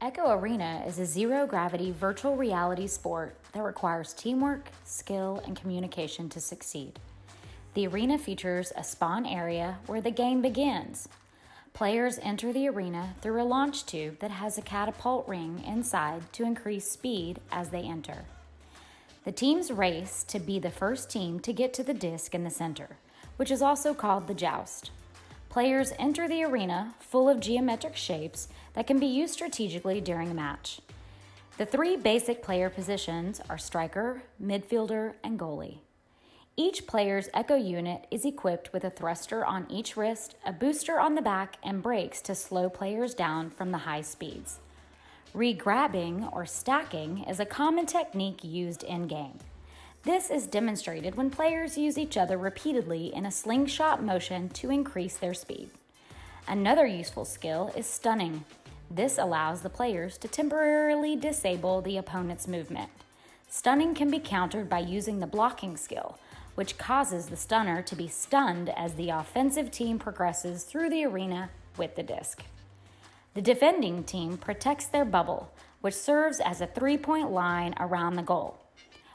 Echo Arena is a zero-gravity virtual reality sport that requires teamwork, skill, and communication to succeed. The arena features a spawn area where the game begins. Players enter the arena through a launch tube that has a catapult ring inside to increase speed as they enter. The teams race to be the first team to get to the disc in the center, which is also called the joust. Players enter the arena full of geometric shapes that can be used strategically during a match. The three basic player positions are striker, midfielder, and goalie. Each player's Echo unit is equipped with a thruster on each wrist, a booster on the back, and brakes to slow players down from the high speeds. Re-grabbing or stacking is a common technique used in-game. This is demonstrated when players use each other repeatedly in a slingshot motion to increase their speed. Another useful skill is stunning. This allows the players to temporarily disable the opponent's movement. Stunning can be countered by using the blocking skill, which causes the stunner to be stunned as the offensive team progresses through the arena with the disc. The defending team protects their bubble, which serves as a three-point line around the goal.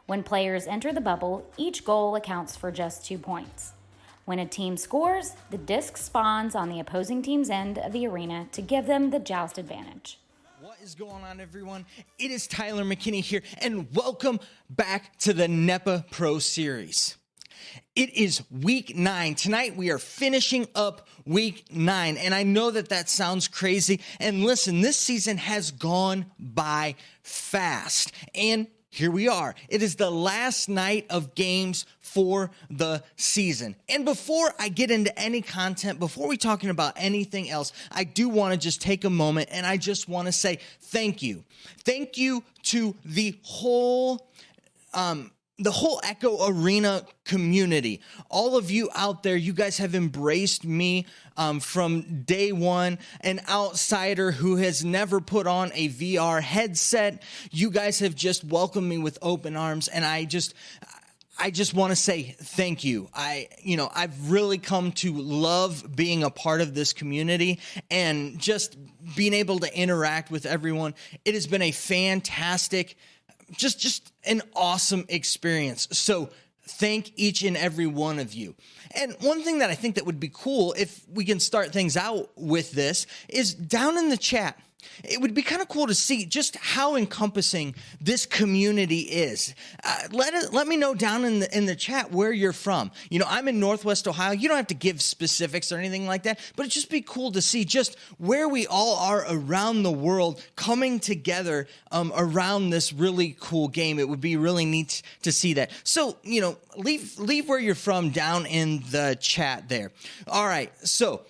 When players enter the bubble, each goal accounts for just 2 points. When a team scores, the disc spawns on the opposing team's end of the arena to give them the joust advantage. What is going on, everyone? It is Tyler McKinney here, and welcome back to the NEPA Pro Series. It is week 9. Tonight we are finishing up week 9, and I know that sounds crazy. And listen, this season has gone by fast, and here we are. It is the last night of games for the season. And before I get into any content, before we talking about anything else, I do want to just take a moment and I just want to say thank you. Thank you to the whole Echo Arena community. All of you out there, you guys have embraced me from day one, an outsider who has never put on a VR headset. You guys have just welcomed me with open arms, and I just want to say thank you. I've really come to love being a part of this community and just being able to interact with everyone. It has been a fantastic, just an awesome experience. So thank each and every one of you. And one thing that I think that would be cool if we can start things out with this is down in the chat. It would be kind of cool to see just how encompassing this community is. Let me know down in the chat where you're from. I'm in Northwest Ohio. You don't have to give specifics or anything like that, but it'd just be cool to see just where we all are around the world coming together around this really cool game. It would be really neat to see that. So, leave where you're from down in the chat there. All right. So,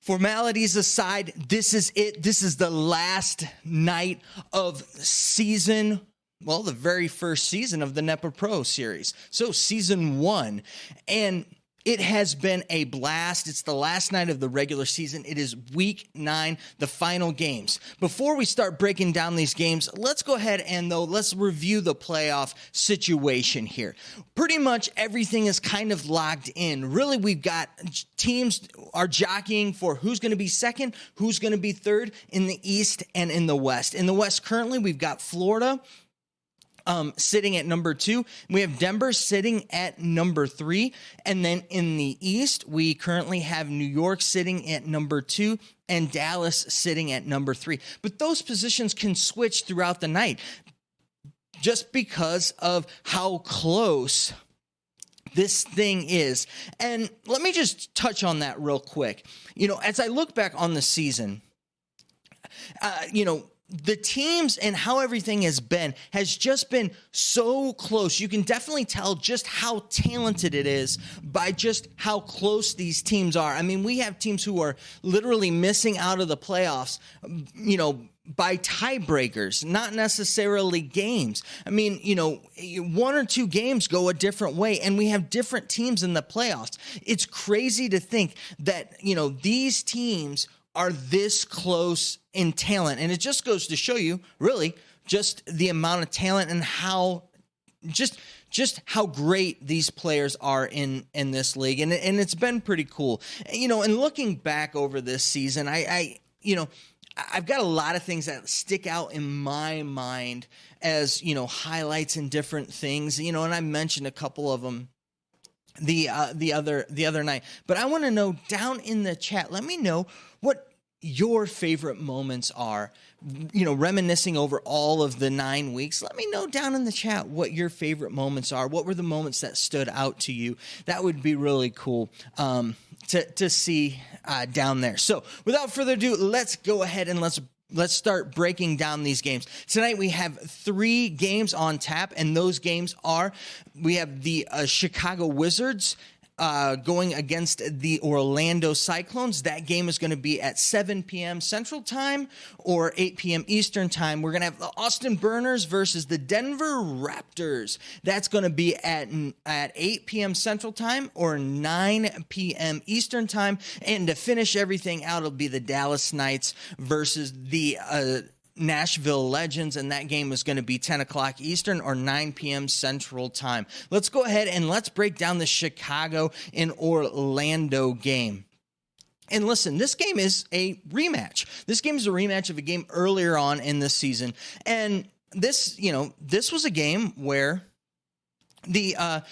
formalities aside, this is it. This is the last night of the very first season of the NEPA Pro Series. So season 1. And it has been a blast. It's the last night of the regular season. It is week 9, the final games. Before we start breaking down these games, let's go ahead and let's review the playoff situation here. Pretty much everything is kind of locked in. Really, we've got teams are jockeying for who's going to be second, who's going to be third in the East and in the West. In the West, currently, we've got Florida sitting at number 2. We have Denver sitting at number 3. And then in the East, we currently have New York sitting at number 2 and Dallas sitting at number 3. But those positions can switch throughout the night just because of how close this thing is. And let me just touch on that real quick. As I look back on the season, the teams and how everything has just been so close. You can definitely tell just how talented it is by just how close these teams are. I mean, we have teams who are literally missing out of the playoffs, by tiebreakers, not necessarily games. I mean, one or two games go a different way, and we have different teams in the playoffs. It's crazy to think that, these teams are this close in talent. And it just goes to show you, really, just the amount of talent and how just how great these players are in this league. And it's been pretty cool. And looking back over this season, I've got a lot of things that stick out in my mind as, highlights and different things, and I mentioned a couple of them the other night. But I want to know down in the chat, let me know what your favorite moments are, reminiscing over all of the 9 weeks. Let me know down in the chat what your favorite moments are. What were the moments that stood out to you? That would be really cool to see down there. So without further ado, let's go ahead and let's start breaking down these games. Tonight we have 3 games on tap, and those games are, we have the Chicago Wizards going against the Orlando Cyclones. That game is going to be at 7 p.m. Central Time or 8 p.m. Eastern Time. We're going to have the Austin Burners versus the Denver Raptors. That's going to be at 8 p.m. Central Time or 9 p.m. Eastern Time. And to finish everything out, it'll be the Dallas Knights versus the Nashville Legends, and that game is going to be 10 o'clock Eastern or 9 p.m. Central Time. Let's go ahead and let's break down the Chicago and Orlando game. And listen, this game is a rematch. This game is a rematch of a game earlier on in this season. And this was a game where the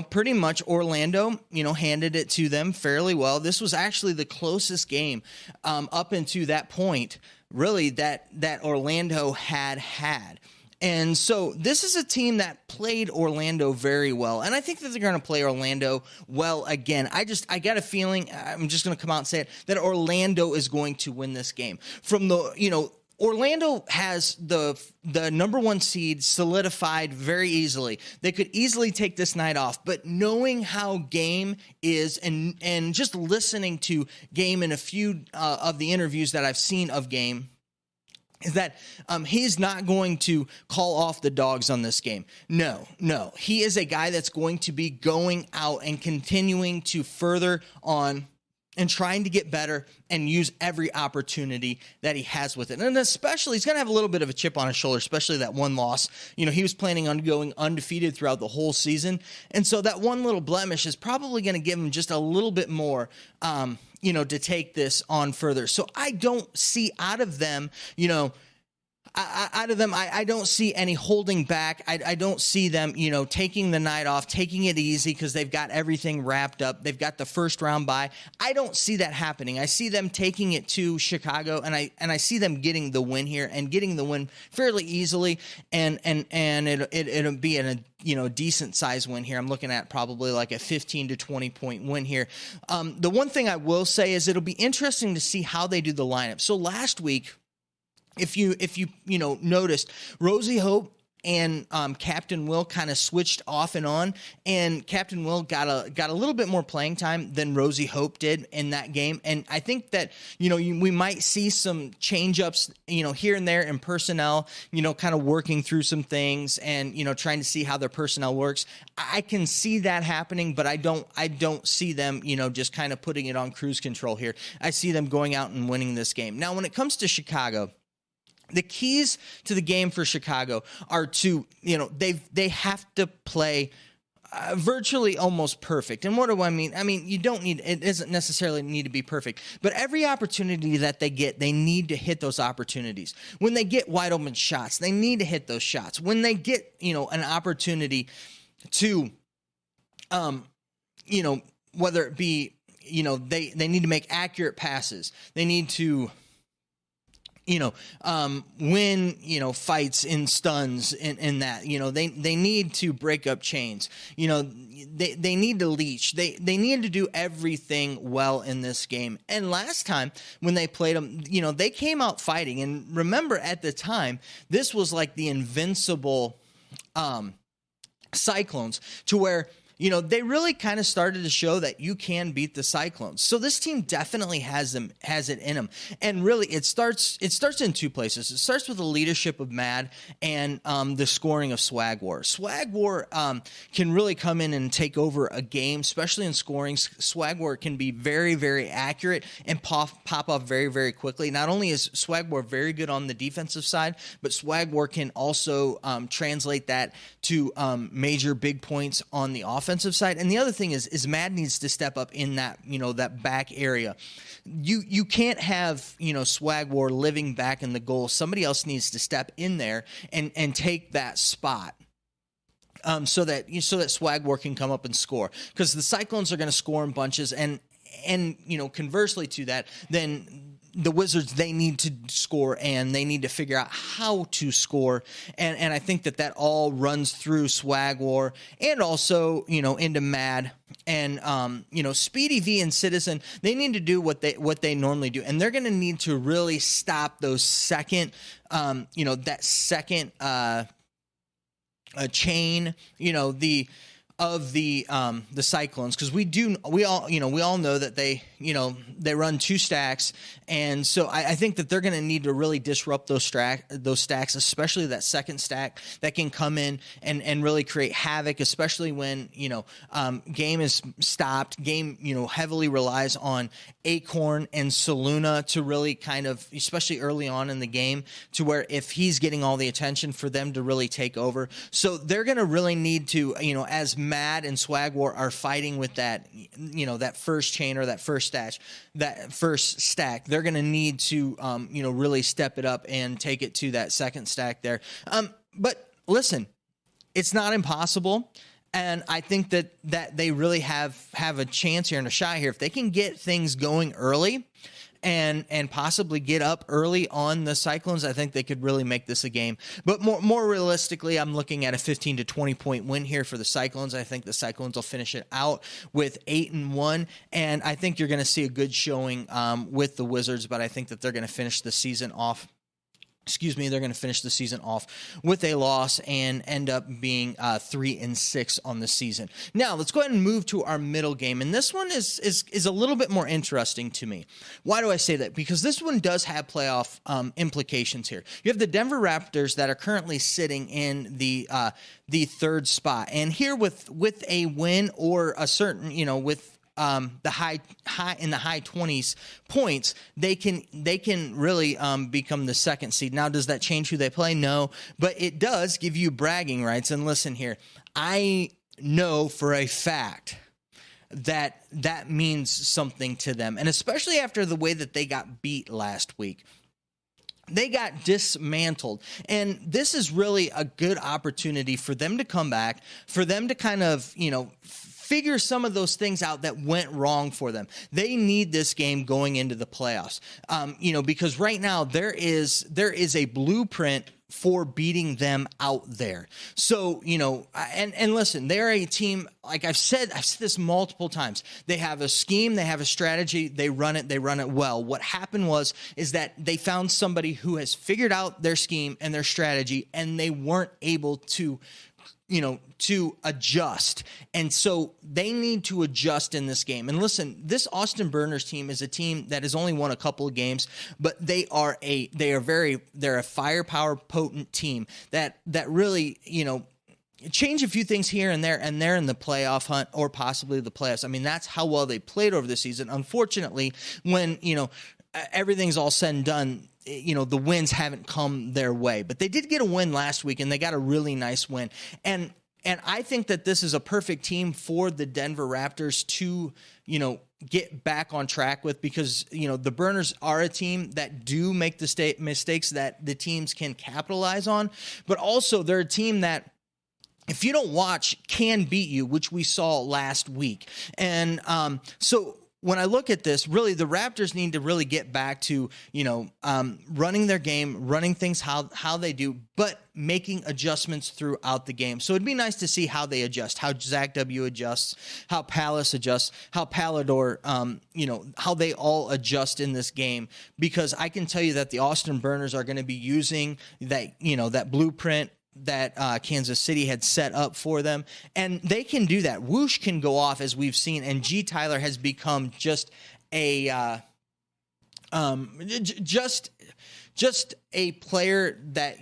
pretty much Orlando, handed it to them fairly well. This was actually the closest game up into that point, really, that Orlando had. And so this is a team that played Orlando very well. And I think that they're going to play Orlando well again. I got a feeling, I'm just going to come out and say it, that Orlando is going to win this game. From the, Orlando has the number 1 seed solidified very easily. They could easily take this night off, but knowing how Game is and just listening to Game in a few of the interviews that I've seen of Game, is that he's not going to call off the dogs on this game. No. He is a guy that's going to be going out and continuing to further on and trying to get better and use every opportunity that he has with it. And especially, he's going to have a little bit of a chip on his shoulder, especially that one loss. He was planning on going undefeated throughout the whole season. And so that one little blemish is probably going to give him just a little bit more, to take this on further. So I don't see out of them, I don't see any holding back. I don't see them, taking the night off, taking it easy because they've got everything wrapped up. They've got the first round bye. I don't see that happening. I see them taking it to Chicago, and I see them getting the win here and getting the win fairly easily, and it'll be in a decent size win here. I'm looking at probably like a 15 to 20 point win here. The one thing I will say is it'll be interesting to see how they do the lineup. So last week, if you noticed, Rosie Hope and Captain Will kind of switched off and on, and Captain Will got a little bit more playing time than Rosie Hope did in that game. And I think that we might see some change ups here and there in personnel, kind of working through some things and trying to see how their personnel works. I can see that happening, but I don't see them just kind of putting it on cruise control here. I see them going out and winning this game. Now, when it comes to Chicago, the keys to the game for Chicago are to, they have to play virtually almost perfect. And what do I mean? I mean, it doesn't necessarily need to be perfect, but every opportunity that they get, they need to hit those opportunities. When they get wide open shots, they need to hit those shots. When they get, an opportunity to, whether it be, they need to make accurate passes. They need to, win, fights in stuns in that, they need to break up chains. They need to leash. They need to do everything well in this game. And last time when they played them, they came out fighting. And remember at the time, this was like the invincible Cyclones, to where they really kind of started to show that you can beat the Cyclones. So this team definitely has it in them. And really, it starts in two places. It starts with the leadership of Mad and the scoring of Swag War. Swag War can really come in and take over a game, especially in scoring. Swag War can be very, very accurate and pop off very, very quickly. Not only is Swag War very good on the defensive side, but Swag War can also translate that to major big points on the offensive side. And the other thing is Mad needs to step up in that, that back area. You can't have, Swag War living back in the goal. Somebody else needs to step in there and take that spot. So that Swag War can come up and score, because the Cyclones are going to score in bunches, and conversely to that, then the Wizards, they need to score, and they need to figure out how to score. And I think that all runs through Swag War and also, into Mad. And, Speedy V and Citizen, they need to do what they normally do. And they're going to need to really stop those second, that second chain, the Cyclones, because we all know that they run two stacks, and so I think that they're going to need to really disrupt those stacks, especially that second stack that can come in and really create havoc, especially when game is stopped. Game heavily relies on Acorn and Saluna to really kind of, especially early on in the game, to where if he's getting all the attention, for them to really take over. So they're going to really need to, as Mad and Swag War are fighting with that, that first chain or that first stack, they're going to need to, really step it up and take it to that second stack there. But listen, it's not impossible. And I think that they really have a chance here and a shot here. If they can get things going early and possibly get up early on the Cyclones, I think they could really make this a game. But more realistically, I'm looking at a 15 to 20 point win here for the Cyclones. I think the Cyclones will finish it out with 8-1, and I think you're going to see a good showing with the Wizards, but I think that they're going to finish the season off. They're going to finish the season off with a loss and end up being 3-6 on the season. Now, let's go ahead and move to our middle game. And this one is a little bit more interesting to me. Why do I say that? Because this one does have playoff implications here. You have the Denver Raptors that are currently sitting in the third spot. And here with a win or a certain, with the high in the high 20s points, they can really become the second seed. Now, does that change who they play? No, but it does give you bragging rights. And listen here, I know for a fact that means something to them, and especially after the way that they got beat last week. They got dismantled, and this is really a good opportunity for them to come back, for them to kind of, figure some of those things out that went wrong for them. They need this game going into the playoffs, because right now there is a blueprint for beating them out there. So, and listen, they're a team, like I've said this multiple times. They have a scheme, they have a strategy, they run it well. What happened is that they found somebody who has figured out their scheme and their strategy, and they weren't able to adjust. And so they need to adjust in this game. And listen, this Austin Burners team is a team that has only won a couple of games, but they're a firepower potent team that really, change a few things here and they're in the playoff hunt or possibly the playoffs. I mean, that's how well they played over the season. Unfortunately, when, everything's all said and done, the wins haven't come their way, but they did get a win last week, and they got a really nice win. And I think that this is a perfect team for the Denver Raptors to, get back on track with, because, the Burners are a team that do make the mistakes that the teams can capitalize on, but also they're a team that, if you don't watch, can beat you, which we saw last week. And so when I look at this, really the Raptors need to really get back to, running their game, running things how they do, but making adjustments throughout the game. So it'd be nice to see how they adjust, how Zach W adjusts, how Palace adjusts, how Palador, how they all adjust in this game, because I can tell you that the Austin Burners are going to be using that blueprint that Kansas City had set up for them, and they can do that. Whoosh can go off, as we've seen, and G. Tyler has become just a just a player that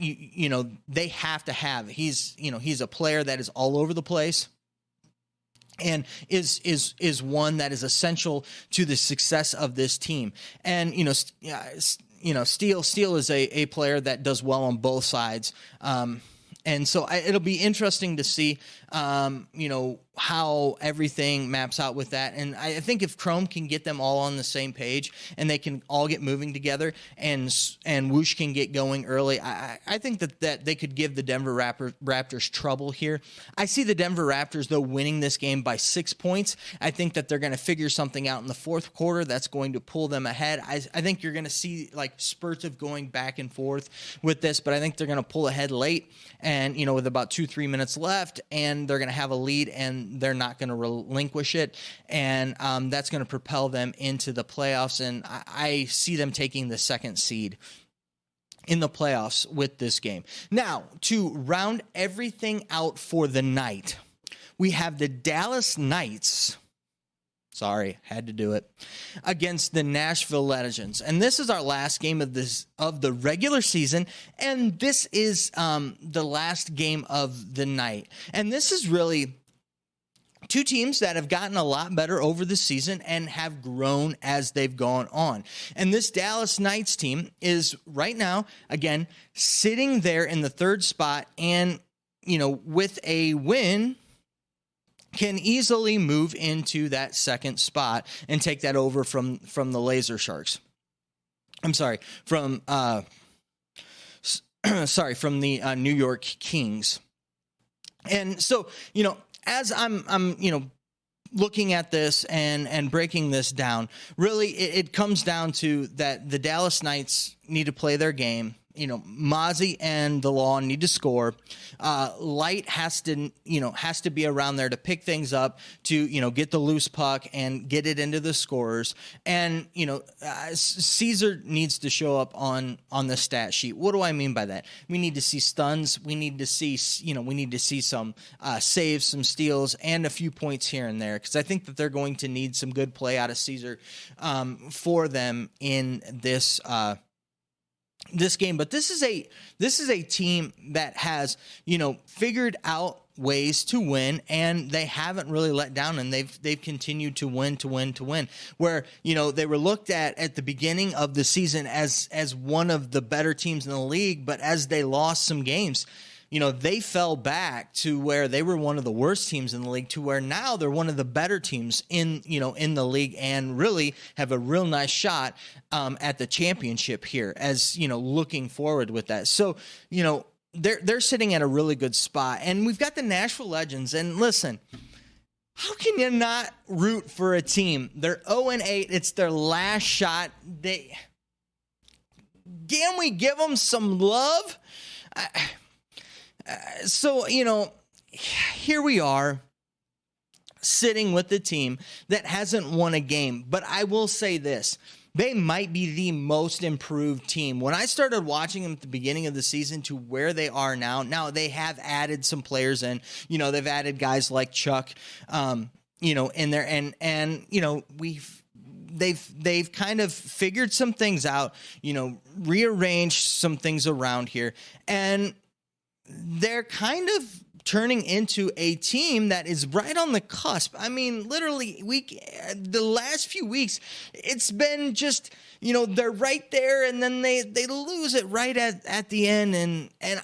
they have to have. He's a player that is all over the place, and is one that is essential to the success of this team. And Steele is a player that does well on both sides. And so it'll be interesting to see, how everything maps out with that. And I think if Chrome can get them all on the same page and they can all get moving together and Whoosh can get going early, I think that they could give the Denver Raptors trouble here. I see the Denver Raptors, though, winning this game by 6 points. I think that they're going to figure something out in the fourth quarter that's going to pull them ahead. I think you're going to see like spurts of going back and forth with this, but I think they're going to pull ahead late and, with about 2-3 minutes left, and they're going to have a lead and they're not going to relinquish it. And that's going to propel them into the playoffs. And I see them taking the second seed in the playoffs with this game. Now, to round everything out for the night, we have the Dallas Knights. Sorry, had to do it. Against the Nashville Legends. And this is our last game of the regular season. And this is the last game of the night. And this is really two teams that have gotten a lot better over the season and have grown as they've gone on. And this Dallas Knights team is right now, again, sitting there in the third spot and, with a win, can easily move into that second spot and take that over from the Laser Sharks. I'm sorry, from the New York Kings. And so, as I'm looking at this and breaking this down, really it comes down to that the Dallas Knights need to play their game. Mozzie and the Law need to score. Light has to be around there to pick things up, to, get the loose puck and get it into the scorers. And, Caesar needs to show up on the stat sheet. What do I mean by that? We need to see stuns. We need to see, some saves, some steals, and a few points here and there, because I think that they're going to need some good play out of Caesar for them in this game. But this is a team that has, figured out ways to win, and they haven't really let down, and they've continued to win. Where, they were looked at the beginning of the season as one of the better teams in the league, but as they lost some games, they fell back to where they were one of the worst teams in the league, to where now they're one of the better teams in the league, and really have a real nice shot at the championship here, as looking forward with that. So they're sitting at a really good spot, and we've got the Nashville Legends. And listen, how can you not root for a team? They're 0-8. It's their last shot. Can we give them some love? So, here we are sitting with the team that hasn't won a game. But I will say this. They might be the most improved team. When I started watching them at the beginning of the season to where they are now they have added some players in. They've added guys like Chuck, in there. And they've kind of figured some things out, rearranged some things around here. And they're kind of turning into a team that is right on the cusp. I mean, literally, the last few weeks, it's been just, they're right there, and then they lose it right at the end. And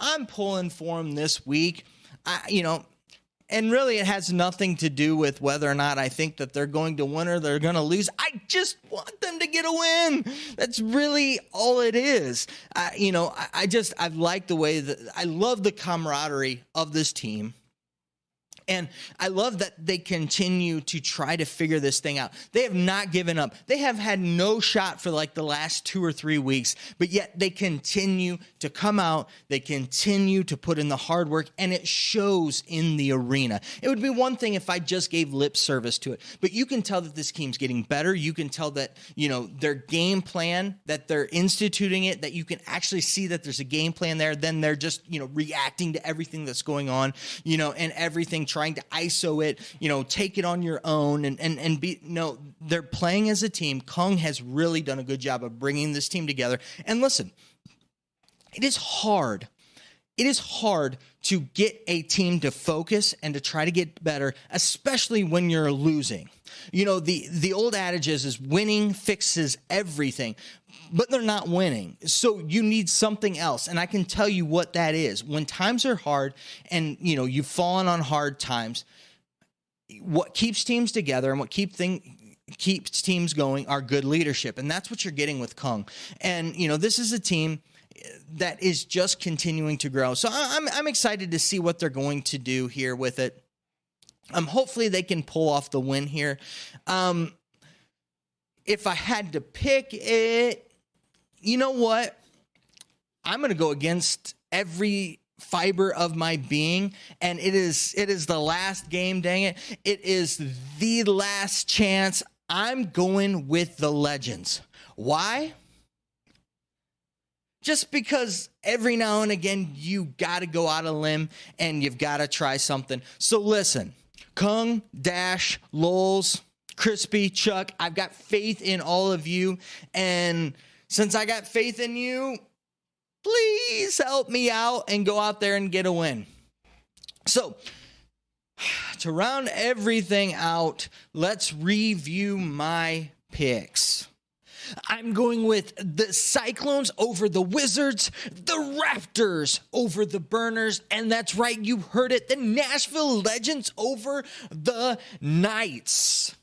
I'm pulling for them this week. And really, it has nothing to do with whether or not I think that they're going to win or they're going to lose. I just want them to get a win. That's really all it is. I like the way that I love the camaraderie of this team. And I love that they continue to try to figure this thing out. They have not given up. They have had no shot for like the last 2 or 3 weeks, but yet they continue to come out. They continue to put in the hard work, and it shows in the arena. It would be one thing if I just gave lip service to it, but you can tell that this team's getting better. You can tell that, their game plan, that they're instituting it, that you can actually see that there's a game plan there. Then they're just, reacting to everything that's going on, and everything, trying to ISO it, take it on your own and be, they're playing as a team. Kung has really done a good job of bringing this team together. And listen, it is hard. It is hard to get a team to focus and to try to get better, especially when you're losing. The old adage is winning fixes everything, but they're not winning. So you need something else. And I can tell you what that is. When times are hard and, you've fallen on hard times, what keeps teams together and what keeps teams going are good leadership. And that's what you're getting with Kung. And, this is a team that is just continuing to grow. So I'm excited to see what they're going to do here with it. Hopefully they can pull off the win here. If I had to pick it, you know what? I'm going to go against every fiber of my being, and it is the last game, dang it. It is the last chance. I'm going with the Legends. Why? Just because every now and again, you got to go out on a limb and you've got to try something. So listen, Kung, Dash, Lols, Crispy, Chuck, I've got faith in all of you. And since I got faith in you, please help me out and go out there and get a win. So to round everything out, let's review my picks. I'm going with the Cyclones over the Wizards, the Raptors over the Burners, and that's right, you heard it, the Nashville Legends over the Knights.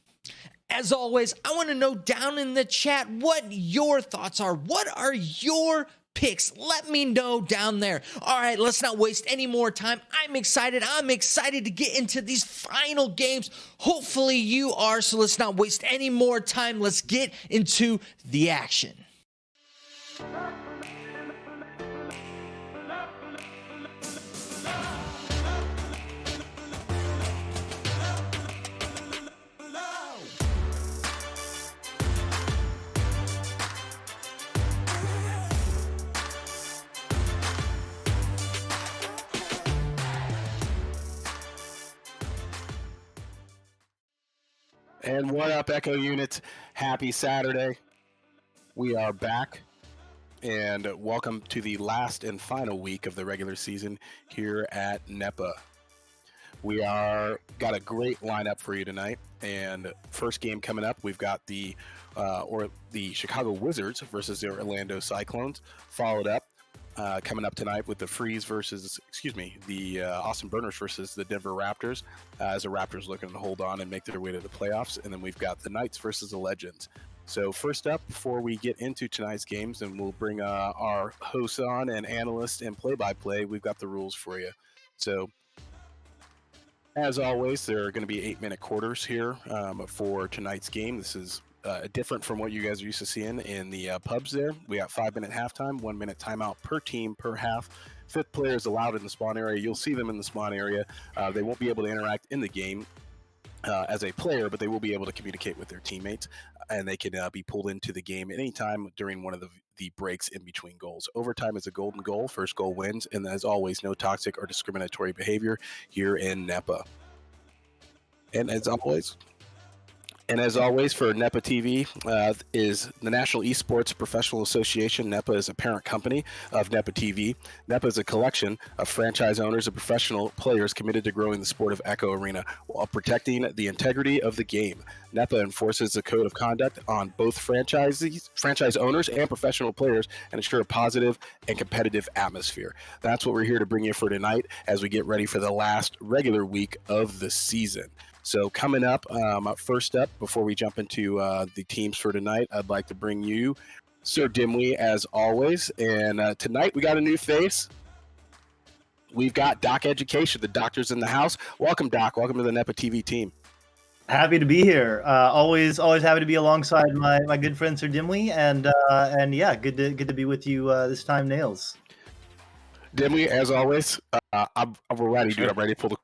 As always, I want to know down in the chat what your thoughts are. What are your picks? Let me know down there. All right, let's not waste any more time. I'm excited to get into these final games. Hopefully you are, so let's not waste any more time. Let's get into the action. And what up, Echo Unit? Happy Saturday. We are back, and welcome to the last and final week of the regular season here at NEPA. We got a great lineup for you tonight, and first game coming up, we've got the Chicago Wizards versus the Orlando Cyclones, followed up coming up tonight with the the Austin Burners versus the Denver Raptors, as the Raptors looking to hold on and make their way to the playoffs. And then we've got the Knights versus the Legends. So first up, before we get into tonight's games, and we'll bring our hosts on and analysts and play-by-play, we've got the rules for you. So as always, there are going to be 8-minute quarters here for tonight's game. This is different from what you guys are used to seeing in the pubs there. We got 5-minute halftime, 1-minute timeout per team per half. Fifth player is allowed in the spawn area. You'll see them in the spawn area. They won't be able to interact in the game as a player, but they will be able to communicate with their teammates, and they can be pulled into the game at any time during one of the breaks in between goals. Overtime is a golden goal. First goal wins, and as always, no toxic or discriminatory behavior here in NEPA. And as always, for NEPA TV is the National Esports Professional Association. NEPA is a parent company of NEPA TV. NEPA is a collection of franchise owners and professional players committed to growing the sport of Echo Arena while protecting the integrity of the game. NEPA enforces the code of conduct on both franchise owners and professional players and ensure a positive and competitive atmosphere. That's what we're here to bring you for tonight as we get ready for the last regular week of the season. So coming up, first up, before we jump into the teams for tonight, I'd like to bring you Sir Dimwee, as always. And tonight we got a new face. we've got Doc Education. The doctor's in the house. Welcome, Doc. Welcome to the NEPA TV team. Happy to be here. Always happy to be alongside my good friend Sir Dimly, and yeah, good to be with you this time, Nails. Dimly, as always, I'm ready, dude. I'm ready to pull the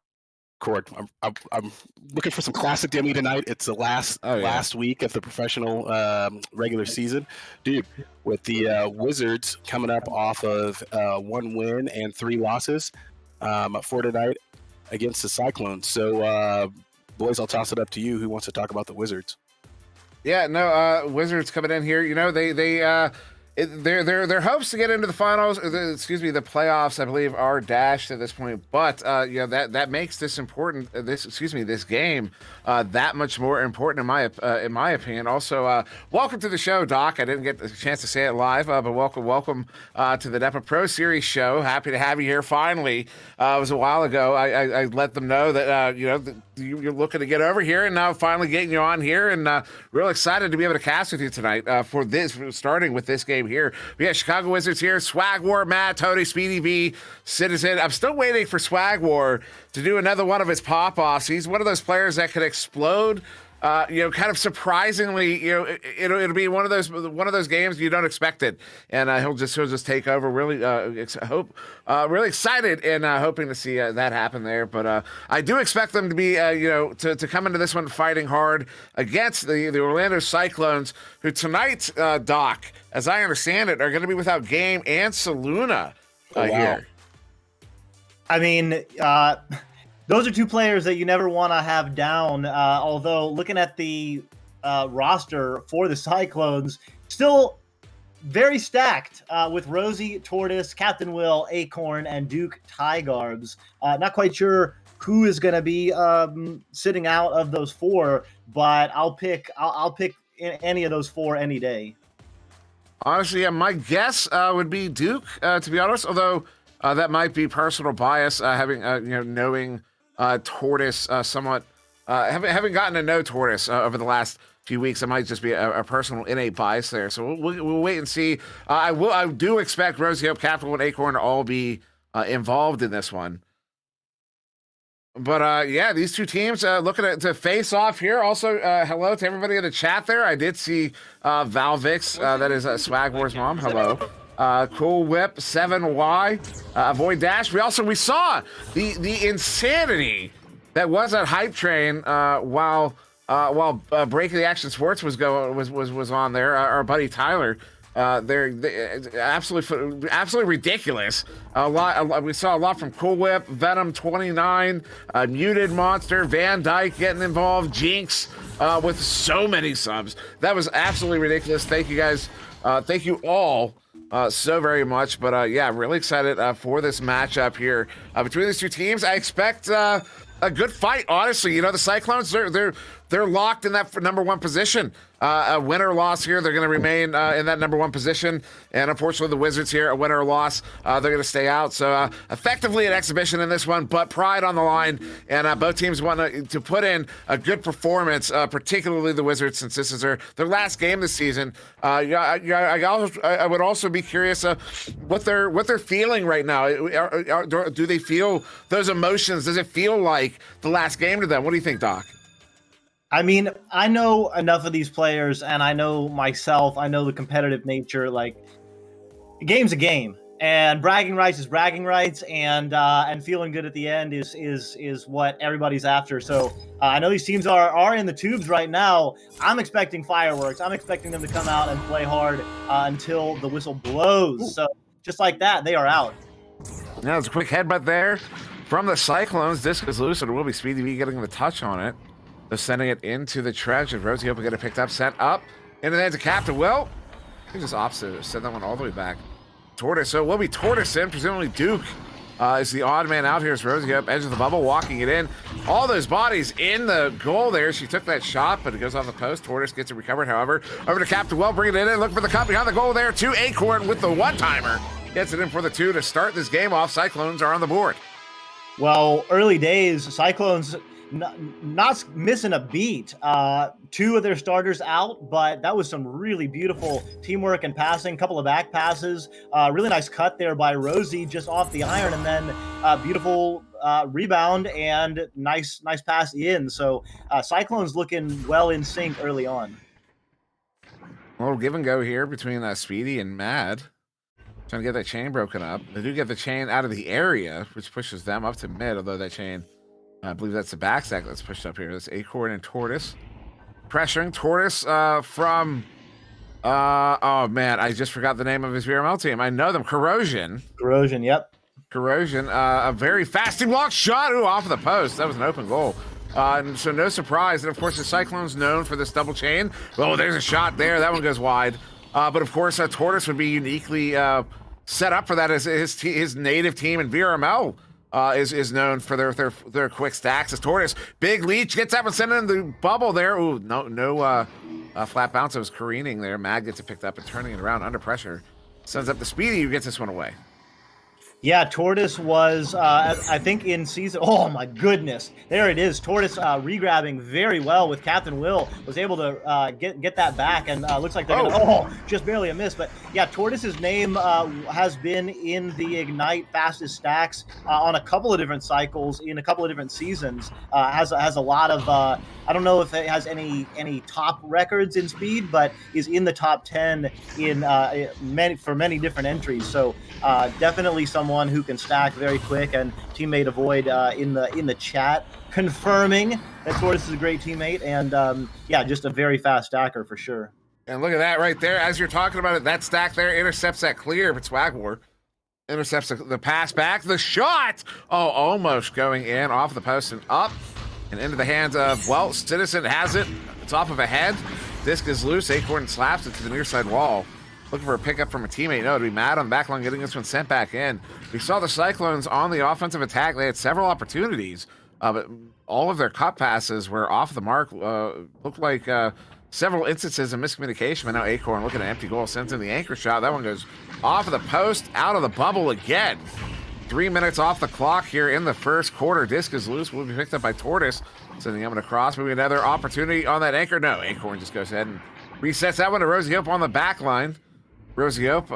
cord. I'm looking for some classic Dimly tonight. It's the last week of the professional regular season, dude. With the Wizards coming up off of 1 win and 3 losses for tonight against the Cyclones. So, boys, I'll toss it up to you. Who wants to talk about the Wizards? Yeah, no, Wizards coming in here. You know, their hopes to get into the finals, or the playoffs, I believe, are dashed at this point. But that makes this important. This game that much more important in my opinion. Also, welcome to the show, Doc. I didn't get the chance to say it live, but welcome to the NEPA Pro Series show. Happy to have you here. Finally, it was a while ago. I let them know that you're looking to get over here, and now finally getting you on here, and real excited to be able to cast with you tonight for starting with this game here. We got Chicago Wizards here, Swag War, Matt, Tony, Speedy V, Citizen. I'm still waiting for Swag War to do another one of his pop-offs. He's one of those players that could explode. Kind of surprisingly, it'll be one of those games you don't expect it, and he'll just take over. Really, really excited and hoping to see that happen there. But I do expect them to be, to come into this one fighting hard against the Orlando Cyclones, who tonight, Doc, as I understand it, are going to be without Game and Saluna here. I mean, those are two players that you never want to have down. Although looking at the roster for the Cyclones, still very stacked with Rosie, Tortoise, Captain Will, Acorn, and Duke Tygarbs. Not quite sure who is going to be sitting out of those 4, but I'll pick any of those 4 any day. Honestly, yeah, my guess would be Duke, to be honest. Although that might be personal bias, having knowing Tortoise somewhat, having gotten to know Tortoise over the last few weeks. It might just be a personal innate bias there. So we'll wait and see. I do expect Rosie, Hope, Capital, and Acorn to all be involved in this one. But yeah, these two teams looking to face off here. Also, hello to everybody in the chat there. I did see Valvix, that is Swag Wars mom. Hello. Cool Whip 7Y, Avoid Dash. We saw the insanity that was that hype train while Breaking the Action Sports was on there. Our buddy Tyler. They're absolutely ridiculous. We saw a lot from Cool Whip, Venom 29, Muted Monster, Van Dyke getting involved, Jinx with so many subs. That was absolutely ridiculous. Thank you guys. Thank you all. So very much, but yeah, really excited for this matchup here between these two teams. I expect a good fight, honestly. The Cyclones, they're locked in that number 1 position. A win or loss here, they're going to remain in that number 1 position. And unfortunately, the Wizards here, a win or loss, they're going to stay out. So effectively an exhibition in this one, but pride on the line. And both teams want to put in a good performance, particularly the Wizards, since this is their last game this season. I would also be curious what they're feeling right now. Do they feel those emotions? Does it feel like the last game to them? What do you think, Doc? I mean, I know enough of these players, and I know myself. I know the competitive nature. Like, a game's a game, and bragging rights is bragging rights, and feeling good at the end is what everybody's after. So I know these teams are in the tubes right now. I'm expecting fireworks. I'm expecting them to come out and play hard until the whistle blows. So just like that, they are out. Now it's a quick headbutt there from the Cyclones. Disc is loose, and it will be Speedy V getting the touch on it. They're sending it into the trench, and Rosie Hope will get it picked up, sent up into the hands of Captain Will. He's just opposite. Send that one all the way back. Tortoise. So it will be Tortoise in. Presumably Duke is the odd man out here. As Rosie Hope, edge of the bubble, walking it in. All those bodies in the goal there. She took that shot, but it goes on the post. Tortoise gets it recovered, however. Over to Captain Will, bringing it in. Looking for the cut behind the goal there. To Acorn with the one-timer. Gets it in for the 2 to start this game off. Cyclones are on the board. Well, early days, Cyclones not missing a beat. Two of their starters out, but that was some really beautiful teamwork and passing. Couple of back passes. Really nice cut there by Rosie just off the iron, and then beautiful rebound and nice pass in. So Cyclones looking well in sync early on. A little give and go here between Speedy and Mad. Trying to get that chain broken up. They do get the chain out of the area, which pushes them up to mid, although that chain, I believe that's the back stack that's pushed up here. That's Acorn and Tortoise. Pressuring Tortoise from, oh man, I just forgot the name of his VRML team. I know them. Corrosion, yep. Corrosion, a very fasting block shot. Ooh, off of the post. That was an open goal. And so no surprise. And of course, the Cyclones known for this double chain. Oh, there's a shot there. That one goes wide. But of course, Tortoise would be uniquely set up for that, as his native team in VRML is known for their quick stacks. As Tortoise, big leech, gets up and sent in the bubble there. Ooh, no flat bounce. It was careening there. Mag gets it picked up and turning it around under pressure. Sends up the Speedy, who gets this one away. Yeah, Tortoise was, I think, in season. Oh my goodness, there it is. Tortoise regrabbing very well with Captain Will, was able to get that back, and looks like they're gonna, just barely a miss. But yeah, Tortoise's name has been in the Ignite fastest stacks on a couple of different cycles in a couple of different seasons. Has a lot of I don't know if it has any top records in speed, but is in the top 10 in many different entries. So definitely someone who can stack very quick. And teammate Avoid in the chat confirming that Tortoise is a great teammate, and yeah, just a very fast stacker for sure. And look at that right there. As you're talking about it, that stack there intercepts that clear, but Swagwar intercepts the pass back. The shot! Oh, almost going in off the post and up and into the hands of, well, Citizen has it. It's off of a head. Disc is loose. Acorn slaps it to the near side wall. Looking for a pickup from a teammate. No, to be Mad on the back line, getting this one sent back in. We saw the Cyclones on the offensive attack. They had several opportunities, but all of their cut passes were off the mark. Looked like several instances of miscommunication, but now Acorn looking at an empty goal, sends in the anchor shot. That one goes off of the post, out of the bubble again. 3 minutes off the clock here in the first quarter. Disc is loose, will be picked up by Tortoise. Sending him across, maybe another opportunity on that anchor. No, Acorn just goes ahead and resets that one to Rosie Hope on the back line. Rosie Hope,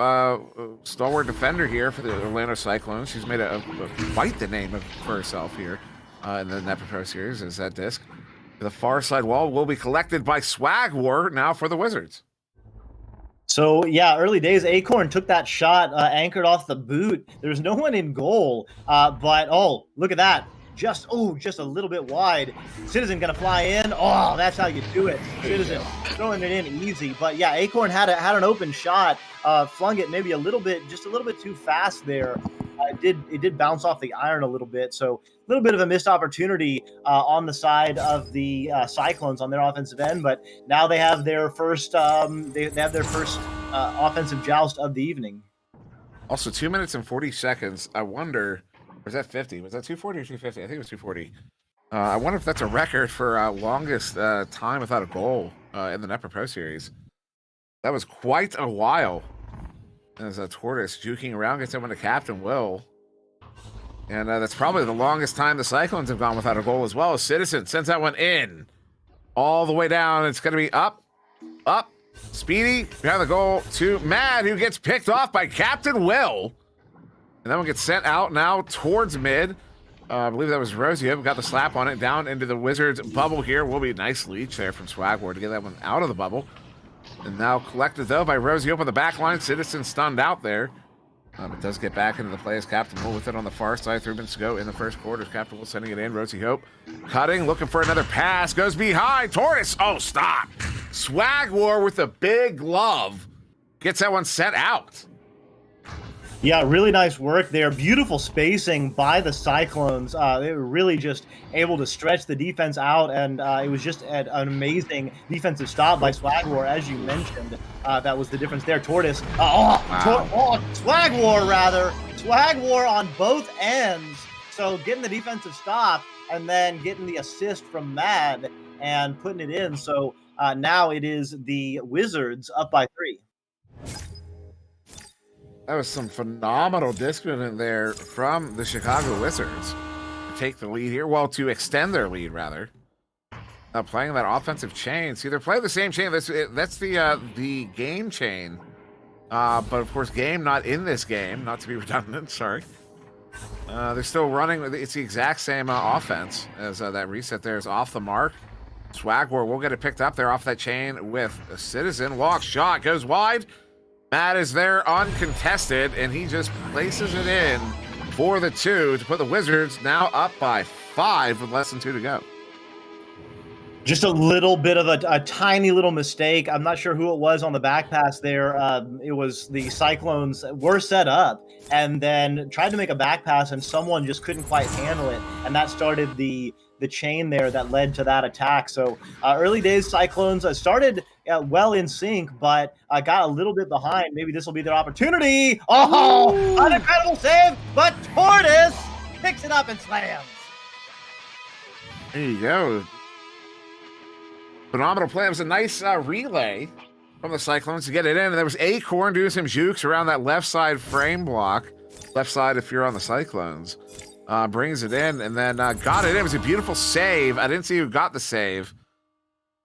stalwart defender here for the Orlando Cyclones. She's made quite the name for herself here in the NEPA Pro Series. Is that disc? The far side wall will be collected by Swagwar now for the Wizards. So yeah, early days, Acorn took that shot, anchored off the boot. There's no one in goal, but look at that. Just a little bit wide. Citizen gonna fly in. Oh, that's how you do it. Citizen throwing it in easy. But yeah, Acorn had an open shot, flung it maybe just a little bit too fast there. It did bounce off the iron a little bit. So a little bit of a missed opportunity on the side of the Cyclones on their offensive end. But now they have their first offensive joust of the evening. Also, 2 minutes and 40 seconds. I wonder. Was that 50? Was that 240 or 250? I think it was 240. I wonder if that's a record for longest time without a goal in the NEPA Pro Series. That was quite a while. As a Tortoise juking around, gets someone to Captain Will. And that's probably the longest time the Cyclones have gone without a goal as well. Citizen sends that one in. All the way down. It's going to be up. Speedy behind the goal to Mad, who gets picked off by Captain Will. And that one gets sent out now towards mid. I believe that was Rosie. Got the slap on it down into the Wizards bubble here. Will be a nice leech there from Swagwar to get that one out of the bubble. And now collected, though, by Rosie on the back line. Citizen stunned out there. It does get back into the play as Captain Will with it on the far side. 3 minutes to go in the first quarter. Captain Will sending it in. Rosie Hope cutting, looking for another pass. Goes behind. Tortoise. Oh, stop. Swagwar with a big glove. Gets that one sent out. Yeah, really nice work there. Beautiful spacing by the Cyclones. They were really just able to stretch the defense out, and it was just an amazing defensive stop by Swagwar, as you mentioned. That was the difference there. Tortoise. Swagwar, rather. Swagwar on both ends. So getting the defensive stop and then getting the assist from Mad and putting it in. So now it is the Wizards up by 3. That was some phenomenal disc movement there from the Chicago Wizards. take the lead here. Well, to extend their lead, rather. Playing that offensive chain. See, they're playing the same chain. That's the game chain. But of course, game not in this game. Not to be redundant. Sorry. They're still running. It's the exact same offense as that reset there is off the mark. Swagwar will get it picked up there off that chain with a Citizen. Walk shot goes wide. Matt is there uncontested, and he just places it in for the 2 to put the Wizards now up by 5 with less than 2 to go. Just a little bit of a tiny little mistake. I'm not sure who it was on the back pass there. It was the Cyclones were set up and then tried to make a back pass, and someone just couldn't quite handle it. And that started the chain there that led to that attack. So early days Cyclones started well in sync, but got a little bit behind. Maybe this will be their opportunity. Oh, an incredible save, but Tortoise picks it up and slams. There you go. Phenomenal play. It was a nice relay from the Cyclones to get it in. And there was Acorn doing some jukes around that left side frame block. Left side if you're on the Cyclones. Brings it in and then got it in. It was a beautiful save. I didn't see who got the save.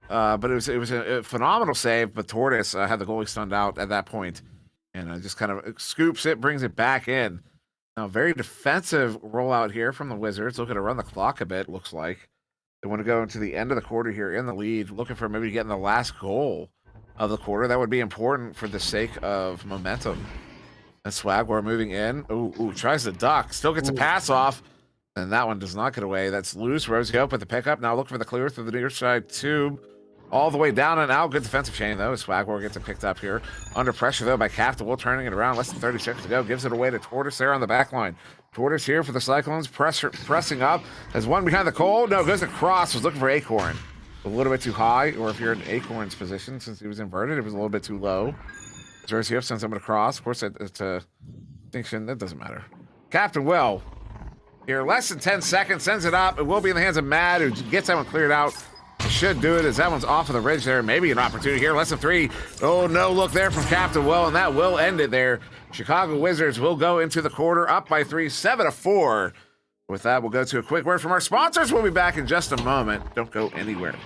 But it was a phenomenal save. But Tortoise had the goalie stunned out at that point. And just kind of scoops it, brings it back in. Now, very defensive rollout here from the Wizards. Looking to run the clock a bit, looks like. They want to go into the end of the quarter here in the lead, looking for maybe getting the last goal of the quarter. That would be important for the sake of momentum. And Swagwar moving in. Ooh, tries to duck. Still gets a pass off. And that one does not get away. That's loose. Rosie up with the pickup. Now looking for the clear through the near side tube. All the way down and out. Good defensive chain, though. Swagwar gets it picked up here. Under pressure, though, by Captain Will, turning it around. Less than 30 seconds to go. Gives it away to Tortoise there on the back line. Tortoise here for the Cyclones. Pressing up. Has one behind the goal. No, goes across. Was looking for Acorn. A little bit too high. Or if you're in Acorn's position, since he was inverted, it was a little bit too low. Jersey up, sends him across. Of course, it's a distinction. That doesn't matter. Captain Will here. Less than 10 seconds. Sends it up. It will be in the hands of Mad, who gets that one cleared out. Should do it as that one's off of the ridge there. Maybe an opportunity here. Less than 3. Oh, no look there from Captain Will, and that will end it there. Chicago Wizards will go into the quarter up by 3, 7-4. With that, we'll go to a quick word from our sponsors. We'll be back in just a moment. Don't go anywhere.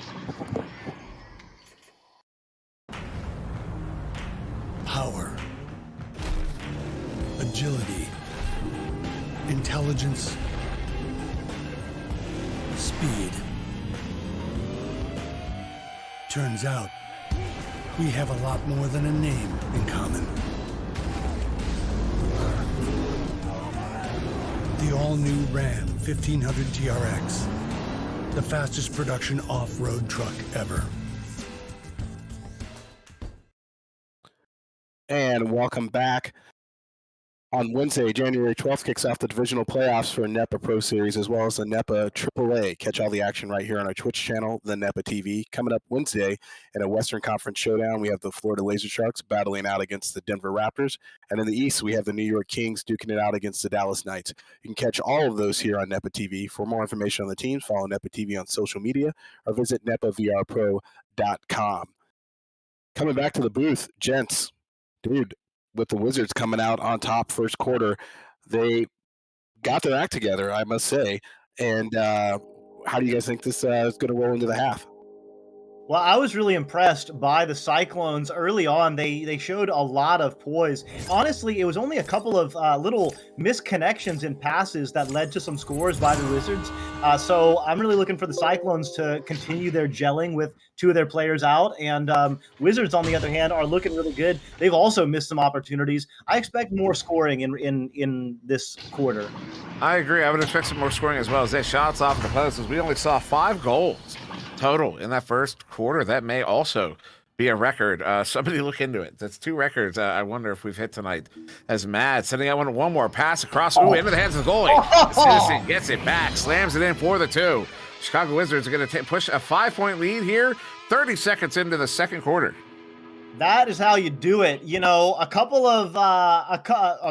Power, agility, intelligence, speed. Turns out, we have a lot more than a name in common. The all-new Ram 1500 TRX, the fastest production off-road truck ever. And welcome back. On Wednesday, January 12th, kicks off the divisional playoffs for NEPA Pro Series, as well as the NEPA AAA. Catch all the action right here on our Twitch channel, the NEPA TV. Coming up Wednesday in a Western Conference showdown, we have the Florida Laser Sharks battling out against the Denver Raptors. And in the East, we have the New York Kings duking it out against the Dallas Knights. You can catch all of those here on NEPA TV. For more information on the teams, follow NEPA TV on social media or visit nepavrpro.com. Coming back to the booth, gents, dude, with the Wizards coming out on top first quarter, they got their act together, I must say. And how do you guys think this is going to roll into the half? Well, I was really impressed by the Cyclones early on. They showed a lot of poise. Honestly, it was only a couple of little misconnections in passes that led to some scores by the Wizards. So I'm really looking for the Cyclones to continue their gelling with two of their players out. And Wizards, on the other hand, are looking really good. They've also missed some opportunities. I expect more scoring in this quarter. I agree. I would expect some more scoring as well. As they shots off the post, as we only saw 5 goals total in that first quarter. That may also be a record. Somebody look into it. That's 2 records. I wonder if we've hit tonight. As Mad sending out one more pass across. Ooh, into the hands of the goalie. Citizen gets it back, slams it in for the 2. Chicago Wizards are going to push a 5-point lead here. 30 seconds into the second quarter. That is how you do it. You know, a couple of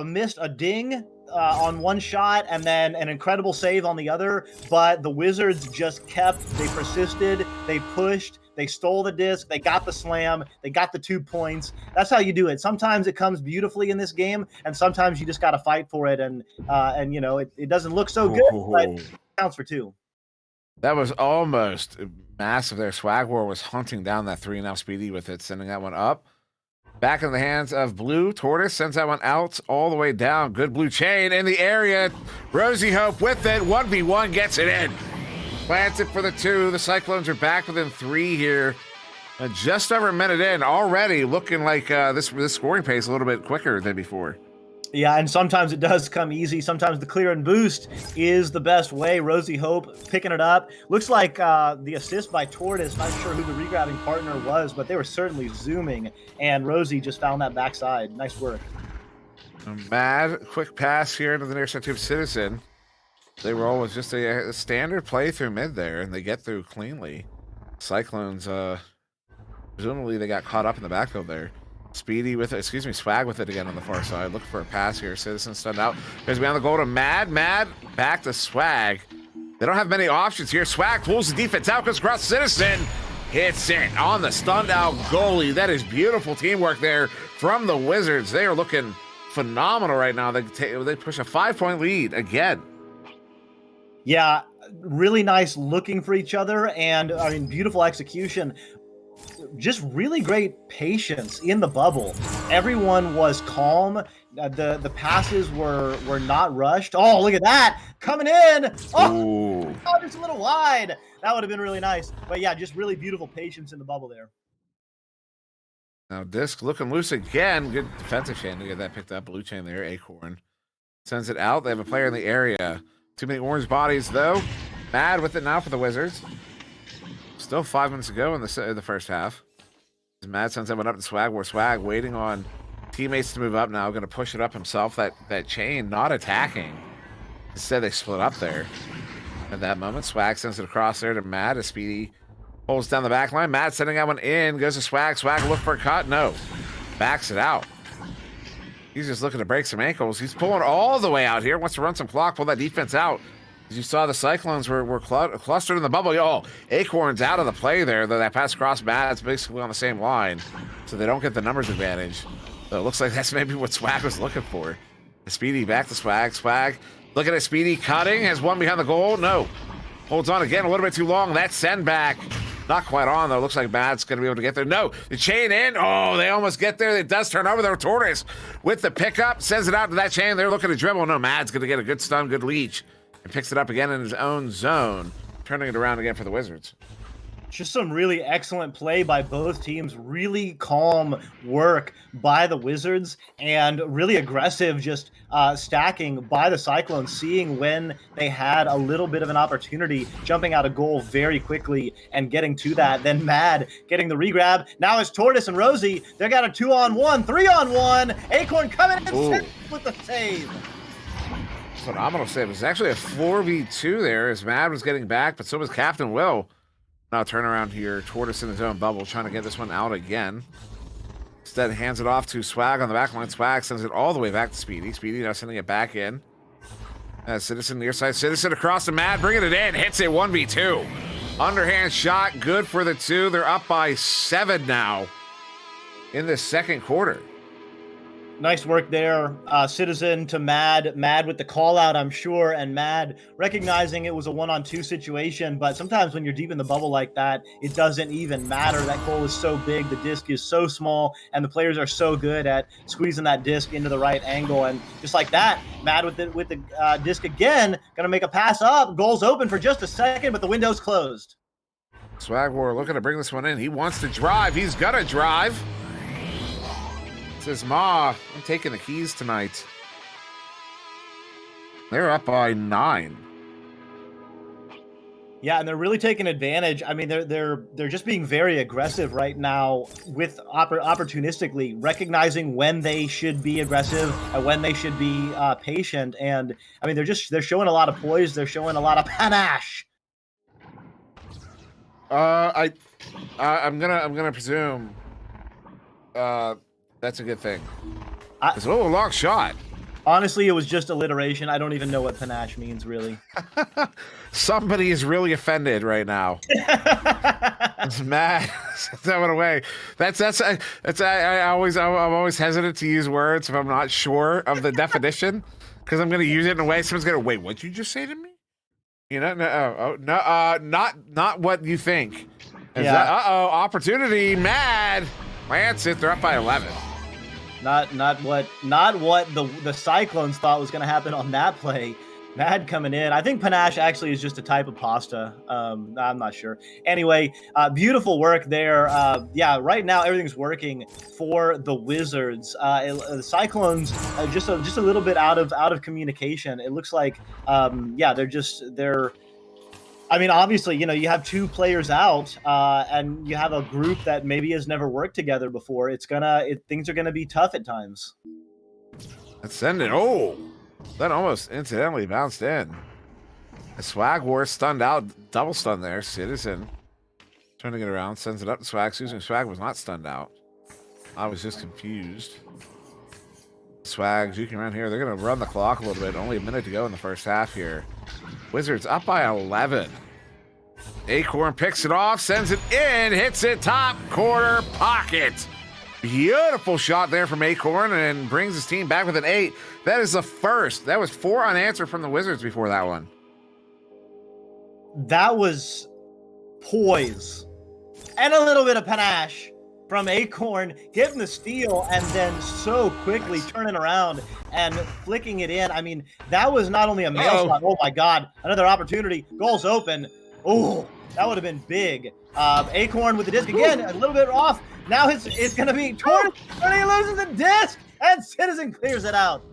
missed a ding on one shot and then an incredible save on the other, but the Wizards just they persisted, they pushed, they stole the disc, they got the slam, they got the 2 points. That's how you do it. Sometimes it comes beautifully in this game, and sometimes you just got to fight for it, and you know, it doesn't look so good, but Counts for 2. That was almost massive there. Swag War was hunting down that 3 now. Speedy with it, sending that one up. Back in the hands of Blue. Tortoise sends that one out all the way down. Good blue chain in the area. Rosie Hope with it. 1v1 gets it in. Plants it for the 2. The Cyclones are back within 3 here. Just over a minute in, already looking like this scoring pace a little bit quicker than before. Yeah, and sometimes it does come easy. Sometimes the clear and boost is the best way. Rosie Hope picking it up. Looks like the assist by Tortoise. Not sure who the regrabbing partner was, but they were certainly zooming, and Rosie just found that backside. Nice work. Mad quick pass here into the near side to Citizen. They roll with just a standard play through mid there, and they get through cleanly. Cyclones, presumably they got caught up in the backfield there. Speedy with it, Swag with it again on the far side. Looking for a pass here. Citizen stunned out. There's beyond the goal to Mad. Mad back to Swag. They don't have many options here. Swag pulls the defense out, goes across Citizen. Hits it on the stunned out goalie. That is beautiful teamwork there from the Wizards. They are looking phenomenal right now. They push a 5-point lead again. Yeah, really nice looking for each other, and I mean, beautiful execution. Just really great patience in the bubble. Everyone was calm. The passes were not rushed. Oh, look at that coming in. Oh, just a little wide. That would have been really nice. But yeah, just really beautiful patience in the bubble there. Now Disc looking loose again. Good defensive chain to get that picked up. Blue chain there. Acorn sends it out. They have a player in the area. Too many orange bodies though. Mad with it now for the Wizards. Still 5 minutes to go in the first half. Mad sends that one up to Swag. Where Swag waiting on teammates to move up now. Going to push it up himself. That chain not attacking. Instead they split up there. At that moment, Swag sends it across there to Mad. As Speedy holds down the back line. Mad sending that one in. Goes to Swag. Swag look for a cut. No. Backs it out. He's just looking to break some ankles. He's pulling all the way out here. Wants to run some clock. Pull that defense out. As you saw, the Cyclones were clustered in the bubble. Oh, Acorn's out of the play there. Though that pass across Mad's basically on the same line. So they don't get the numbers advantage. So it looks like that's maybe what Swag was looking for. Speedy back to Swag. Swag looking at Speedy cutting. Has one behind the goal. No. Holds on again a little bit too long. That send back. Not quite on, though. Looks like Mad's going to be able to get there. No. The chain in. Oh, they almost get there. It does turn over there. Tortoise with the pickup. Sends it out to that chain. They're looking to dribble. No, Mad's going to get a good stun, good leech. And picks it up again in his own zone. Turning it around again for the Wizards. Just some really excellent play by both teams. Really calm work by the Wizards. And really aggressive just stacking by the Cyclones. Seeing when they had a little bit of an opportunity. Jumping out a goal very quickly and getting to that. Then Mad getting the regrab. Now it's Tortoise and Rosie. They got a 2-on-1, 3-on-1. Acorn coming in with the save. Phenomenal save. It's actually a 4v2 there as Mad was getting back, but so was Captain Will. Now turn around here. Tortoise in his own bubble, trying to get this one out again. Instead, hands it off to Swag on the back line. Swag sends it all the way back to Speedy. Speedy now sending it back in. Citizen near side. Citizen across to Mad, bringing it in. Hits it 1v2. Underhand shot, good for the 2. They're up by 7 now in the second quarter. Nice work there. Citizen to Mad. Mad with the call out, I'm sure, and Mad recognizing it was a 1-on-2 situation. But sometimes when you're deep in the bubble like that, it doesn't even matter. That goal is so big, the disc is so small, and the players are so good at squeezing that disc into the right angle. And just like that, Mad with the disc again, gonna make a pass up. Goal's open for just a second, but the window's closed. Swag War looking to bring this one in. He wants to drive. He's gonna drive. Says Ma, I'm taking the keys tonight. They're up by 9. Yeah, and they're really taking advantage. I mean, they're just being very aggressive right now with opportunistically recognizing when they should be aggressive and when they should be patient. And I mean, they're showing a lot of poise. They're showing a lot of panache. I'm gonna presume. That's a good thing. It's a little long shot. Honestly, it was just alliteration. I don't even know what panache means, really. Somebody is really offended right now. It's mad. That went away. I'm always hesitant to use words if I'm not sure of the definition, because I'm going to use it in a way someone's going to wait. What'd you just say to me? You know, not what you think. Yeah. Opportunity, mad. Lance it. They're up by 11. Not what the Cyclones thought was going to happen on that play. Mad coming in. I think panache actually is just a type of pasta. I'm not sure. Anyway, beautiful work there. Yeah, right now everything's working for the Wizards. The Cyclones just a little bit out of communication. It looks like yeah, they're. I mean, obviously, you know, you have two players out, and you have a group that maybe has never worked together before. Things are gonna be tough at times. Let's send it. Oh, that almost incidentally bounced in. The Swag War stunned out, double stun there. Citizen turning it around, sends it up to Swag. Susan Swag was not stunned out. I was just confused. Swag juking around here. They're gonna run the clock a little bit. Only a minute to go in the first half here. Wizards up by 11. Acorn picks it off, sends it in, hits it top corner pocket. Beautiful shot there from Acorn and brings his team back with an 8. That is the first. That was 4 unanswered from the Wizards before that one. That was poise and a little bit of panache from Acorn, getting the steal and then so quickly turning around and flicking it in. I mean, that was not only a mail shot. Oh my God, another opportunity. Goals open. Oh, that would have been big. Acorn with the disc again, a little bit off. Now it's going to be torn, and he loses the disc, and Citizen clears it out.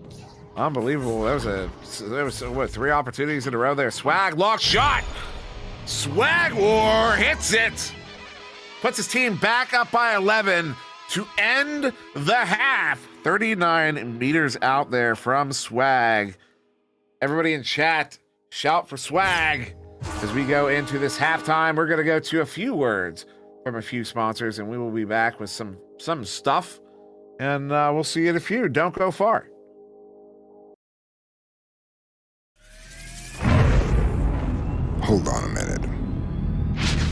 Unbelievable. There was what, 3 opportunities in a row there. Swag, lock shot. Swag War hits it. Puts his team back up by 11 to end the half. 39 meters out there from Swag. Everybody in chat, shout for Swag. As we go into this halftime, we're going to go to a few words from a few sponsors, and we will be back with some stuff. And we'll see you in a few. Don't go far. Hold on a minute.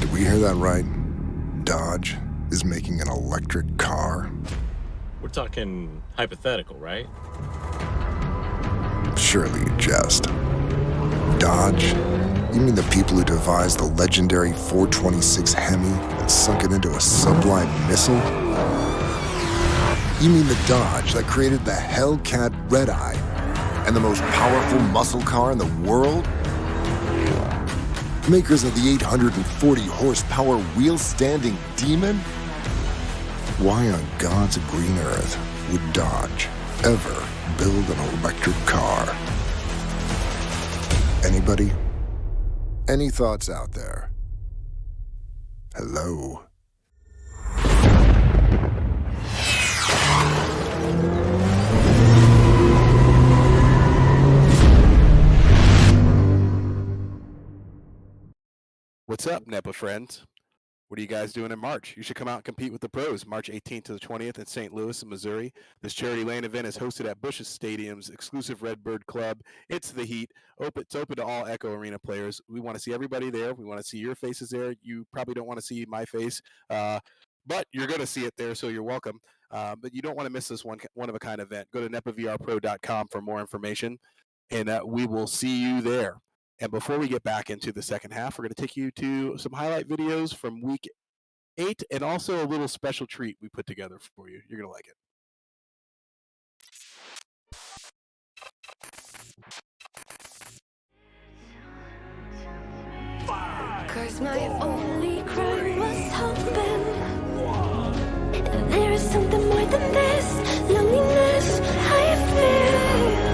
Did we hear that right? Dodge is making an electric car? We're talking hypothetical, right? Surely you jest. Dodge? You mean the people who devised the legendary 426 Hemi and sunk it into a sublime missile? You mean the Dodge that created the Hellcat Red Eye and the most powerful muscle car in the world? Makers of the 840 horsepower wheel-standing Demon? Why on God's green earth would Dodge ever build an electric car? Anybody? Any thoughts out there? Hello? What's up, NEPA friends? What are you guys doing in March? You should come out and compete with the pros, March 18th to the 20th in St. Louis, Missouri. This charity lane event is hosted at Busch's Stadium's exclusive Redbird Club. It's the heat. It's open to all Echo Arena players. We want to see everybody there. We want to see your faces there. You probably don't want to see my face, but you're going to see it there, so you're welcome. But you don't want to miss this one-of-a-kind event. Go to nepavrpro.com for more information, and we will see you there. And before we get back into the second half, we're going to take you to some highlight videos from week 8 and also a little special treat we put together for you. You're going to like it. Cause my only crime was hoping there is something more than this loneliness I feel.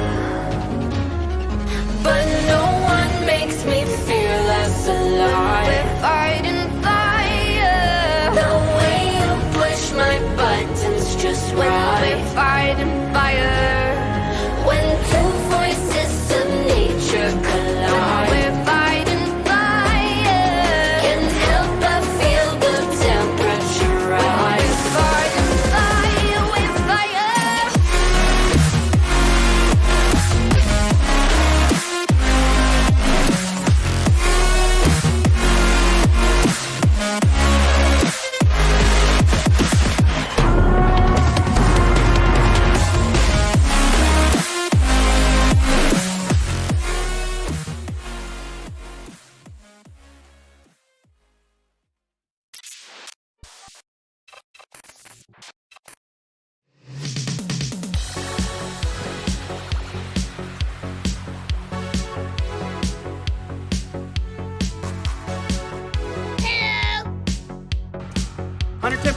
But no one makes me feel less alive. We're fighting fire. The way you push my buttons just right. We're fighting fire. When two voices of nature collide. We're fighting fire. Can't help but feel the temperature rise. We're fighting fire. We're fighting.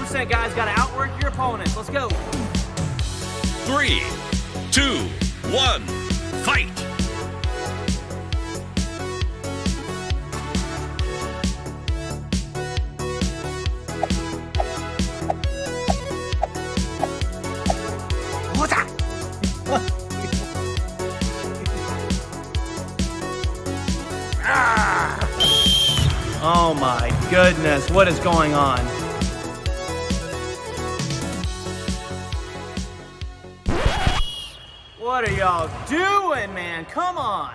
100%, guys. Got to outwork your opponents. Let's go. 3, 2, 1, fight! Oh my goodness, what is going on? What are y'all doing, man? Come on.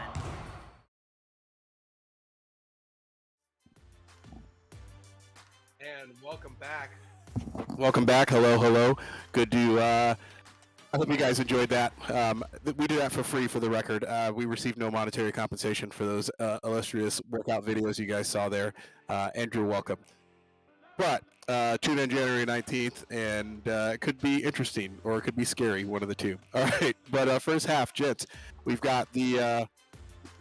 And welcome back. Welcome back. Hello, hello. Good to, I hope you guys enjoyed that. We do that for free, for the record. We receive no monetary compensation for those illustrious workout videos you guys saw there. Andrew, welcome. But tune in January 19th, and it could be interesting, or it could be scary, one of the two. All right, but first half, gents, we've got the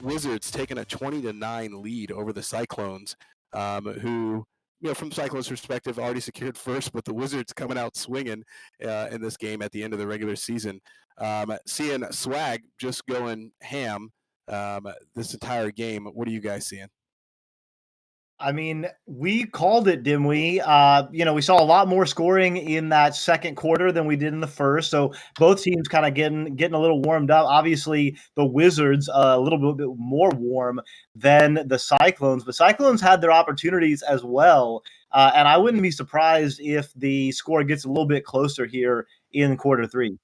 Wizards taking a 20-9 lead over the Cyclones, who, you know, from Cyclones' perspective, already secured first, but the Wizards coming out swinging in this game at the end of the regular season. Seeing Swag just going ham this entire game. What are you guys seeing? I mean, we called it, didn't we? We saw a lot more scoring in that second quarter than we did in the first. So both teams kind of getting a little warmed up. Obviously, the Wizards a little bit more warm than the Cyclones, but Cyclones had their opportunities as well. And I wouldn't be surprised if the score gets a little bit closer here in quarter three.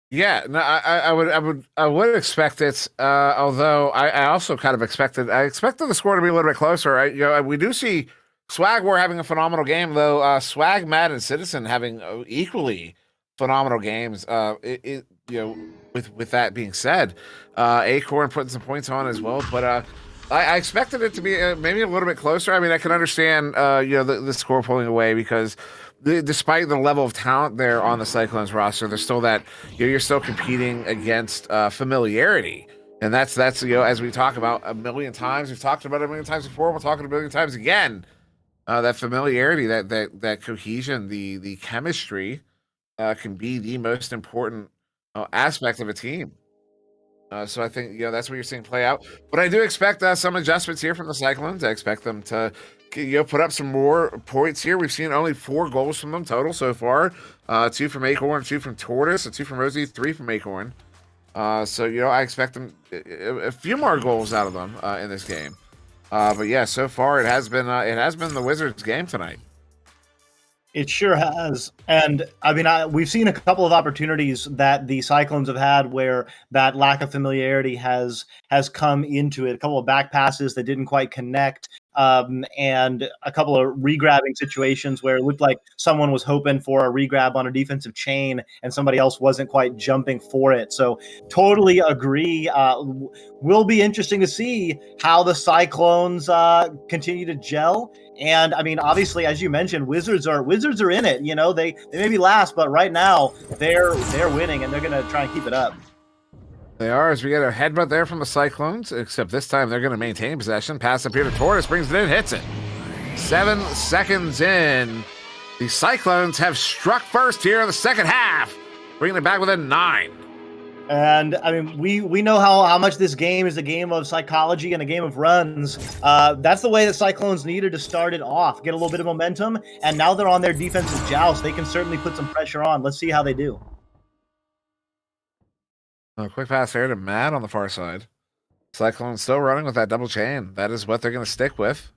Yeah, no, I would expect it. Although I also kind of expected the score to be a little bit closer. We do see Swag War having a phenomenal game, though. Swag, Mad, and Citizen having equally phenomenal games. With that being said, Acorn putting some points on as well, but I expected it to be maybe a little bit closer. I mean, I can understand the score pulling away because. Despite the level of talent there on the Cyclones roster, there's still that you're still competing against familiarity, and that's as we talk about a million times, we've talked about it a million times before, we'll talk it a million times again. That familiarity, that cohesion, the chemistry can be the most important aspect of a team. So I think that's what you're seeing play out. But I do expect some adjustments here from the Cyclones. I expect them to put up some more points here. We've seen only 4 goals from them total so far. 2 from Acorn, 2 from Tortoise, 2 from Rosie, 3 from Acorn. So I expect them a few more goals out of them in this game. But yeah, so far it has been the Wizards' game tonight. It sure has. And I mean, we've seen a couple of opportunities that the Cyclones have had where that lack of familiarity has come into it. A couple of back passes that didn't quite connect. And a couple of regrabbing situations where it looked like someone was hoping for a regrab on a defensive chain and somebody else wasn't quite jumping for it. So totally agree. Will be interesting to see how the Cyclones continue to gel. And I mean, obviously, as you mentioned, Wizards are in it. They may be last, but right now they're winning and they're going to try and keep it up. They are, as we get a headbutt there from the Cyclones, except this time they're going to maintain possession. Pass up here to Tortoise, brings it in, hits it. 7 seconds in. The Cyclones have struck first here in the second half, bringing it back within 9. And I mean, we know how much this game is a game of psychology and a game of runs. That's the way the Cyclones needed to start it off, get a little bit of momentum, and now they're on their defensive joust. They can certainly put some pressure on. Let's see how they do. A quick pass here to Matt on the far side. Cyclone still running with that double chain. That is what they're going to stick with.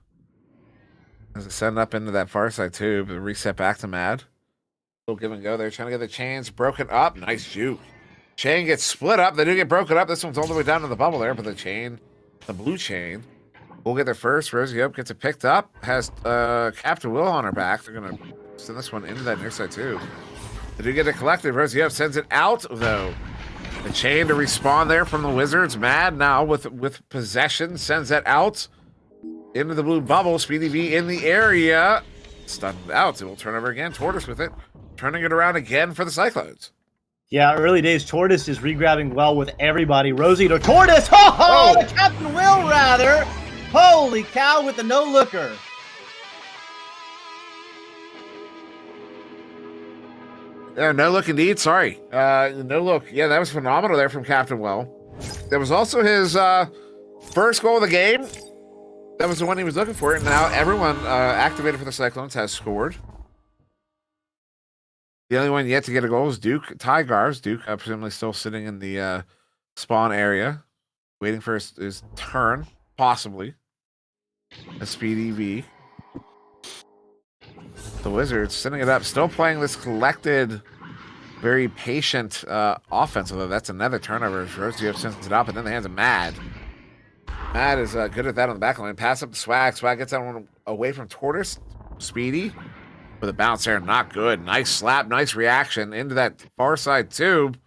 As it send up into that far side too, but reset back to Mad. Little give and go there, trying to get the chains broken up. Nice juke. Chain gets split up. They do get broken up. This one's all the way down to the bubble there, but the blue chain, will get there first. Rosie Hope gets it picked up. Has Captain Will on her back. They're going to send this one into that near side too. They do get it collected. Rosie Hope sends it out though. The chain to respawn there from the Wizards. Mad now with possession. Sends that out into the blue bubble. Speedy V in the area. Stunned out. It will turn over again. Tortoise with it. Turning it around again for the Cyclones. Yeah, early days. Tortoise is regrabbing well with everybody. Rosie to Tortoise. Oh, the Captain Will rather. Holy cow with the no-looker. no look indeed. Sorry. No look. Yeah, that was phenomenal there from Captain Will. That was also his first goal of the game. That was the one he was looking for. And now everyone activated for the Cyclones has scored. The only one yet to get a goal is Duke. Tigars. Duke, presumably still sitting in the spawn area, waiting for his turn, possibly. A speedy V. The Wizards sending it up, still playing this collected, very patient offense, although that's another turnover. Rosio sends it up, and then the hands of Mad. Mad is good at that on the back line. Pass up to Swag. Swag gets that one away from Tortoise. Speedy with a bounce there, not good. Nice slap, nice reaction into that far side tube.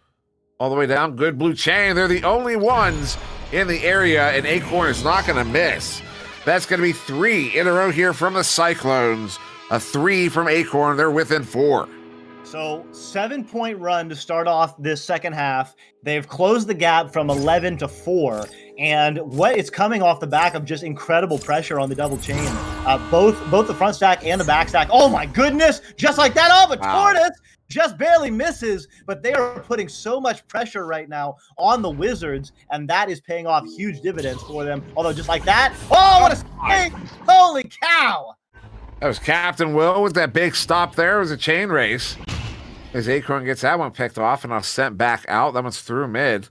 All the way down, good blue chain. They're the only ones in the area, and Acorn is not going to miss. That's going to be 3 in a row here from the Cyclones. A 3 from Acorn. They're within 4. So 7-point run to start off this second half. They've closed the gap from 11 to 4. And what it's coming off the back of just incredible pressure on the double chain. Both the front stack and the back stack. Oh my goodness. Just like that. Oh, but Tortoise just barely misses. But they are putting so much pressure right now on the Wizards. And that is paying off huge dividends for them. Although just like that. Oh, what a stake. Holy cow. That was Captain Will with that big stop there. It was a chain race. As Acorn gets that one picked off and now sent back out. That one's through mid.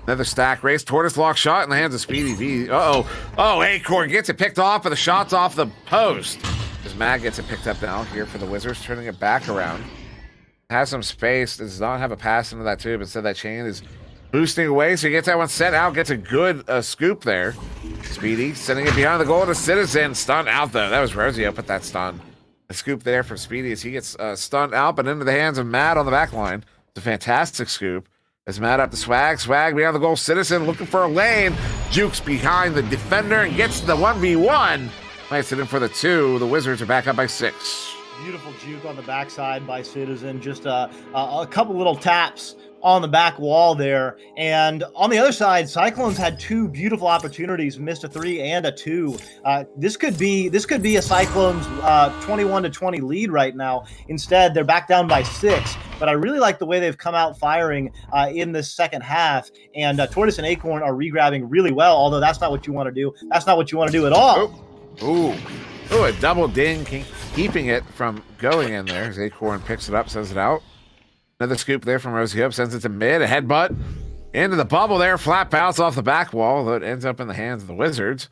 Another stack race. Tortoise lock shot in the hands of Speedy V. Uh-oh. Oh, Acorn gets it picked off, but the shot's off the post. As Mag gets it picked up now here for the Wizards, turning it back around. Has some space. Does not have a pass into that tube. Instead, that chain is boosting away, so he gets that one set out. Gets a good scoop there. Speedy sending it behind the goal to Citizen. Stunned out, though. That was Rosio put that stun. A scoop there from Speedy as he gets stunned out, but into the hands of Matt on the back line. It's a fantastic scoop. As Matt up to Swag. Swag behind the goal. Citizen looking for a lane. Jukes behind the defender and gets the 1v1. Nice it in for the 2. The Wizards are back up by 6. Beautiful juke on the backside by Citizen. Just a couple little taps on the back wall there. And on the other side, Cyclones had 2 beautiful opportunities, missed a 3 and a 2. This could be a Cyclones 21-20 lead right now. Instead, they're back down by 6. But I really like the way they've come out firing in this second half. And Tortoise and Acorn are regrabbing really well, although that's not what you want to do. That's not what you want to do at all. Ooh, a double ding, keeping it from going in there. As Acorn picks it up, sends it out. Another scoop there from Rosie Hope, sends it to mid, a headbutt into the bubble there, flat bounce off the back wall, though it ends up in the hands of the Wizards.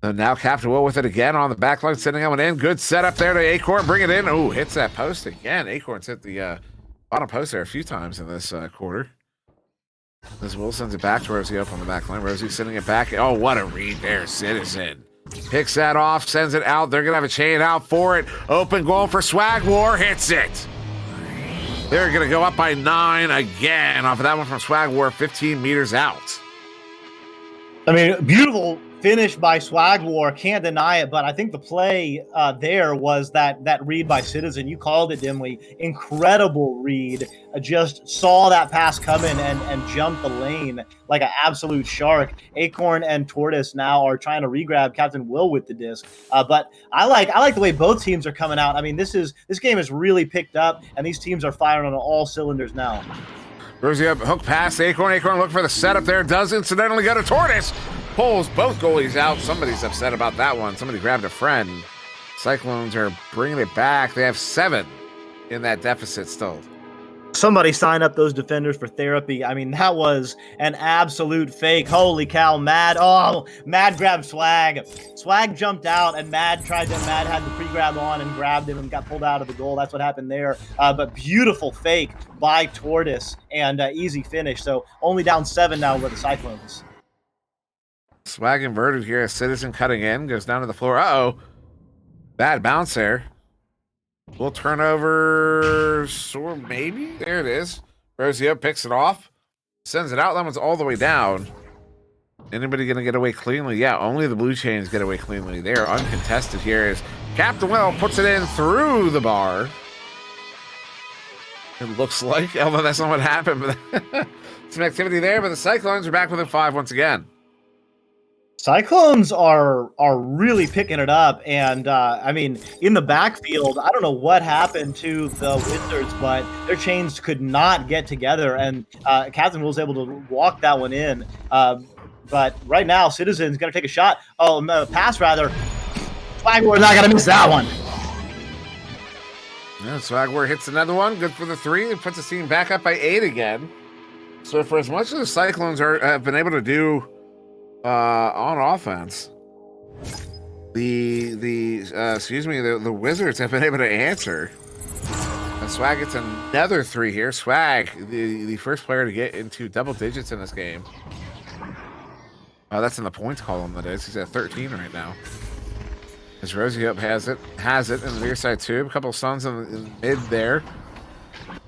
So now Captain Will with it again on the back line, sending that one in. Good setup there to Acorn, bring it in. Ooh, hits that post again. Acorn's hit the bottom post there a few times in this quarter. As Will sends it back to Rosie Hope on the back line. Rosie sending it back. Oh, what a read there, Citizen. Picks that off, sends it out. They're going to have a chain out for it. Open goal for Swag War, hits it. They're going to go up by 9 again off of that one from Swag War, 15 meters out. I mean, beautiful finish by Swag War, can't deny it, but I think the play there was that read by Citizen. You called it, Dimly. Incredible read. Just saw that pass coming and jumped the lane like an absolute shark. Acorn and Tortoise now are trying to regrab Captain Will with the disc. But I like the way both teams are coming out. I mean, this game has really picked up, and these teams are firing on all cylinders now. Rosie up, hook pass, Acorn. Acorn looking for the setup there. Does incidentally go to Tortoise. Pulls both goalies out. Somebody's upset about that one. Somebody grabbed a friend. Cyclones are bringing it back. They have 7 in that deficit still. Somebody sign up those defenders for therapy. I mean, that was an absolute fake. Holy cow, Mad. Oh, Mad grabbed Swag. Swag jumped out, and Mad had the pre-grab on and grabbed him and got pulled out of the goal. That's what happened there. But beautiful fake by Tortoise and easy finish. So only down 7 now with the Cyclones. Swag inverted here. A Citizen cutting in. Goes down to the floor. Uh-oh. Bad bounce there. Little turnover, or maybe? There it is. Rosie up, picks it off. Sends it out. That one's all the way down. Anybody going to get away cleanly? Yeah, only the Blue Chains get away cleanly. They are uncontested here as Captain Will puts it in through the bar. It looks like, although that's not what happened. But some activity there, but the Cyclones are back within 5 once again. Cyclones are really picking it up, and I mean, in the backfield, I don't know what happened to the Wizards, but their chains could not get together, and Catherine was able to walk that one in. But right now, Citizen's going to take a shot. Oh, no, pass rather. Swagwar not going to miss that one. Yeah, Swagwar hits another one. Good for the 3. It puts the team back up by 8 again. So for as much as the Cyclones have been able to do on offense, the Wizards have been able to answer. And Swag gets another 3 here. Swag, the first player to get into double digits in this game. That's in the points column, that is. He's at 13 right now. As Rosie up has it in the near side too. A couple of stuns in the mid there.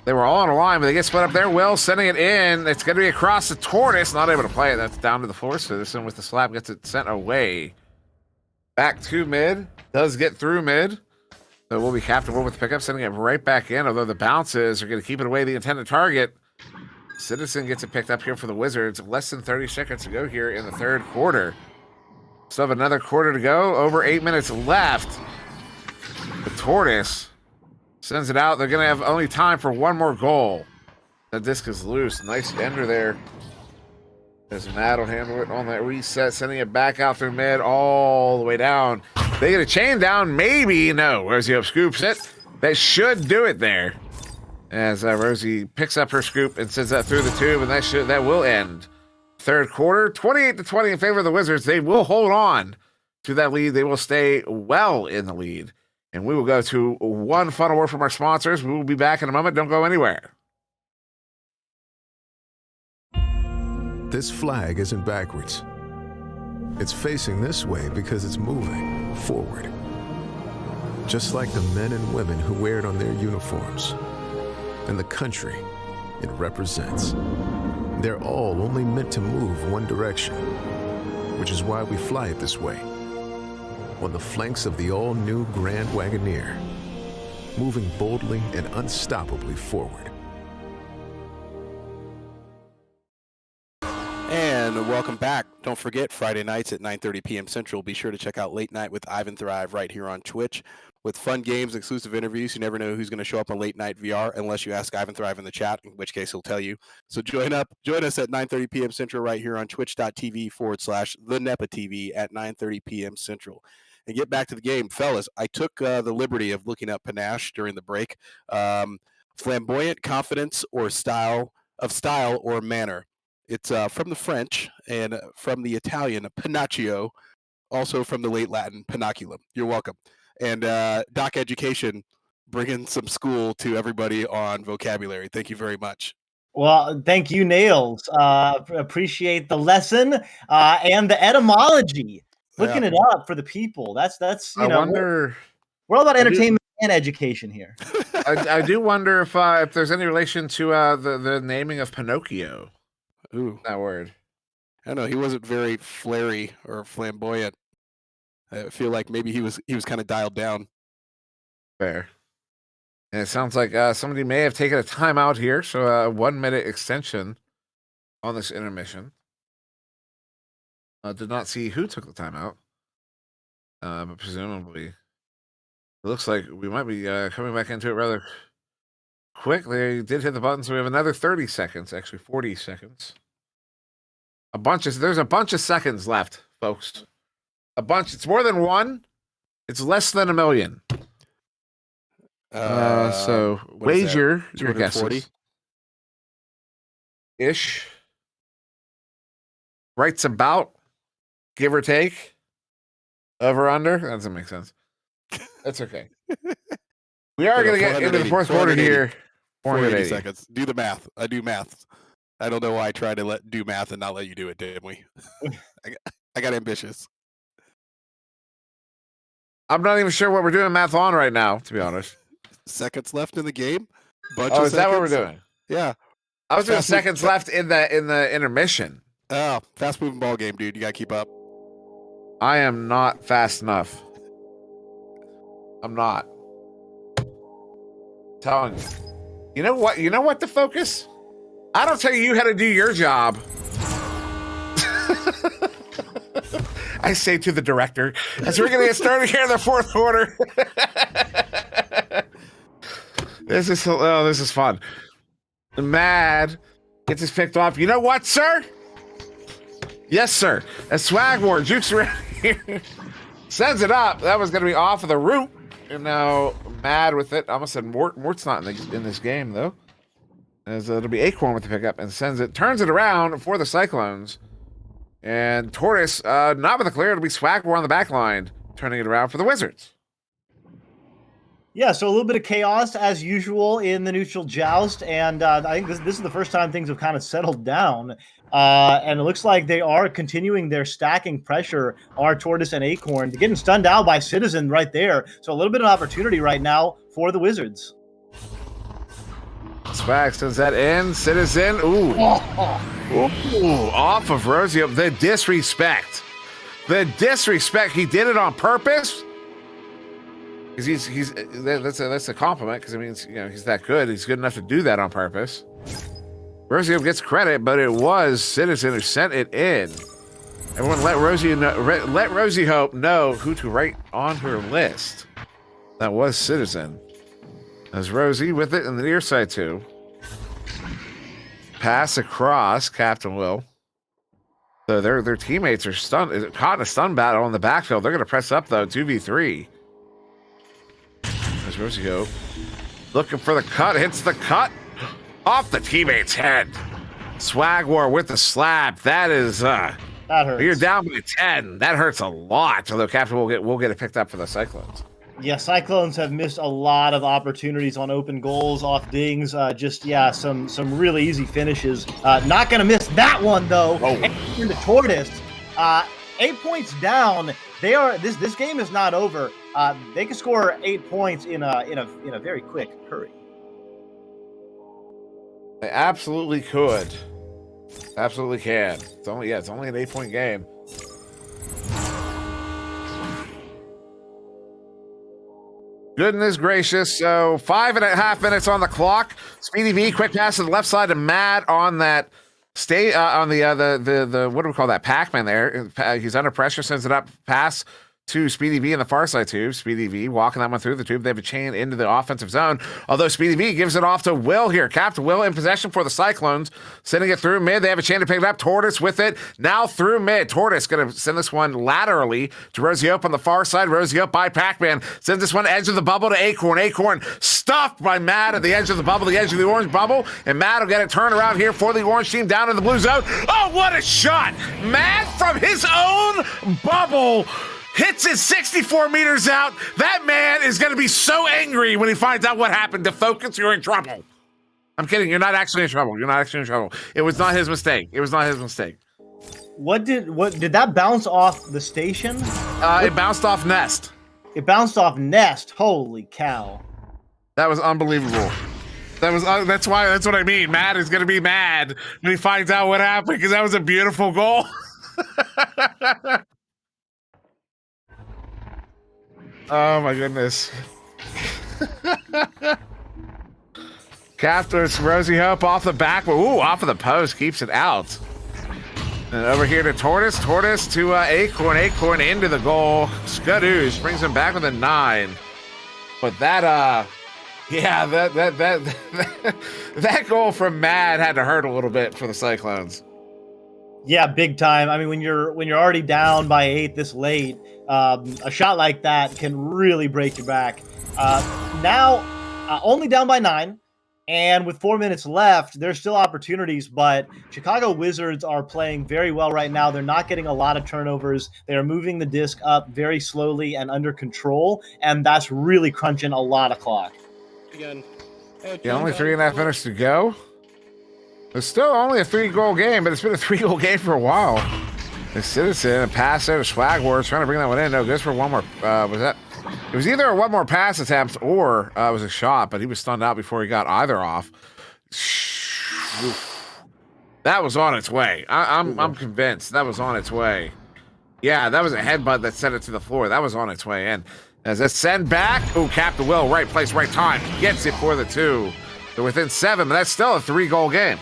They were all on a line, but they get split up there. Will sending it in. It's going to be across the Tortoise. Not able to play it. That's down to the floor. Citizen with the slap gets it sent away. Back to mid. Does get through mid. So we'll be captain with the pickup, sending it right back in. Although the bounces are going to keep it away the intended target. Citizen gets it picked up here for the Wizards. Less than 30 seconds to go here in the third quarter. Still have another quarter to go. Over 8 minutes left. The Tortoise sends it out. They're going to have only time for one more goal. The disc is loose. Nice ender there. As Matt will handle it on that reset, sending it back out through mid all the way down. They get a chain down. Maybe. No. Rosie up scoops it. That should do it there. As Rosie picks up her scoop and sends that through the tube, and that will end third quarter. 28-20 in favor of the Wizards. They will hold on to that lead. They will stay well in the lead. And we will go to one final word from our sponsors. We will be back in a moment. Don't go anywhere. This flag isn't backwards. It's facing this way because it's moving forward. Just like the men and women who wear it on their uniforms. And the country it represents. They're all only meant to move one direction, which is why we fly it this way. On the flanks of the all-new Grand Wagoneer, moving boldly and unstoppably forward. And welcome back. Don't forget, Friday nights at 9:30 p.m. Central, be sure to check out Late Night with Ivan Thrive right here on Twitch. With fun games, exclusive interviews, you never know who's going to show up on Late Night VR unless you ask Ivan Thrive in the chat, in which case he'll tell you. So join us at 9:30 p.m. Central right here on twitch.tv/the NEPA TV at 9:30 p.m. Central. And get back to the game. Fellas, I took the liberty of looking up panache during the break. Flamboyant confidence or style or manner. It's from the French and from the Italian, panaccio, also from the late Latin, panaculum. You're welcome. And Doc Education bringing some school to everybody on vocabulary. Thank you very much. Well, thank you, Nails. Appreciate the lesson and the etymology. Looking it up for the people. That's you know. Wonder, we're all about entertainment and education here. I do wonder if there's any relation to the naming of Pinocchio. Ooh, that word. I don't know. He wasn't very flary or flamboyant. I feel like maybe he was kind of dialed down. Fair. And it sounds like somebody may have taken a timeout here, so a 1 minute extension on this intermission. Did not see who took the timeout, but presumably it looks like we might be coming back into it rather quick. They did hit the button, so we have another 30 seconds, actually 40 seconds. There's a bunch of seconds left, folks. A bunch. It's more than one. It's less than 1 million. So wager your guesses. Ish. Right's about, give or take. Over under. That doesn't make sense. That's okay. We are going to get into the fourth quarter here. 480 seconds. Do the math. I do math. I don't know why I tried to do math and not let you do it, didn't we? I got ambitious. I'm not even sure what we're doing math on right now, to be honest. Seconds left in the game. Is that what we're doing? Yeah. I was doing seconds left in the intermission. Oh, fast moving ball game, dude. You gotta keep up. I am not fast enough. I'm not. I'm telling you. You know what? You know what? The focus. I don't tell you how to do your job. I say to the director, as we're going to get started here in the fourth quarter. This is fun. Mad gets his picked off. You know what, sir? Yes, sir. As Swagmore jukes around here, sends it up. That was going to be off of the root. And now Mad with it. I almost said Mort. Mort's not in this game, though. As it'll be Acorn with the pickup and turns it around for the Cyclones. And Tortoise, not with the clear. It'll be Swagmore on the back line, turning it around for the Wizards. Yeah, so a little bit of chaos as usual in the neutral joust, and I think this is the first time things have kind of settled down. And it looks like they are continuing their stacking pressure, are Tortoise and Acorn. They're getting stunned out by Citizen right there. So a little bit of opportunity right now for the Wizards. Swag sends that in. Citizen. Ooh. Ooh. Off of Rosie. The disrespect. The disrespect. He did it on purpose. That's a compliment because it means he's that good. He's good enough to do that on purpose. Rosie gets credit, but it was Citizen who sent it in. Everyone let Rosie Hope know who to write on her list. That was Citizen. As Rosie with it in the near side too. Pass across Captain Will. So their teammates are stunned, caught in a stun battle on the backfield. They're going to press up though, 2v3. There's Rosie Hope. Looking for the cut, hits the cut. Off the teammate's head. Swag War with the slap. That is that hurts. You're down by 10. That hurts a lot. Although Captain will get it picked up for the Cyclones. Yeah, Cyclones have missed a lot of opportunities on open goals, off dings. Some really easy finishes. Not gonna miss that one though. In the Tortoise, 8 points down. They are this game is not over. They can score 8 points in a very quick hurry. They absolutely could. Absolutely can. It's only an 8-point game. Goodness gracious. So 5.5 minutes on the clock. Speedy V, quick pass to the left side to Matt on that on the what do we call that? Pac-Man there. He's under pressure, sends it up, pass to Speedy V in the far side tube. Speedy V walking that one through the tube. They have a chain into the offensive zone. Although Speedy V gives it off to Will here. Captain Will in possession for the Cyclones. Sending it through mid. They have a chain to pick it up. Tortoise with it. Now through mid. Tortoise going to send this one laterally to Rosie Hope on the far side. Rosie Hope by Pac-Man. Sends this one edge of the bubble to Acorn. Acorn stuffed by Matt at the edge of the bubble, the edge of the orange bubble. And Matt will get it turned around here for the orange team down in the blue zone. Oh, what a shot. Matt from his own bubble hits it 64 meters out. That man is going to be so angry when he finds out what happened. To focus, you're in trouble. I'm kidding. You're not actually in trouble. You're not actually in trouble. It was not his mistake. It was not his mistake. What did that bounce off the station? It bounced off Nest. It bounced off Nest. Holy cow. That was unbelievable. That's what I mean. Matt is going to be mad when he finds out what happened because that was a beautiful goal. Oh my goodness. Captors Rosie Hope off the back. Ooh, off of the post. Keeps it out. And over here to Tortoise. Tortoise to Acorn. Acorn into the goal. Skadoosh brings him back with a 9. But that goal from Mad had to hurt a little bit for the Cyclones. Yeah, big time. I mean, when you're already down by 8 this late, a shot like that can really break your back. Now, only down by 9, and with 4 minutes left, there's still opportunities, but Chicago Wizards are playing very well right now. They're not getting a lot of turnovers. They are moving the disc up very slowly and under control, and that's really crunching a lot of clock. Yeah, only 3.5 minutes to go. It's still only a 3-goal game, but it's been a 3-goal game for a while. The Citizen, a pass there to Swag Wars, trying to bring that one in. No, goes for one more. It was either a one more pass attempt or it was a shot, but he was stunned out before he got either off. That was on its way. I'm convinced that was on its way. Yeah, that was a headbutt that sent it to the floor. That was on its way in. As a send back. Oh, Captain Will, right place, right time. Gets it for the 2. They're within 7, but that's still a 3-goal game.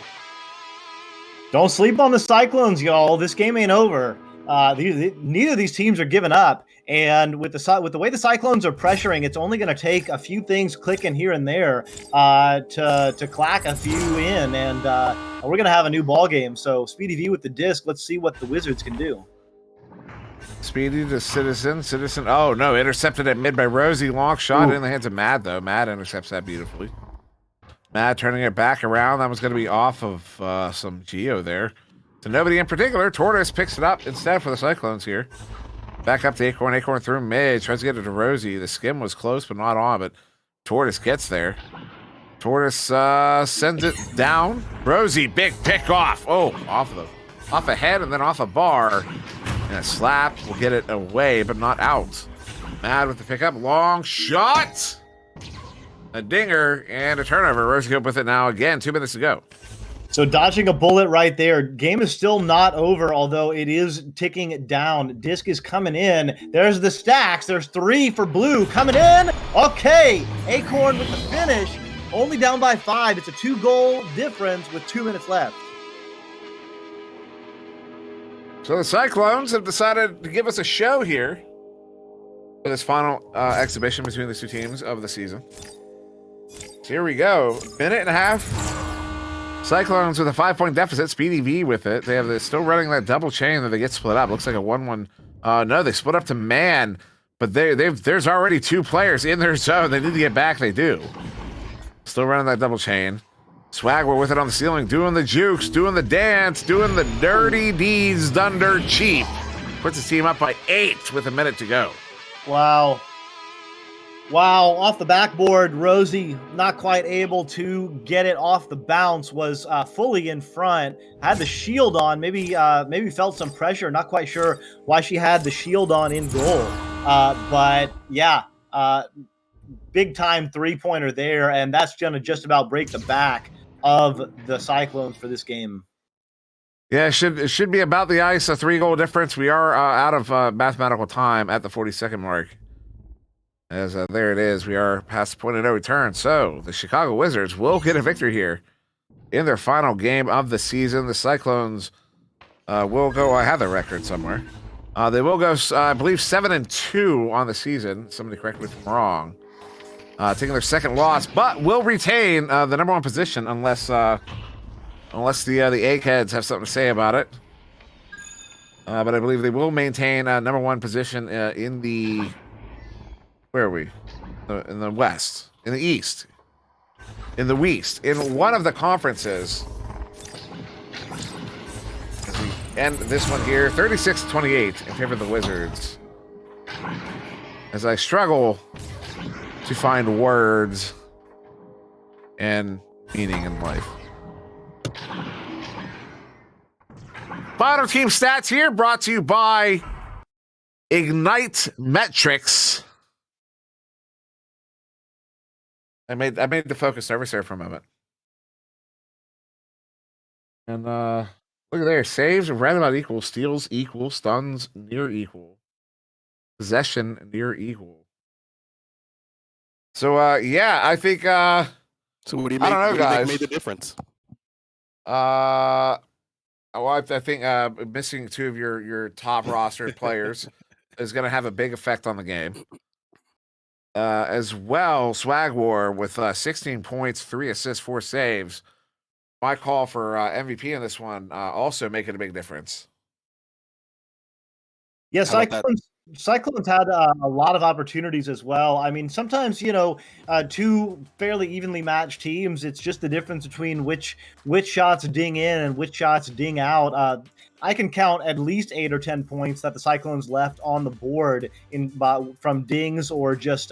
Don't sleep on the Cyclones, y'all. This game ain't over. neither of these teams are giving up. And with the way the Cyclones are pressuring, it's only going to take a few things clicking here and there to clack a few in, and we're going to have a new ball game. So Speedy V with the disc. Let's see what the Wizards can do. Speedy to Citizen. Oh, no. Intercepted at mid by Rosie. Long shot in the hands of Mad, though. Mad intercepts that beautifully. Mad turning it back around. That was going to be off of some Geo there. So nobody in particular. Tortoise picks it up instead for the Cyclones here. Back up to Acorn. Acorn through mid. Tries to get it to Rosie. The skim was close, but not on. But Tortoise gets there. Tortoise sends it down. Rosie, big pick off. Oh, off a head and then off a bar. And a slap will get it away, but not out. Mad with the pickup. Long shot. A dinger and a turnover. Rosie up with it now again. 2 minutes to go. So dodging a bullet right there. Game is still not over, although it is ticking down. Disc is coming in. There's the stacks. There's 3 for blue coming in. Okay. Acorn with the finish. Only down by 5. It's a 2-goal difference with 2 minutes left. So the Cyclones have decided to give us a show here for this final exhibition between the 2 teams of the season. So here we go. Minute and a half. Cyclones with a 5-point deficit. Speedy V with it. They're still running that double chain that they get split up. Looks like a 1-1. No, they split up to man, but there's already 2 players in their zone. They need to get back. They do. Still running that double chain. Swagger with it on the ceiling, doing the jukes, doing the dance, doing the dirty deeds done dirt cheap. Puts his team up by 8 with a minute to go. Wow. Off the backboard, Rosie not quite able to get it off the bounce, was fully in front, had the shield on, maybe felt some pressure, not quite sure why she had the shield on in goal. But yeah, big time 3-pointer there, and that's going to just about break the back of the Cyclones for this game. Yeah, it should be about the ice, a 3-goal difference. We are out of mathematical time at the 40-second mark. As there it is, we are past the point of no return. So the Chicago Wizards will get a victory here in their final game of the season. The Cyclones will go. I have the record somewhere. They will go, I believe, 7-2 on the season. Somebody correct me if I'm wrong. Taking their second loss, but will retain the number 1 position unless the eggheads have something to say about it. But I believe they will maintain number 1 position in the. Where are we? In the West. In the East. In the West. In one of the conferences. As we end this one here, 36-28 in favor of the Wizards. As I struggle to find words and meaning in life. Final team stats here brought to you by Ignite Metrics. I made the focus service there for a moment. And look at there. Saves right about equal. Steals equal. Stuns near equal. Possession near equul. So yeah, I think so what do you I don't know, guys. Made the difference? Well, I think missing 2 of your top roster players is going to have a big effect on the game. As well, Swag War with 16 points, 3 assists, 4 saves. My call for MVP in this one also making a big difference. Yeah, Cyclones had a lot of opportunities as well. I mean, sometimes, 2 fairly evenly matched teams, it's just the difference between which shots ding in and which shots ding out. I can count at least 8 or 10 points that the Cyclones left on the board from dings or just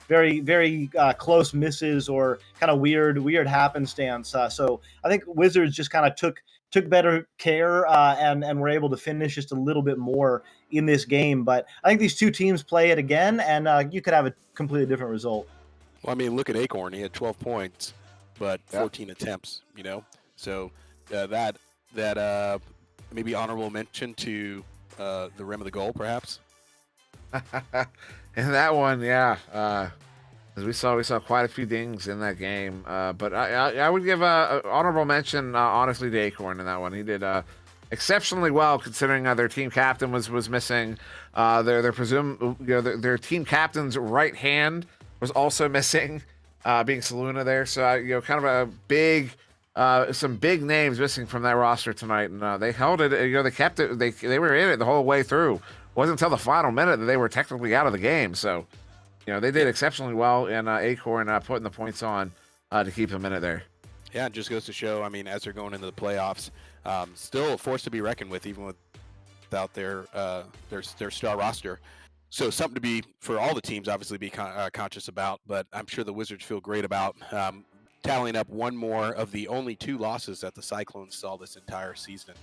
very very close misses or kind of weird happenstance. So I think Wizards just kind of took better care and were able to finish just a little bit more in this game. But I think these 2 teams play it again, and you could have a completely different result. Well, I mean, look at Acorn. He had 12 points, but 14 attempts. So that maybe honorable mention to the rim of the goal, perhaps. And that one, yeah. As we saw quite a few dings in that game. But I would give a honorable mention, honestly, to Acorn in that one. He did exceptionally well considering their team captain was missing. Their team captain's right hand was also missing, being Saluna there. So kind of a big. Some big names missing from that roster tonight, and they held it. They kept it. They were in it the whole way through. It wasn't until the final minute that they were technically out of the game. So, they did exceptionally well in Acorn putting the points on to keep them in it there. Yeah, it just goes to show. I mean, as they're going into the playoffs, still a force to be reckoned with, even without their star roster. So something to be for all the teams, obviously, be conscious about. But I'm sure the Wizards feel great about tallying up one more of the only 2 losses that the Cyclones saw this entire season.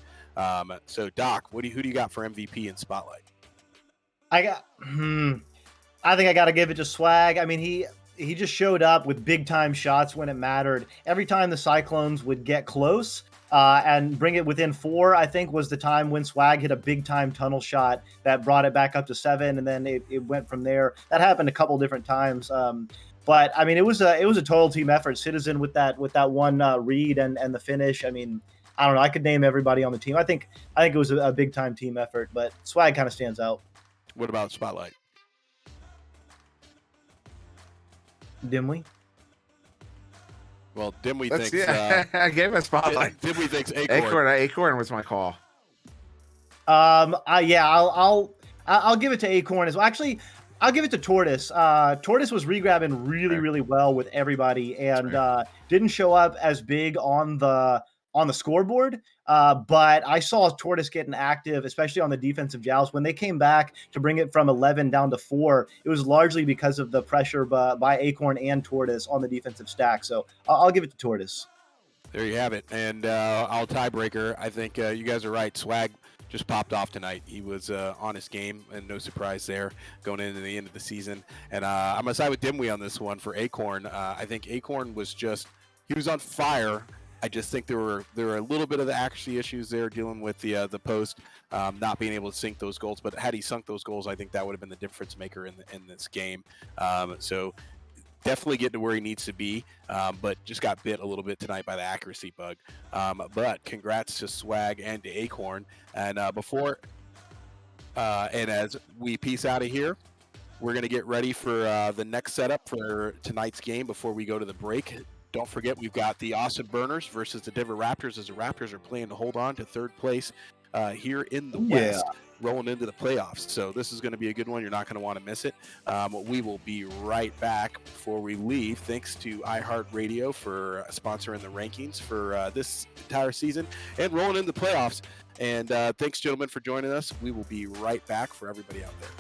So, Doc, who do you got for MVP and Spotlight? I think I got to give it to Swag. I mean, he just showed up with big time shots when it mattered. Every time the Cyclones would get close and bring it within 4, I think was the time when Swag hit a big time tunnel shot that brought it back up to 7, and then it went from there. That happened a couple different times. But I mean, it was a total team effort. Citizen with that one read and the finish. I mean, I don't know. I could name everybody on the team. I think it was a big time team effort. But Swag kind of stands out. What about Spotlight? Dimly. Well, Dimly Let's thinks. I gave him a Spotlight. Dimly thinks Acorn. Acorn was my call. I'll give it to Acorn as well. Actually, I'll give it to Tortoise. Tortoise was regrabbing really well with everybody, and didn't show up as big on the scoreboard. But I saw Tortoise getting active, especially on the defensive joust. When they came back to bring it from 11 down to 4, it was largely because of the pressure by Acorn and Tortoise on the defensive stack. So I'll give it to Tortoise. There you have it. And I'll tiebreaker. I think you guys are right. Swag just popped off tonight. He was on his game, and no surprise there going into the end of the season. And I'm going to side with Dimwee on this one for Acorn. I think Acorn was he was on fire. I just think there were a little bit of the accuracy issues there dealing with the post, not being able to sink those goals. But had he sunk those goals, I think that would have been the difference maker in this game. So definitely getting to where he needs to be, but just got bit a little bit tonight by the accuracy bug. But congrats to Swag and to Acorn. And and as we peace out of here, we're going to get ready for the next setup for tonight's game before we go to the break. Don't forget, we've got the Austin Burners versus the Denver Raptors, as the Raptors are playing to hold on to 3rd place here in the West, rolling into the playoffs. So this is going to be a good one. You're not going to want to miss it. We will be right back before we leave. Thanks to iHeartRadio for sponsoring the rankings for this entire season and rolling into the playoffs. And thanks, gentlemen, for joining us. We will be right back for everybody out there.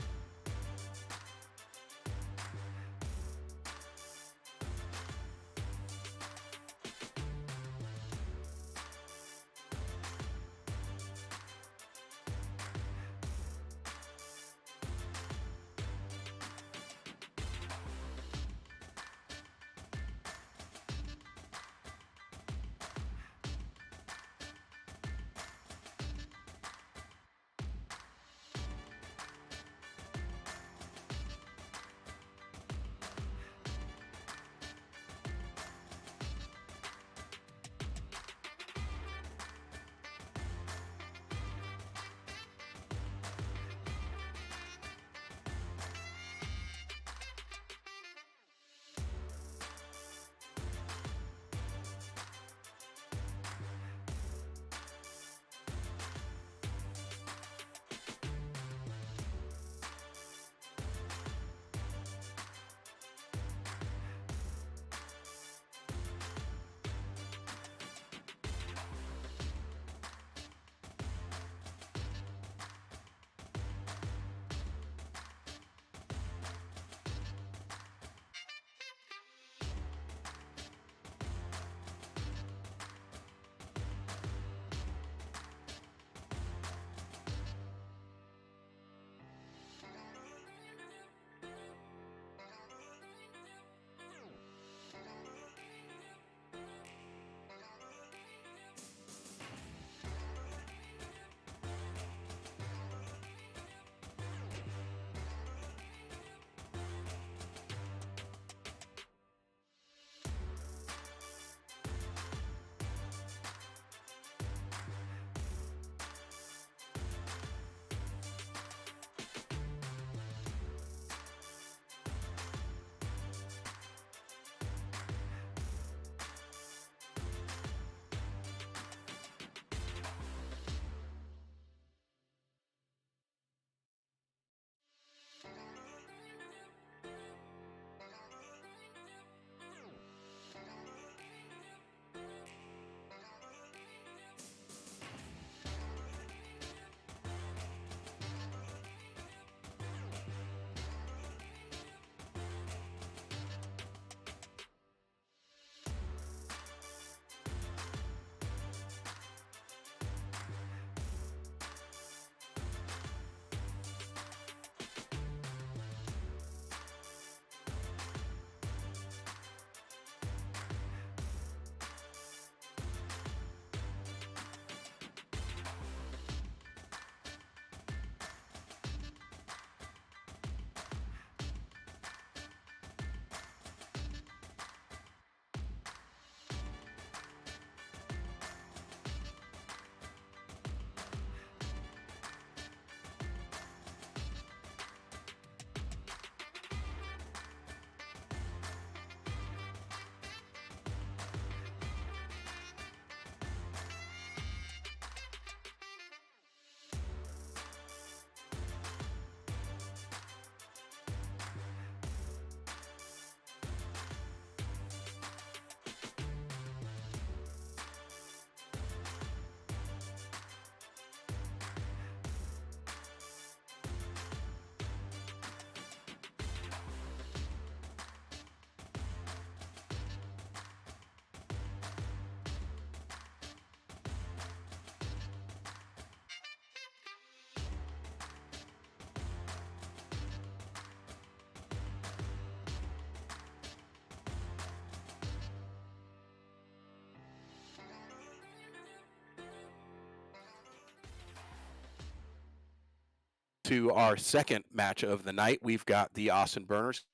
to our second match of the night. We've got the Austin Burners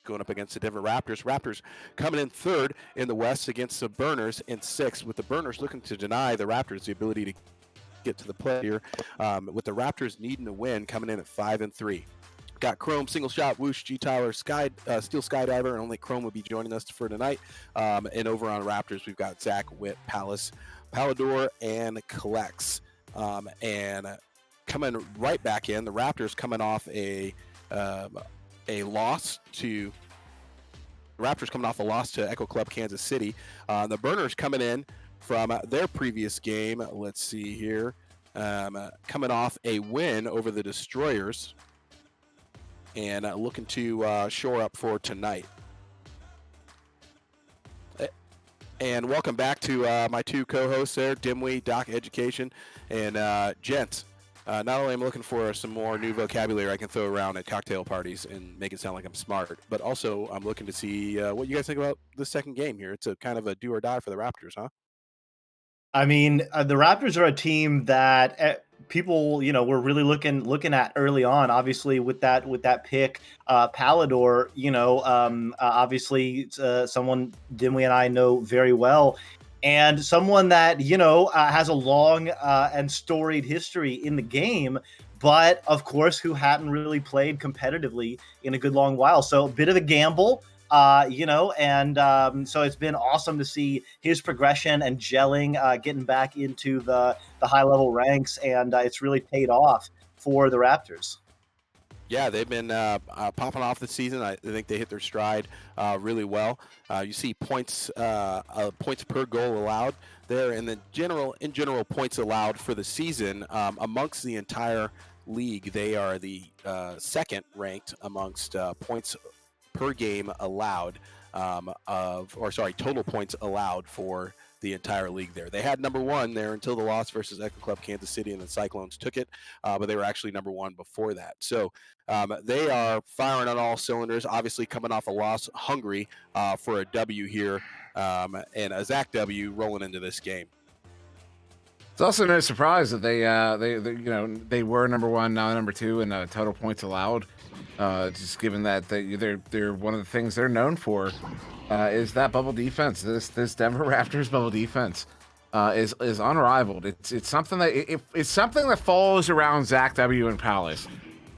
going up against the Denver Raptors. Raptors coming in third in the West against the Burners in sixth, with the Burners looking to deny the Raptors the ability to get to the play here, with the Raptors needing to win, coming in at 5-3. Got Chrome, Single Shot, Whoosh, G. Tyler, Steel Skydiver, and only Chrome will be joining us for tonight. And over on Raptors, we've got Zach, Witt, Palace, Palador, and Collex. And coming right back in, the Raptors coming off a loss to Echo Club Kansas City. The Burners coming in from their previous game. Let's see here. Coming off a win over the Destroyers, and looking to shore up for tonight. And welcome back to my two co-hosts there, Dimwee, Doc Education, and Gents. Not only am I looking for some more new vocabulary I can throw around at cocktail parties and make it sound like I'm smart, but also I'm looking to see what you guys think about the second game here. It's a kind of a do or die for the Raptors, huh? I mean, the Raptors are a team that people, were really looking at early on. Obviously, with that pick, Palador, obviously someone Dimwee and I know very well, and someone that has a long and storied history in the game, but of course, who hadn't really played competitively in a good long while. So a bit of a gamble. So it's been awesome to see his progression and gelling, getting back into the high level ranks, and it's really paid off for the Raptors. Yeah, they've been popping off this season. I think they hit their stride really well. You see points per goal allowed there, and in general points allowed for the season amongst the entire league. They are the second ranked amongst points per game allowed total points allowed for the entire league there. They had number one there until the loss versus Echo Club Kansas City, and the Cyclones took it, but they were actually number one before that. So they are firing on all cylinders, obviously coming off a loss, hungry for a W here, and a Zach W rolling into this game. It's also no surprise that they were number one, now number two in total points allowed. Just given that they're one of the things they're known for is that bubble defense. This Denver Raptors bubble defense is unrivaled. It's something that follows around Zach W and Palace.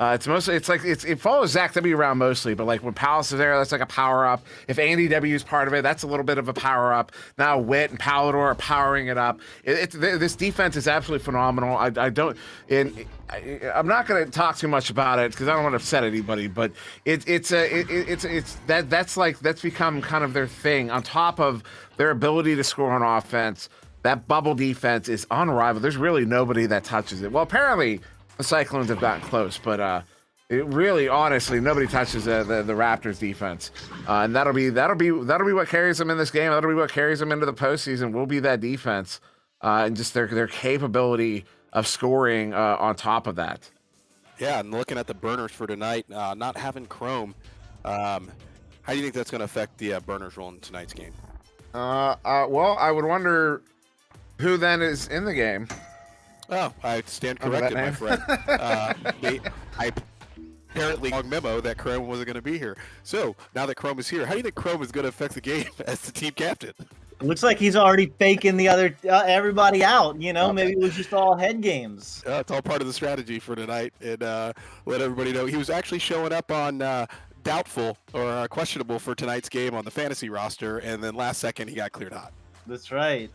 It follows Zach W around mostly, but like when Palace is there, that's like a power up. If Andy W is part of it, that's a little bit of a power up. Now Witt and Palador are powering it up. This defense is absolutely phenomenal. I'm not going to talk too much about it because I don't want to upset anybody, but that's become kind of their thing. On top of their ability to score on offense, that bubble defense is unrivaled. There's really nobody that touches it. Well, apparently the Cyclones have gotten close, but honestly, nobody touches the Raptors defense, and that'll be what carries them in this game. That'll be what carries them into the postseason. Will be that defense, and just their capability of scoring on top of that. Yeah, and looking at the Burners for tonight, not having Chrome, how do you think that's going to affect the Burners role in tonight's game? Well, I would wonder who then is in the game. Oh, I stand corrected, my friend. I apparently wrong memo that Chrome wasn't going to be here. So now that Chrome is here, how do you think Chrome is going to affect the game as the team captain? It looks like he's already faking the other everybody out. Maybe it was just all head games. It's all part of the strategy for tonight, and let everybody know he was actually showing up on doubtful or questionable for tonight's game on the fantasy roster, and then last second he got cleared hot. That's right,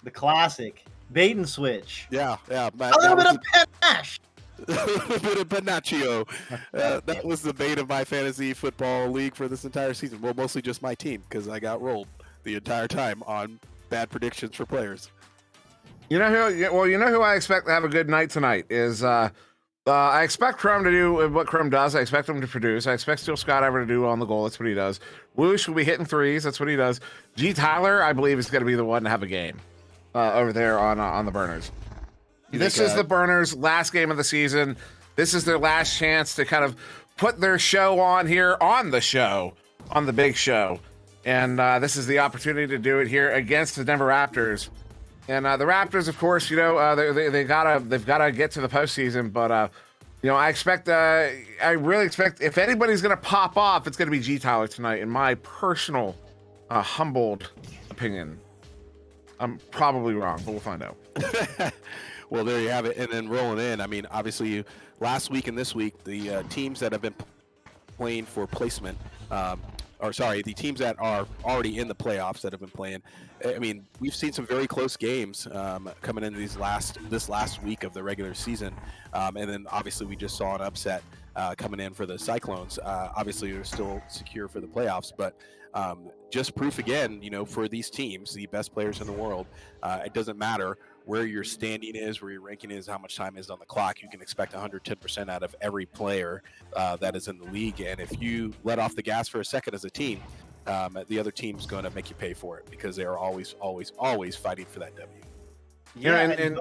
the classic. Bait and switch. Yeah. A little bit of panache. A little bit of panaccio. That was the bait of my fantasy football league for this entire season. Well, mostly just my team because I got rolled the entire time on bad predictions for players. You know who I expect to have a good night tonight is I expect Chrome to do what Chrome does. I expect him to produce. I expect Steel Skydiver to do on the goal. That's what he does. Whoosh will be hitting threes. That's what he does. G. Tyler, I believe, is going to be the one to have a game. Over there on the Burners. This is the Burners' last game of the season. This is their last chance to kind of put their show on here on the big show. And this is the opportunity to do it here against the Denver Raptors. And the Raptors, of course, they've got to get to the postseason, but You know, I really expect if anybody's going to pop off, it's going to be G Tyler tonight, in my personal, humbled opinion. I'm probably wrong, but we'll find out. Well, there you have it. And then rolling in, I mean, obviously, last week and this week, the teams that have been playing for placement, the teams that are already in the playoffs that have been playing. I mean, we've seen some very close games coming into this last week of the regular season, and then obviously we just saw an upset coming in for the Cyclones. Obviously, they're still secure for the playoffs, but just proof again, you know, for these teams, the best players in the world, it doesn't matter where your standing is, where your ranking is, how much time is on the clock. You can expect 110% out of every player that is in the league. And if you let off the gas for a second as a team, the other team's going to make you pay for it because they are always fighting for that W. Yeah, and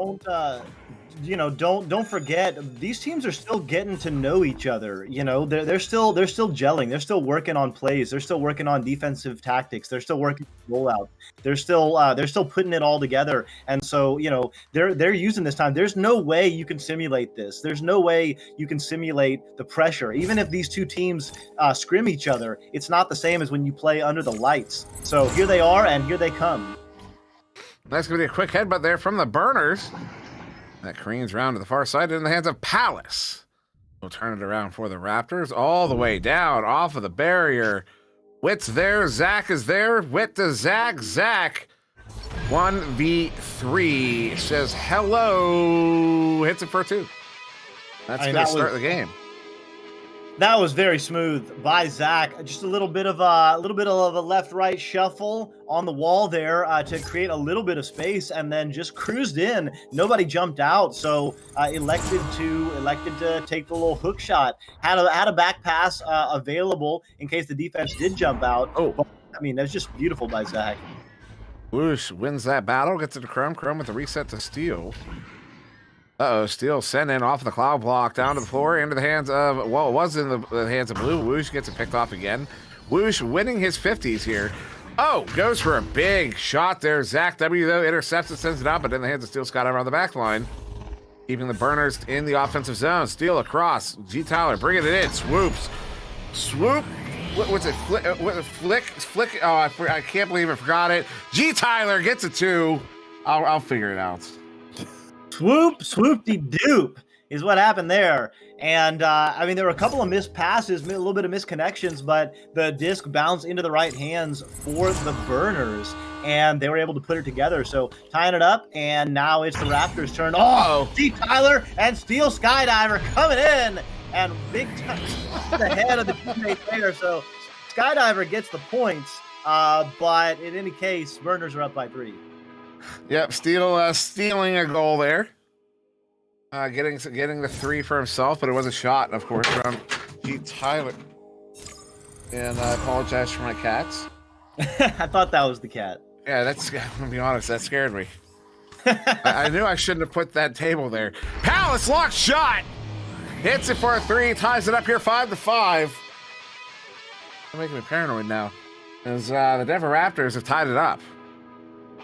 don't forget, these teams are still getting to know each other. You know, they're still gelling. They're still working on plays. They're still working on defensive tactics. They're still working rollout. They're still putting it all together. And so, you know, they're using this time. There's no way you can simulate this. There's no way you can simulate the pressure. Even if these two teams scrim each other, it's not the same as when you play under the lights. So here they are, and here they come. That's going to be a quick headbutt there from the Burners. That careens round to the far side in the hands of Palace. We'll turn it around for the Raptors all the way down off of the barrier. Witt's there. Zach is there. Witt to Zach. Zach 1v3 says hello. Hits it for 2. That's going to start the game. That was very smooth by Zach. Just a little bit of a left-right shuffle on the wall there to create a little bit of space, and then just cruised in. Nobody jumped out, so elected to take the little hook shot. Had a back pass available in case the defense did jump out. Oh, but, I mean, that's just beautiful by Zach. Whoosh wins that battle. Gets it to Chrome. Chrome with the reset to Steele. Steele sent in off the cloud block down to the floor into the hands of, it was in the hands of Blue. Whoosh gets it picked off again. Whoosh winning his 50s here. Oh, goes for a big shot there. Zach W, though, intercepts it, sends it out, but in the hands of Steele Scott around the back line. Keeping the Burners in the offensive zone. Steele across. G. Tyler bringing it in. Swoops. Swoop. What's it? Flick. Oh, I can't believe I forgot it. G. Tyler gets it 2. I'll figure it out. Swoop-de-doop is what happened there. And, I mean, there were a couple of missed passes, a little bit of misconnections, but the disc bounced into the right hands for the Burners, and they were able to put it together. So tying it up, and now it's the Raptors' turn. Oh, Steve Tyler and Steel Skydiver coming in, and big time to the head of the teammate there. So Skydiver gets the points, but in any case, Burners are up by 3. Yep, stealing a goal there. Getting the 3 for himself, but it was a shot, of course, from G. Tyler. And I apologize for my cats. I thought that was the cat. Yeah, I'm gonna be honest, that scared me. I knew I shouldn't have put that table there. Palace locked shot! Hits it for a 3, ties it up here 5-5. You're making me paranoid now. As the Denver Raptors have tied it up.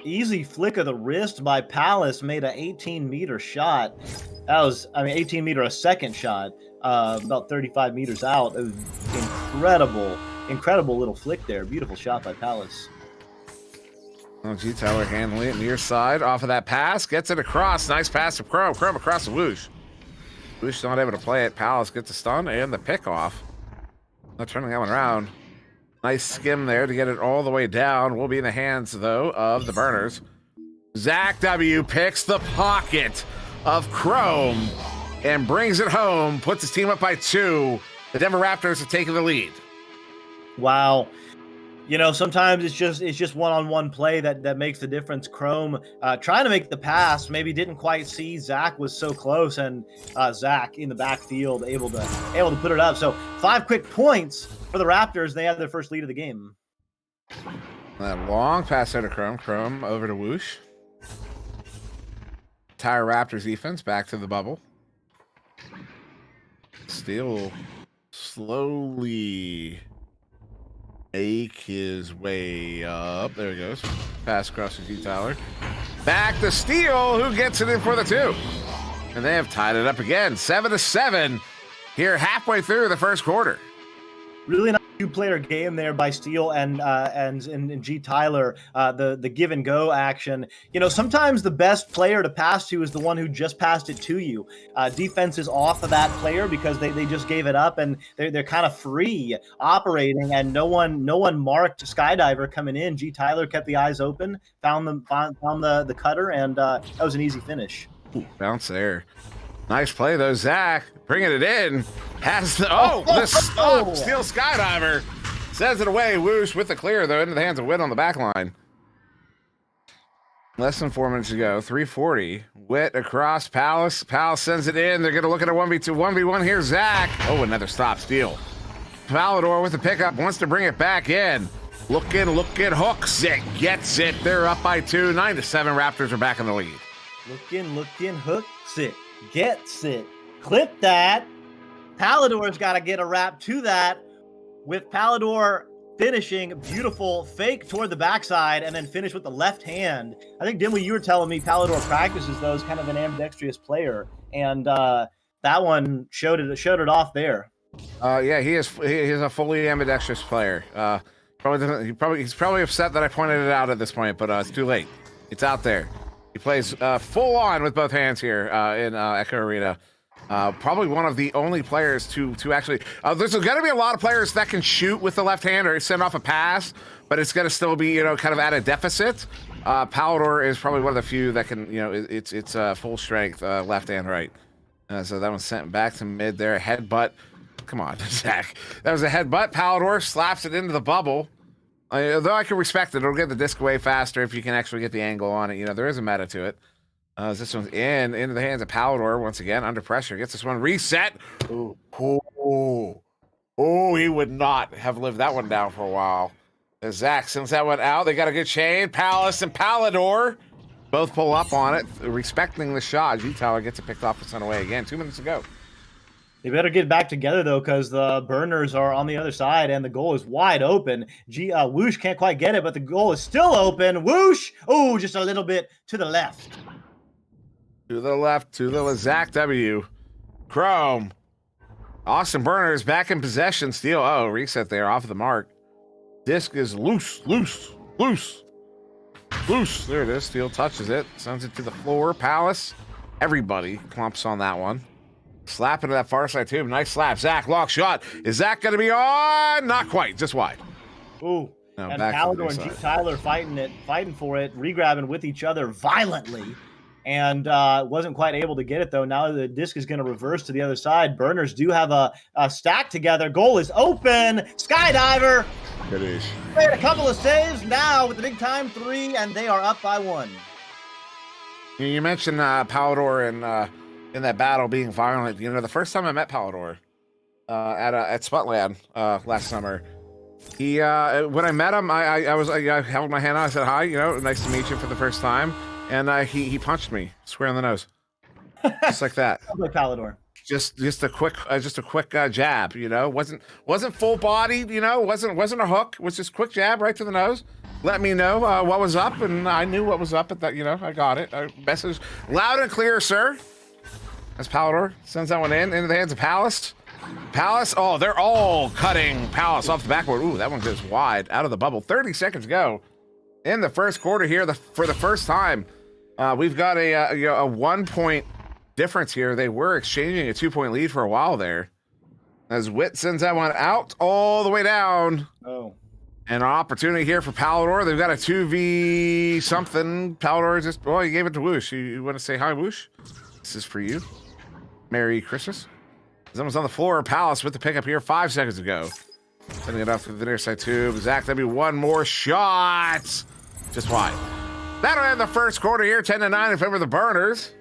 Easy flick of the wrist by Palace made an 18-meter shot. That was, 18-meter a second shot, about 35 meters out. It was incredible little flick there. Beautiful shot by Palace. Oh, G. Tyler handling it near side off of that pass. Gets it across. Nice pass to Chrome. Chrome across the Whoosh. Whoosh not able to play it. Palace gets the stun and the pick off. Not turning that one around. Nice skim there to get it all the way down. Will be in the hands, though, of the Burners. Zach W picks the pocket of Chrome and brings it home. Puts his team up by 2. The Denver Raptors have taken the lead. Wow. You know, sometimes it's just one-on-one play that makes the difference. Chrome trying to make the pass, maybe didn't quite see. Zach was so close, and Zach in the backfield able to put it up. So 5 quick points for the Raptors. They have their first lead of the game. That long pass out of Chrome. Chrome over to Whoosh. Entire Raptors defense back to the bubble. Steele slowly make his way up. There he goes. Pass across to G. Tyler. Back to Steele, who gets it in for the 2. And they have tied it up again, 7-7 here halfway through the first quarter. Really nice two-player game there by Steele and G. Tyler. The give and go action. You know, sometimes the best player to pass to is the one who just passed it to you. Defense is off of that player because they just gave it up, and they're kind of free operating, and no one marked Skydiver coming in. G. Tyler kept the eyes open, found the cutter, and that was an easy finish. Ooh, bounce there. Nice play though, Zach. Bringing it in. Has the stop. Steele Skydiver. Sends it away. Whoosh with the clear though into the hands of Witt on the back line. Less than 4 minutes to go. 3:40. Witt across Palace. Palace sends it in. They're going to look at a 1v2, 1v1 here. Zach. Oh, another stop. Steele. Palador with the pickup. Wants to bring it back in. Looking, hooks it. Gets it. They're up by 2. 9-7. Raptors are back in the lead. Looking, hooks it. Gets it. Clip that. Palador's got to get a wrap to that, with Palador finishing beautiful fake toward the backside and then finish with the left hand. I think, Dimly, you were telling me Palador practices those, kind of an ambidextrous player, and that one showed it off there. Yeah, he is a fully ambidextrous player. He's probably upset that I pointed it out at this point, but it's too late. It's out there. He plays full on with both hands here in Echo Arena. Probably one of the only players to actually. There's going to be a lot of players that can shoot with the left hand or send off a pass, but it's going to still be kind of at a deficit. Palador is probably one of the few that can it's full strength left and right. So that one's sent back to mid there. Headbutt. Come on, Zach. That was a headbutt. Palador slaps it into the bubble. Though I can respect it, it'll get the disc away faster if you can actually get the angle on it. There is a meta to it. This one's into the hands of Palador once again, under pressure. Gets this one reset. Ooh. Oh, he would not have lived that one down for a while. As Zach sends that one out. They got a good chain. Palace and Palador both pull up on it, respecting the shot. G-Tyler gets it picked off and sent away again. 2 minutes to go. They better get back together, though, because the burners are on the other side, and the goal is wide open. Whoosh can't quite get it, but the goal is still open. Whoosh! Oh, just a little bit to the left. To the left, to the Zach W. Chrome. Austin Burners back in possession. Steele. Oh, reset there, off of the mark. Disc is loose. There it is. Steele touches it, sends it to the floor. Palace. Everybody clumps on that one. Slap into that far side tube. Nice slap. Zach, lock shot. Is Zach going to be on? Not quite. Just wide. Ooh. No, and Palador and G. Tyler fighting for it, regrabbing with each other violently. And wasn't quite able to get it, though. Now the disc is going to reverse to the other side. Burners do have a stack together. Goal is open. Skydiver. Finish. Made a couple of saves now with the big time 3, and they are up by 1. You mentioned Palador and in that battle being violent. The first time I met Palador at Sputland last summer, he when I met him, I held my hand out. I said hi, nice to meet you for the first time, and he punched me square in the nose, just like that. Like Palador. Just a quick jab. Wasn't full body. Wasn't a hook. Was just quick jab right to the nose. Let me know what was up, and I knew what was up at that. I got it. Message loud and clear, sir. As Palador sends that one into the hands of Palace. Palace, oh, they're all cutting Palace off the backboard. Ooh, that one goes wide, out of the bubble. 30 seconds to go in the first quarter here. For the first time, we've got a 1 point difference here. They were exchanging a 2-point lead for a while there. As Witt sends that one out all the way down. Oh. And an opportunity here for Palador. They've got a 2v something. Palador he gave it to Whoosh. You want to say hi, Whoosh? This is for you. Merry Christmas. Someone's on the floor. Palace with the pickup here 5 seconds ago. Sending it off to the near side tube. Zach, that'd be one more shot. Just wide. That'll end the first quarter here. 10-9 in favor of the Burners.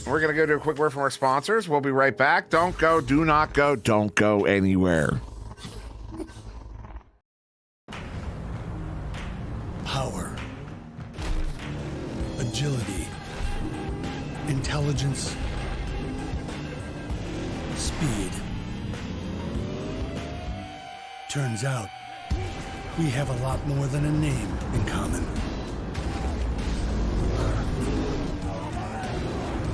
We're going to go to a quick word from our sponsors. We'll be right back. Don't go. Do not go. Don't go anywhere. Power. Agility. Intelligence. Speed. Turns out, we have a lot more than a name in common.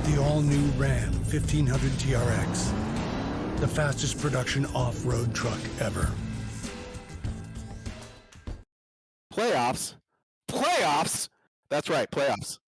The all-new Ram 1500 TRX. The fastest production off-road truck ever. Playoffs. Playoffs. That's right, playoffs.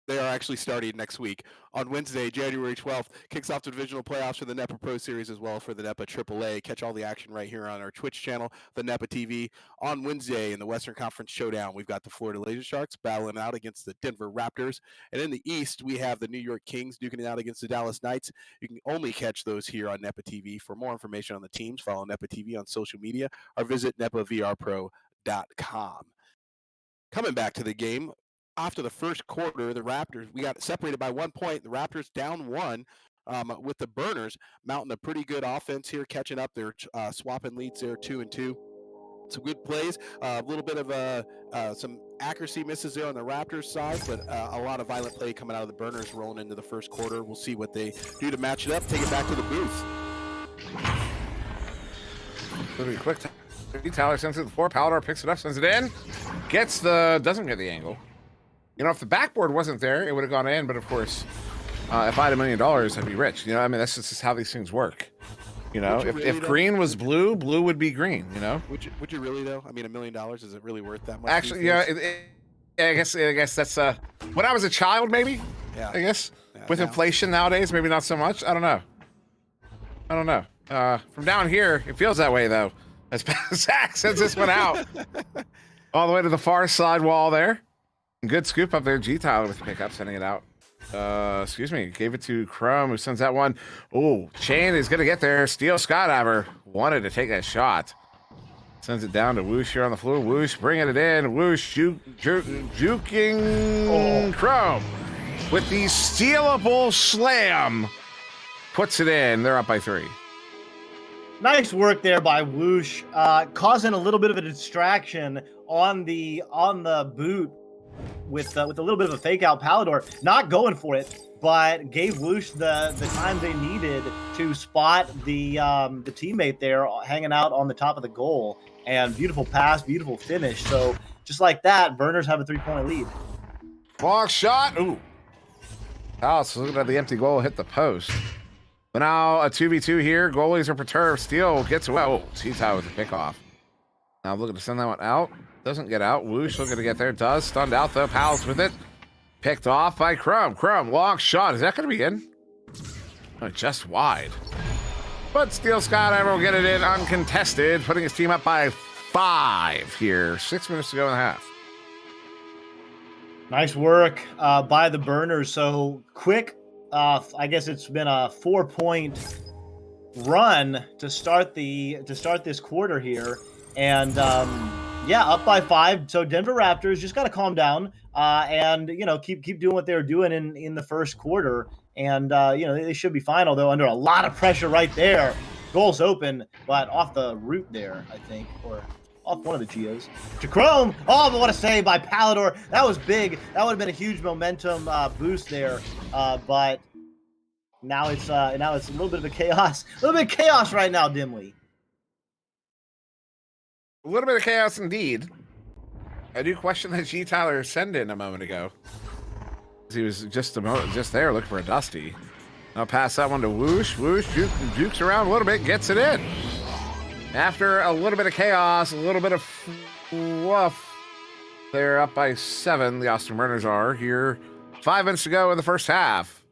They are actually starting next week. On Wednesday, January 12th, kicks off the divisional playoffs for the NEPA Pro Series as well for the NEPA AAA. Catch all the action right here on our Twitch channel, the NEPA TV. On Wednesday, in the Western Conference Showdown, we've got the Florida Laser Sharks battling out against the Denver Raptors. And in the East, we have the New York Kings duking it out against the Dallas Knights. You can only catch those here on NEPA TV. For more information on the teams, follow NEPA TV on social media or visit nepavrpro.com. Coming back to the game, after the first quarter, the Raptors, we got separated by 1 point. The Raptors down one with the Burners mounting a pretty good offense here, catching up. They're swapping leads there 2-2. Some good plays, a little bit of some accuracy misses there on the Raptors side, but a lot of violent play coming out of the Burners rolling into the first quarter. We'll see what they do to match it up. Take it back to the booth. It'll be quick. Tyler sends it to the floor. Paladar picks it up, sends it in. Doesn't get the angle. You know, if the backboard wasn't there, it would have gone in. But of course, if I had $1 million, I'd be rich. You know, I mean, that's just how these things work. You know, if green was blue, blue would be green. You know. Would you really though? I mean, $1 million, is it really worth that much? Actually, yeah. I guess that's when I was a child, maybe. Yeah. I guess with now. inflation nowadays, maybe not so much. I don't know. From down here, it feels that way though. As Zach sends this one out all the way to the far side wall there. Good scoop up there. G Tyler with the pickup, sending it out. Gave it to Chrome, who sends that one. Oh, Chain is going to get there. Steel Skydiver wanted to take that shot. Sends it down to Whoosh here on the floor. Whoosh bringing it in. Whoosh juking Chrome with the stealable slam. Puts it in. They're up by 3. Nice work there by Whoosh, causing a little bit of a distraction on the boot with a little bit of a fake out. Palador not going for it, but gave Whoosh the time they needed to spot the teammate there hanging out on the top of the goal. And beautiful pass, beautiful finish. So just like that, Burners have a 3-point lead. Long shot. Ooh. Alice looking at the empty goal, hit the post. But now a 2v2 here. Goalies are perturbed. Steele gets away. Oh, T-Tie with the pickoff. Now looking to send that one out. Doesn't get out. Whoosh looking to get there. Does. Stunned out though. Pals with it. Picked off by Crumb. Crumb, long shot. Is that going to be in? Oh, just wide. But Steel Skydiver will get it in uncontested, putting his team up by 5 here. 6 minutes to go in the half. Nice work by the Burners. So quick. I guess it's been a 4-point run to start this quarter here, and up by 5. So Denver Raptors just got to calm down and keep doing what they were doing in the first quarter, and they should be fine. Although under a lot of pressure right there, goals open, but off the root there, I think, or off one of the geos. To Chrome. Oh, but what a save by Palador. That was big. That would have been a huge momentum boost there. But now it's a little bit of a chaos. A little bit of chaos right now, Dimly. A little bit of chaos indeed. I do question that G Tyler send in a moment ago. He was just there looking for a Dusty. I'll pass that one to Whoosh. Whoosh jukes around a little bit, gets it in. After a little bit of chaos, a little bit of fluff, they're up by 7. The Austin Burners are here. 5 minutes to go in the first half.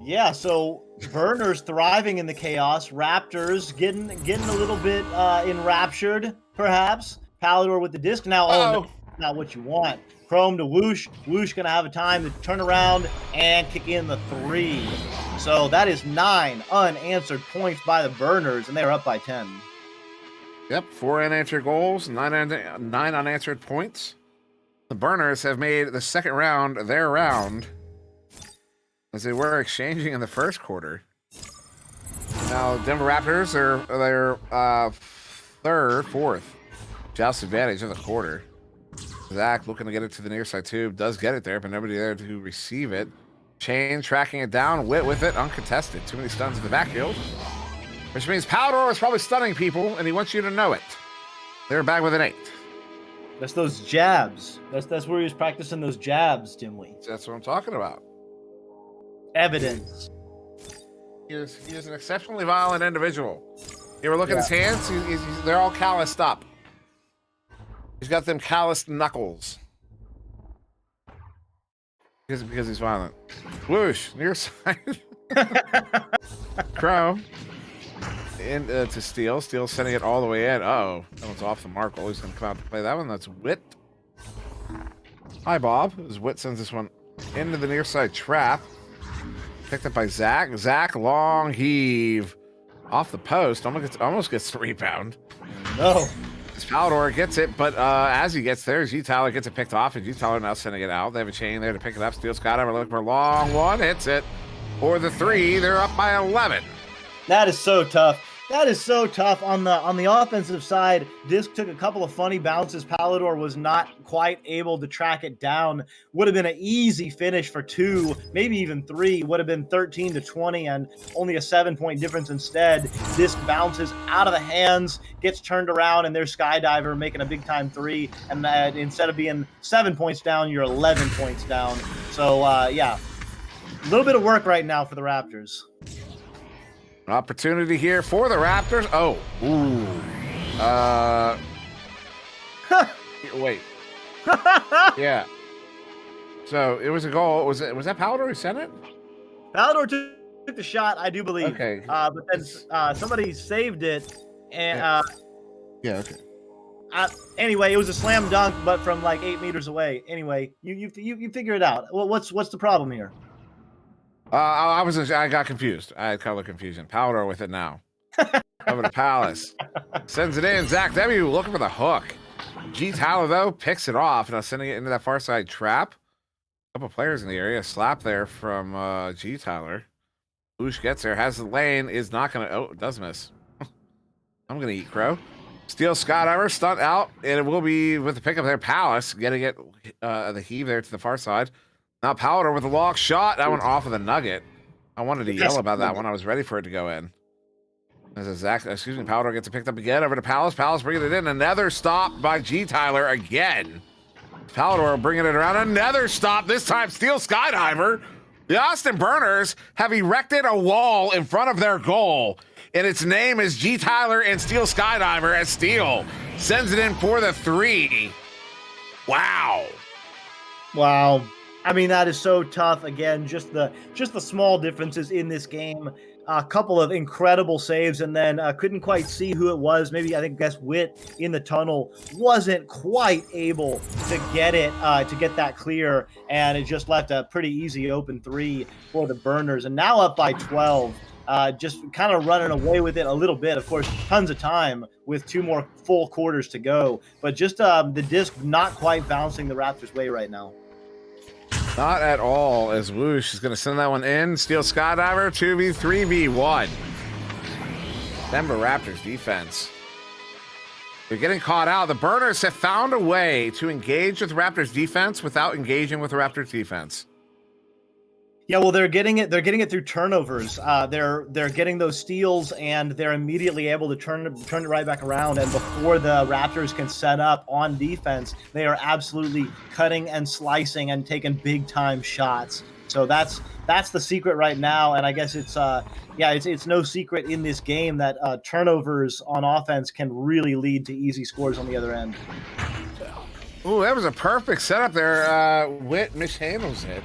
Yeah, so Burners thriving in the chaos. Raptors getting a little bit enraptured, perhaps. Palador with the disc now. Oh, not what you want. Chrome to Whoosh. Whoosh gonna have a time to turn around and kick in the 3. So that is 9 unanswered points by the Burners, and they're up by 10. Yep, 4 unanswered goals, 9 unanswered points. The Burners have made the second round their round, as they were exchanging in the first quarter. Now, Denver Raptors are fourth. Joust advantage of the quarter. Zach looking to get it to the near side tube. Does get it there, but nobody there to receive it. Chain tracking it down. Wit with it. Uncontested. Too many stuns in the backfield. Which means Palador is probably stunning people, and he wants you to know it. They're back with an 8. That's those jabs. That's where he was practicing those jabs, Dimly. That's what I'm talking about. Evidence. He is an exceptionally violent individual. You ever look at his hands? They're all calloused up. He's got them calloused knuckles. Because he's violent. Whoosh, near side. Crow. In to Steel. Steel sending it all the way in. Uh-oh. That one's off the mark. Always going to come out to play that one. That's Wit. Hi, Bob. As Wit sends this one into the near side trap. Picked up by Zach. Zach, long heave. Off the post. Almost gets the rebound. No. Palador gets it, but as he gets there, G-Tyler gets it picked off, and G-Tyler now sending it out. They have a chain there to pick it up. Steel Scott over looking for a long one. Hits it. For the 3, they're up by 11. That is so tough. That is so tough. On the offensive side, Disc took a couple of funny bounces. Palador was not quite able to track it down. Would have been an easy finish for 2, maybe even 3. Would have been 13-20 and only a 7-point difference instead. Disc bounces out of the hands, gets turned around, and there's Skydiver making a big-time 3. And instead of being 7 points down, you're 11 points down. So, yeah, a little bit of work right now for the Raptors. Opportunity here for the Raptors. Oh, ooh. Wait. Yeah. So it was a goal. Was that Palador who sent it? Palador took the shot, I do believe. Okay. But then somebody saved it, and yeah. Okay. Anyway, it was a slam dunk, but from like 8 meters away. Anyway, you figure it out. Well, what's the problem here? I got confused. I had color confusion. Powder with it now. Over to Palace. Sends it in. Zach W. looking for the hook. G. Tyler, though, picks it off. Now sending it into that far side trap. A couple players in the area. Slap there from G. Tyler. Boosh gets there. Has the lane. Is not going to. Oh, it does miss. I'm going to eat crow. Steal Scott Ever. Stunt out. And it will be with the pickup there. Palace getting it. The heave there to the far side. Now Powder with a long shot. That one off of the nugget. I wanted to yell about that one. I was ready for it to go in. As Powder gets it picked up again over to Palace. Palace bringing it in. Another stop by G. Tyler again. Powder bringing it around. Another stop. This time Steel Skydiver. The Austin Burners have erected a wall in front of their goal. And its name is G. Tyler and Steel Skydiver as Steel sends it in for the 3. Wow. Wow. I mean, that is so tough. Again, just the small differences in this game. A couple of incredible saves, and then couldn't quite see who it was. Maybe I guess Wit in the tunnel wasn't quite able to get it to get that clear, and it just left a pretty easy open 3 for the Burners. And now up by 12, just kind of running away with it a little bit. Of course, tons of time with 2 more full quarters to go, but just the disc not quite bouncing the Raptors' way right now. Not at all, as Whoosh is going to send that one in. Steel Skydiver, 2v3v1. Denver Raptors defense. They're getting caught out. The Burners have found a way to engage with Raptors defense without engaging with the Raptors defense. Yeah, well, they're getting it through turnovers. They're getting those steals, and they're immediately able to turn it right back around. And before the Raptors can set up on defense, they are absolutely cutting and slicing and taking big time shots. So that's the secret right now. And I guess it's no secret in this game that turnovers on offense can really lead to easy scores on the other end. Ooh, that was a perfect setup there. Witt mishandles it.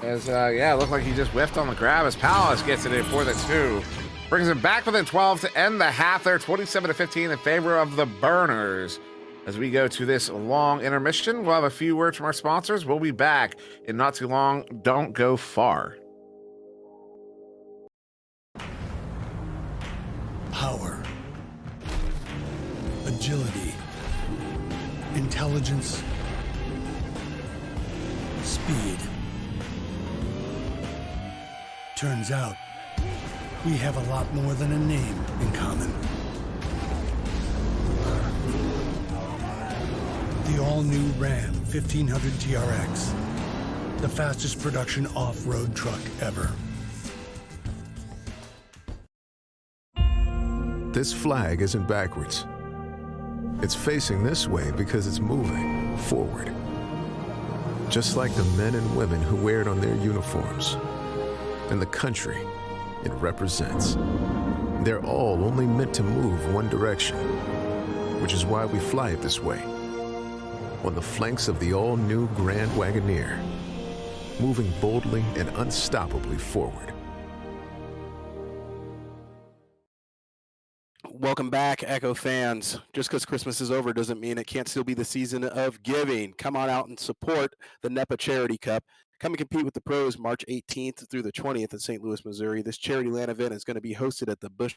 As, it looked like he just whiffed on the grab as Palace gets it in for the 2. Brings it back within 12 to end the half there, 27-15 in favor of the Burners. As we go to this long intermission, we'll have a few words from our sponsors. We'll be back in not too long. Don't go far. Power. Agility. Intelligence. Speed. Turns out, we have a lot more than a name in common. The all-new Ram 1500 TRX, the fastest production off-road truck ever. This flag isn't backwards. It's facing this way because it's moving forward. Just like the men and women who wear it on their uniforms and the country it represents. They're all only meant to move one direction, which is why we fly it this way, on the flanks of the all-new Grand Wagoneer, moving boldly and unstoppably forward. Welcome back, Echo fans. Just because Christmas is over doesn't mean it can't still be the season of giving. Come on out and support the NEPA Charity Cup. Come and compete with the pros March 18th through the 20th in St. Louis, Missouri. This charity land event is going to be hosted at the Busch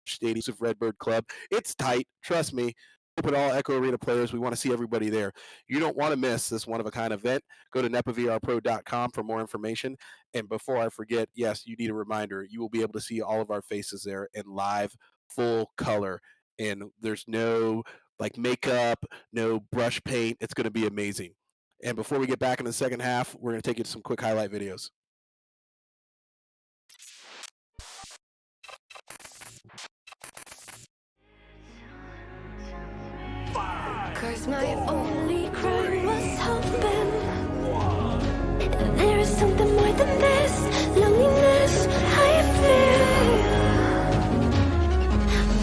Stadium of Redbird Club. It's tight, trust me. Open all Echo Arena players. We want to see everybody there. You don't want to miss this one-of-a-kind event. Go to nepavrpro.com for more information. And before I forget, yes, you need a reminder. You will be able to see all of our faces there in live, full color. And there's no like makeup, no brush paint. It's going to be amazing. And before we get back in the second half, we're going to take you to some quick highlight videos. Cause my only crime was hoping there is something more than this loneliness I feel.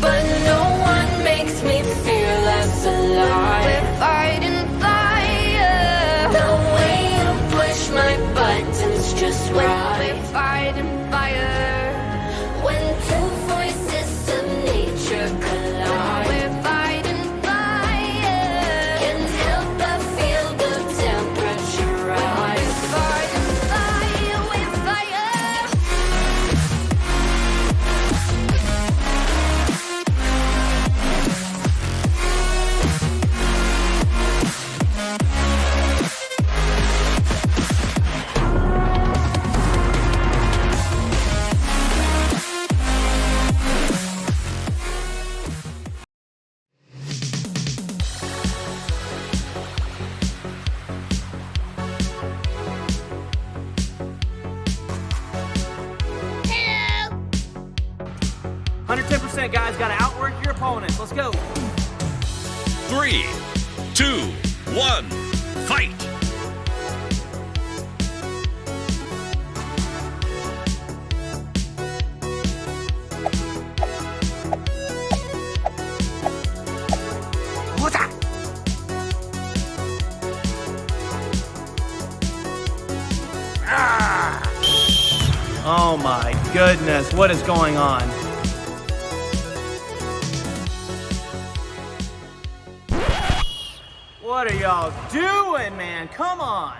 But no one makes me feel less alive. We're fighting fire. The way you push my buttons just right. We're fighting fire. When two voices of nature collide. We're fighting fire. Can't help but feel the temperature rise. We're fighting fire. We're fire. Hello. 110%, guys. Got to outwork your opponents. Let's go. 3, 2, 1, fight! Oh my goodness, what is going on? What are y'all doing, man? Come on.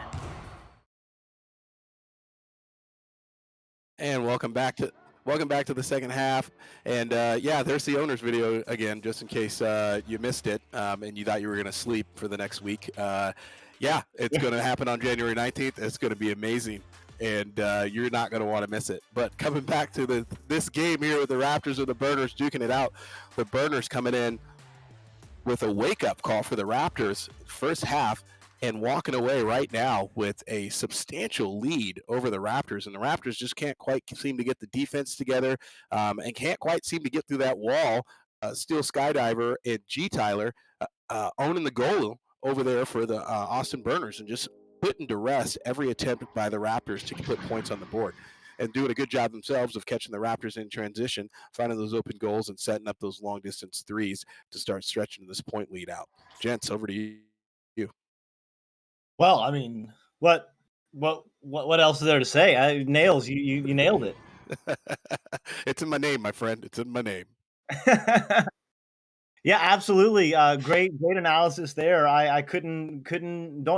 And welcome back to the second half. And yeah, there's the owner's video again, just in case you missed it and you thought you were going to sleep for the next week. Yeah, it's going to happen on January 19th. It's going to be amazing, and you're not going to want to miss it. But coming back to this game here with the Raptors and the Burners duking it out, the Burners coming in with a wake-up call for the Raptors first half and walking away right now with a substantial lead over the Raptors. And the Raptors just can't quite seem to get the defense together and can't quite seem to get through that wall. Steel Skydiver and G. Tyler owning the goal over there for the Austin Burners and just putting to rest every attempt by the Raptors to put points on the board, and doing a good job themselves of catching the Raptors in transition, finding those open goals and setting up those long distance threes to start stretching this point lead out. Gents, over to you. Well, I mean, what else is there to say? Nails, you nailed it. It's in my name, my friend. It's in my name. Yeah, absolutely. Great analysis there. I don't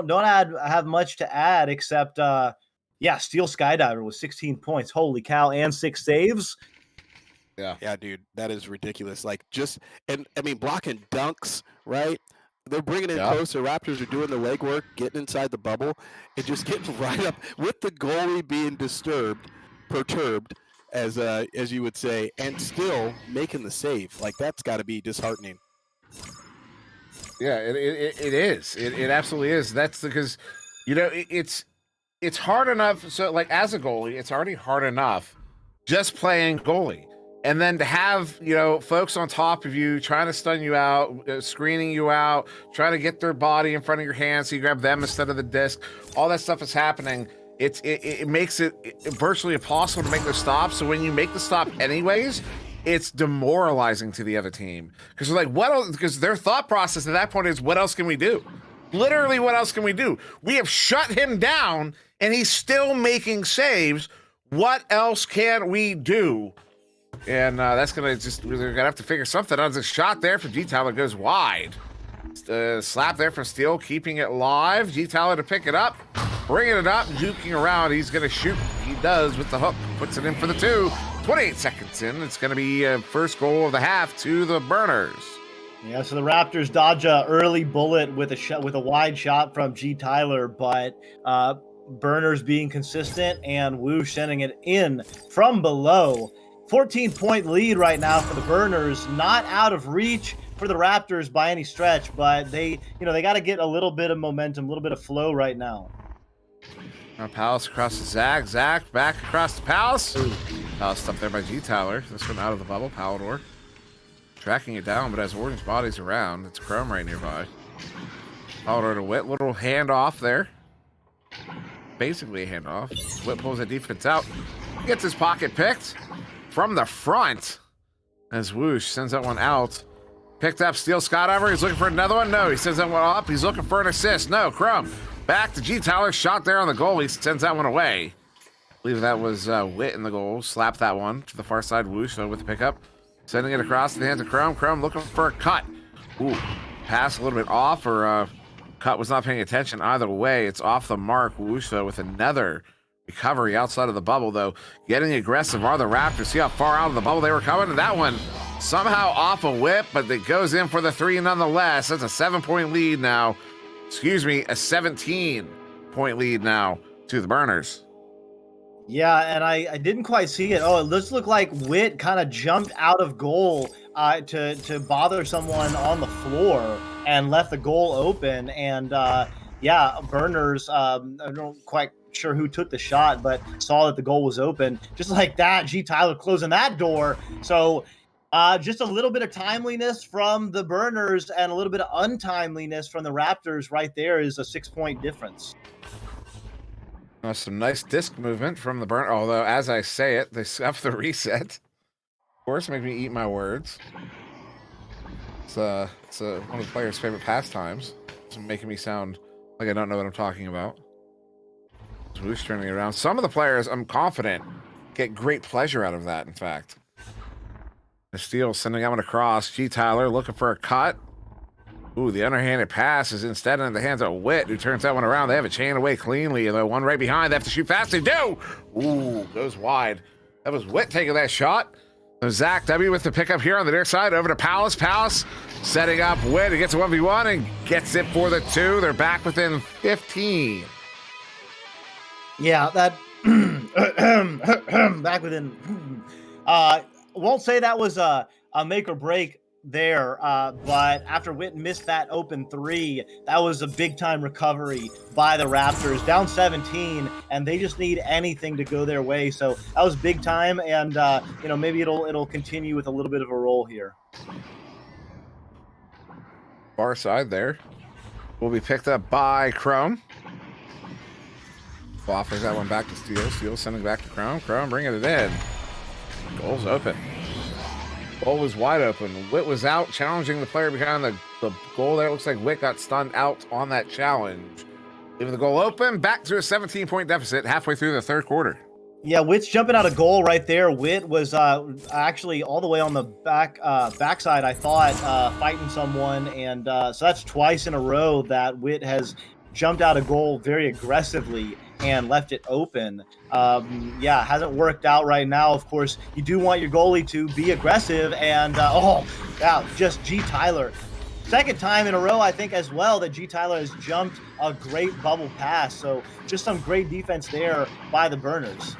have much to add except yeah, Steel Skydiver with 16 points. Holy cow, and 6 saves. Yeah, dude, that is ridiculous. Like, and I mean, blocking dunks, right? They're bringing in close. The Raptors are doing the legwork, getting inside the bubble, and just getting right up with the goalie being perturbed, as you would say, and still making the save. Like, that's got to be disheartening. Yeah, it is. It absolutely is. That's because, it's hard enough. So, like, as a goalie, it's already hard enough just playing goalie. And then to have, you know, folks on top of you trying to stun you out, screening you out, trying to get their body in front of your hand so you grab them instead of the disc, all that stuff is happening. It makes it virtually impossible to make the stop. So when you make the stop anyways, it's demoralizing to the other team. Because they're like, what else? Because their thought process at that point is, what else can we do? Literally, what else can we do? We have shut him down and he's still making saves. What else can we do? And that's going to just, we're going to have to figure something out. There's a shot there for G Tyler, goes wide. Slap there from Steele, keeping it live. G Tyler to pick it up, bringing it up, juking around. He's going to shoot. He does with the hook, puts it in for the 2. 28 seconds in. It's going to be first goal of the half to the Burners. Yeah, so the Raptors dodge a early bullet with a wide shot from G Tyler, but Burners being consistent and Woosh sending it in from below. 14-point lead right now for the Burners, not out of reach for the Raptors by any stretch, but they got to get a little bit of momentum, a little bit of flow right now. Now Palace across to Zach. Zach back across to Palace. Palace up there by G Tyler. This one out of the bubble. Palador tracking it down, but as Orange bodies around, it's Chrome right nearby. Palador to Witt. Little handoff there. Basically a handoff. Witt pulls the defense out. Gets his pocket picked from the front as Woosh sends that one out. Picked up Steele Scott over. He's looking for another one. No, he sends that one up. He's looking for an assist. No, Chrome. Back to G Tyler. Shot there on the goal. He sends that one away. I believe that was Witt in the goal. Slapped that one to the far side. Woosh with the pickup. Sending it across to the hands of Chrome. Chrome looking for a cut. Ooh, pass a little bit off, or Cut was not paying attention. Either way, it's off the mark. Woosh with another recovery outside of the bubble, though. Getting aggressive are the Raptors. See how far out of the bubble they were coming? And that one somehow off a whip, but it goes in for the 3 nonetheless. That's a 7-point lead now. Excuse me, a 17-point lead now to the Burners. Yeah, and I didn't quite see it. Oh, it does look like Witt kind of jumped out of goal to bother someone on the floor and left the goal open. And yeah, Burners, I don't quite sure who took the shot, but saw that the goal was open. Just like that, G Tyler closing that door. So just a little bit of timeliness from the Burners and a little bit of untimeliness from the Raptors right there is a 6-point difference. Some nice disc movement from the Burn. Although, as I say it, they scuff the reset. Of course, make me eat my words. It's one of the players' favorite pastimes. It's making me sound like I don't know what I'm talking about. Who's turning it around? Some of the players, I'm confident, get great pleasure out of that. In fact, the Steele sending that one across. G Tyler looking for a cut. Ooh, the underhanded pass is instead in the hands of Witt, who turns that one around. They have a chain away cleanly, though. One right behind. They have to shoot fast. They do. Ooh, goes wide. That was Witt taking that shot. So Zach W with the pickup here on the near side. Over to Palace. Palace setting up Witt. He gets a 1v1 and gets it for the 2. They're back within 15. Yeah, that back within. Won't say that was a make or break there, but after Witt missed that open 3, that was a big time recovery by the Raptors, down 17, and they just need anything to go their way. So that was big time, and maybe it'll continue with a little bit of a roll here. Far side there will be picked up by Chrome. Offers that one back to Steele. Steele sending back to Chrome. Chrome bringing it in. Goal's open. Goal was wide open. Witt was out challenging the player behind the goal there. It looks like Witt got stunned out on that challenge. Leaving the goal open, back to a 17-point deficit halfway through the third quarter. Yeah, Witt's jumping out a goal right there. Witt was actually all the way on the backside, I thought, fighting someone. And so that's twice in a row that Witt has jumped out a goal very aggressively and left it open. Hasn't worked out right now. Of course, you do want your goalie to be aggressive, and just G Tyler. Second time in a row, I think, as well, that G Tyler has jumped a great bubble pass. So just some great defense there by the Burners.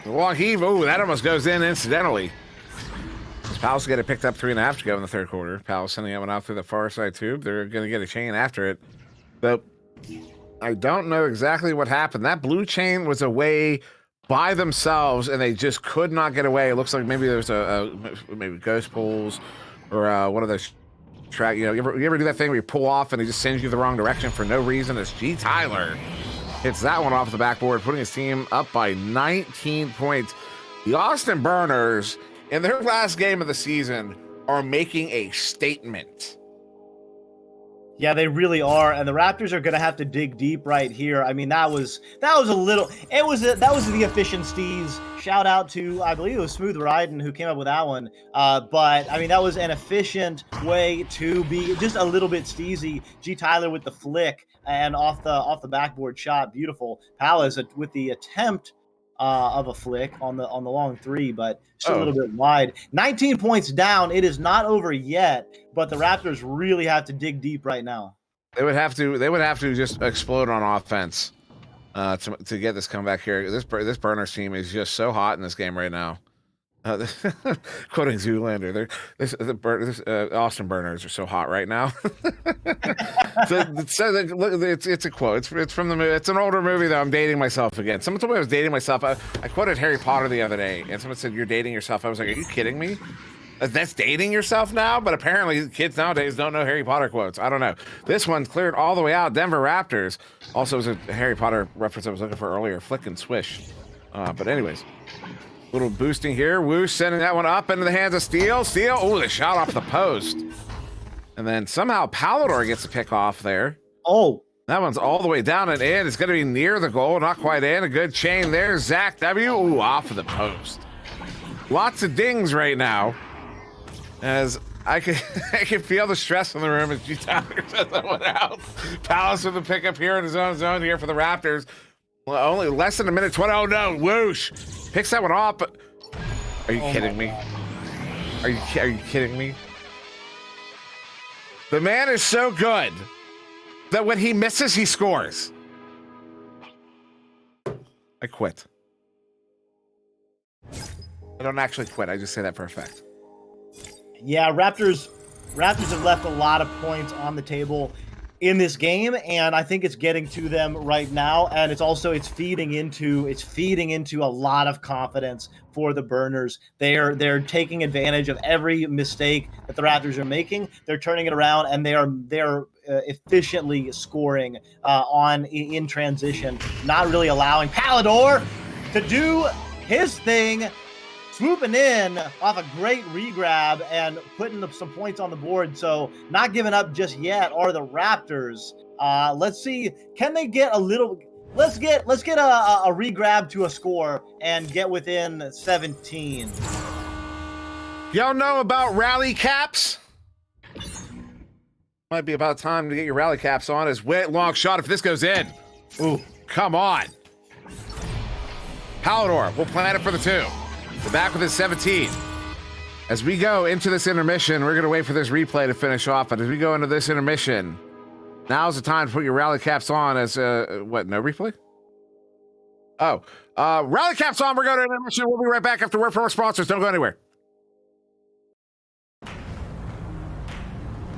The long heave, that almost goes in incidentally. Palace get it picked up 3.5 to go in the third quarter. Palace sending that one out through the far side tube. They're going to get a chain after it. But I don't know exactly what happened. That blue chain was away by themselves, and they just could not get away. It looks like maybe there's maybe ghost pulls or one of those track. You ever do that thing where you pull off and it just sends you the wrong direction for no reason? It's G. Tyler hits that one off the backboard, putting his team up by 19 points. The Austin Burners, in their last game of the season, are making a statement. Yeah, they really are, and the Raptors are going to have to dig deep right here. I mean, that was a little. That was the efficiencies. Shout out to, I believe it was Smooth Riding who came up with that one. But I mean, that was an efficient way to be just a little bit steezy. G. Tyler with the flick and off the backboard shot, beautiful. Palace with the attempt of a flick on the long three, but still a little bit wide. 19 points down. It is not over yet, but the Raptors really have to dig deep right now. They would have to just explode on offense to get this comeback here. This Burners team is just so hot in this game right now. Quoting Zoolander, the Austin Burners are so hot right now. It's a quote. It's from the movie. It's an older movie though. I'm dating myself again. Someone told me I was dating myself. I quoted Harry Potter the other day, and someone said, "You're dating yourself." I was like, "Are you kidding me? That's dating yourself now?" But apparently, kids nowadays don't know Harry Potter quotes. I don't know. This one's cleared all the way out. Denver Raptors. Also, was a Harry Potter reference I was looking for earlier. Flick and swish. But anyways. Little boosting here. Woosh sending that one up into the hands of Steele. Steele. Oh, the shot off the post. And then somehow Palador gets a pick off there. Oh. That one's all the way down and in. It's going to be near the goal. Not quite in. A good chain there. Zach W. Ooh, off of the post. Lots of dings right now. As I can feel the stress in the room as G. Tyler says that one out. Palace with the pickup here in his own zone here for the Raptors. Well, only less than a minute 20. Oh, no. Whoosh. Picks that one off, but are you kidding me? Are you kidding me? The man is so good that when he misses, he scores. I quit. I don't actually quit. I just say that for a fact. Yeah, Raptors have left a lot of points on the table in this game, and I think it's getting to them right now, and it's feeding into a lot of confidence for the Burners. They're taking advantage of every mistake that the Raptors are making. They're turning it around, and they're efficiently scoring in transition, not really allowing Palador to do his thing. Swooping in off a great regrab and putting up some points on the board. So not giving up just yet are the Raptors. Let's see, can they get a little? Let's get a regrab to a score and get within 17. Y'all know about rally caps? Might be about time to get your rally caps on. As wet long shot if this goes in. Ooh, come on. Palador will plan it for the 2. We're back with his 17. As we go into this intermission, we're going to wait for this replay to finish off. But as we go into this intermission, now's the time to put your rally caps on as, no replay? Oh, rally caps on. We're going to intermission. We'll be right back after word from our sponsors. Don't go anywhere.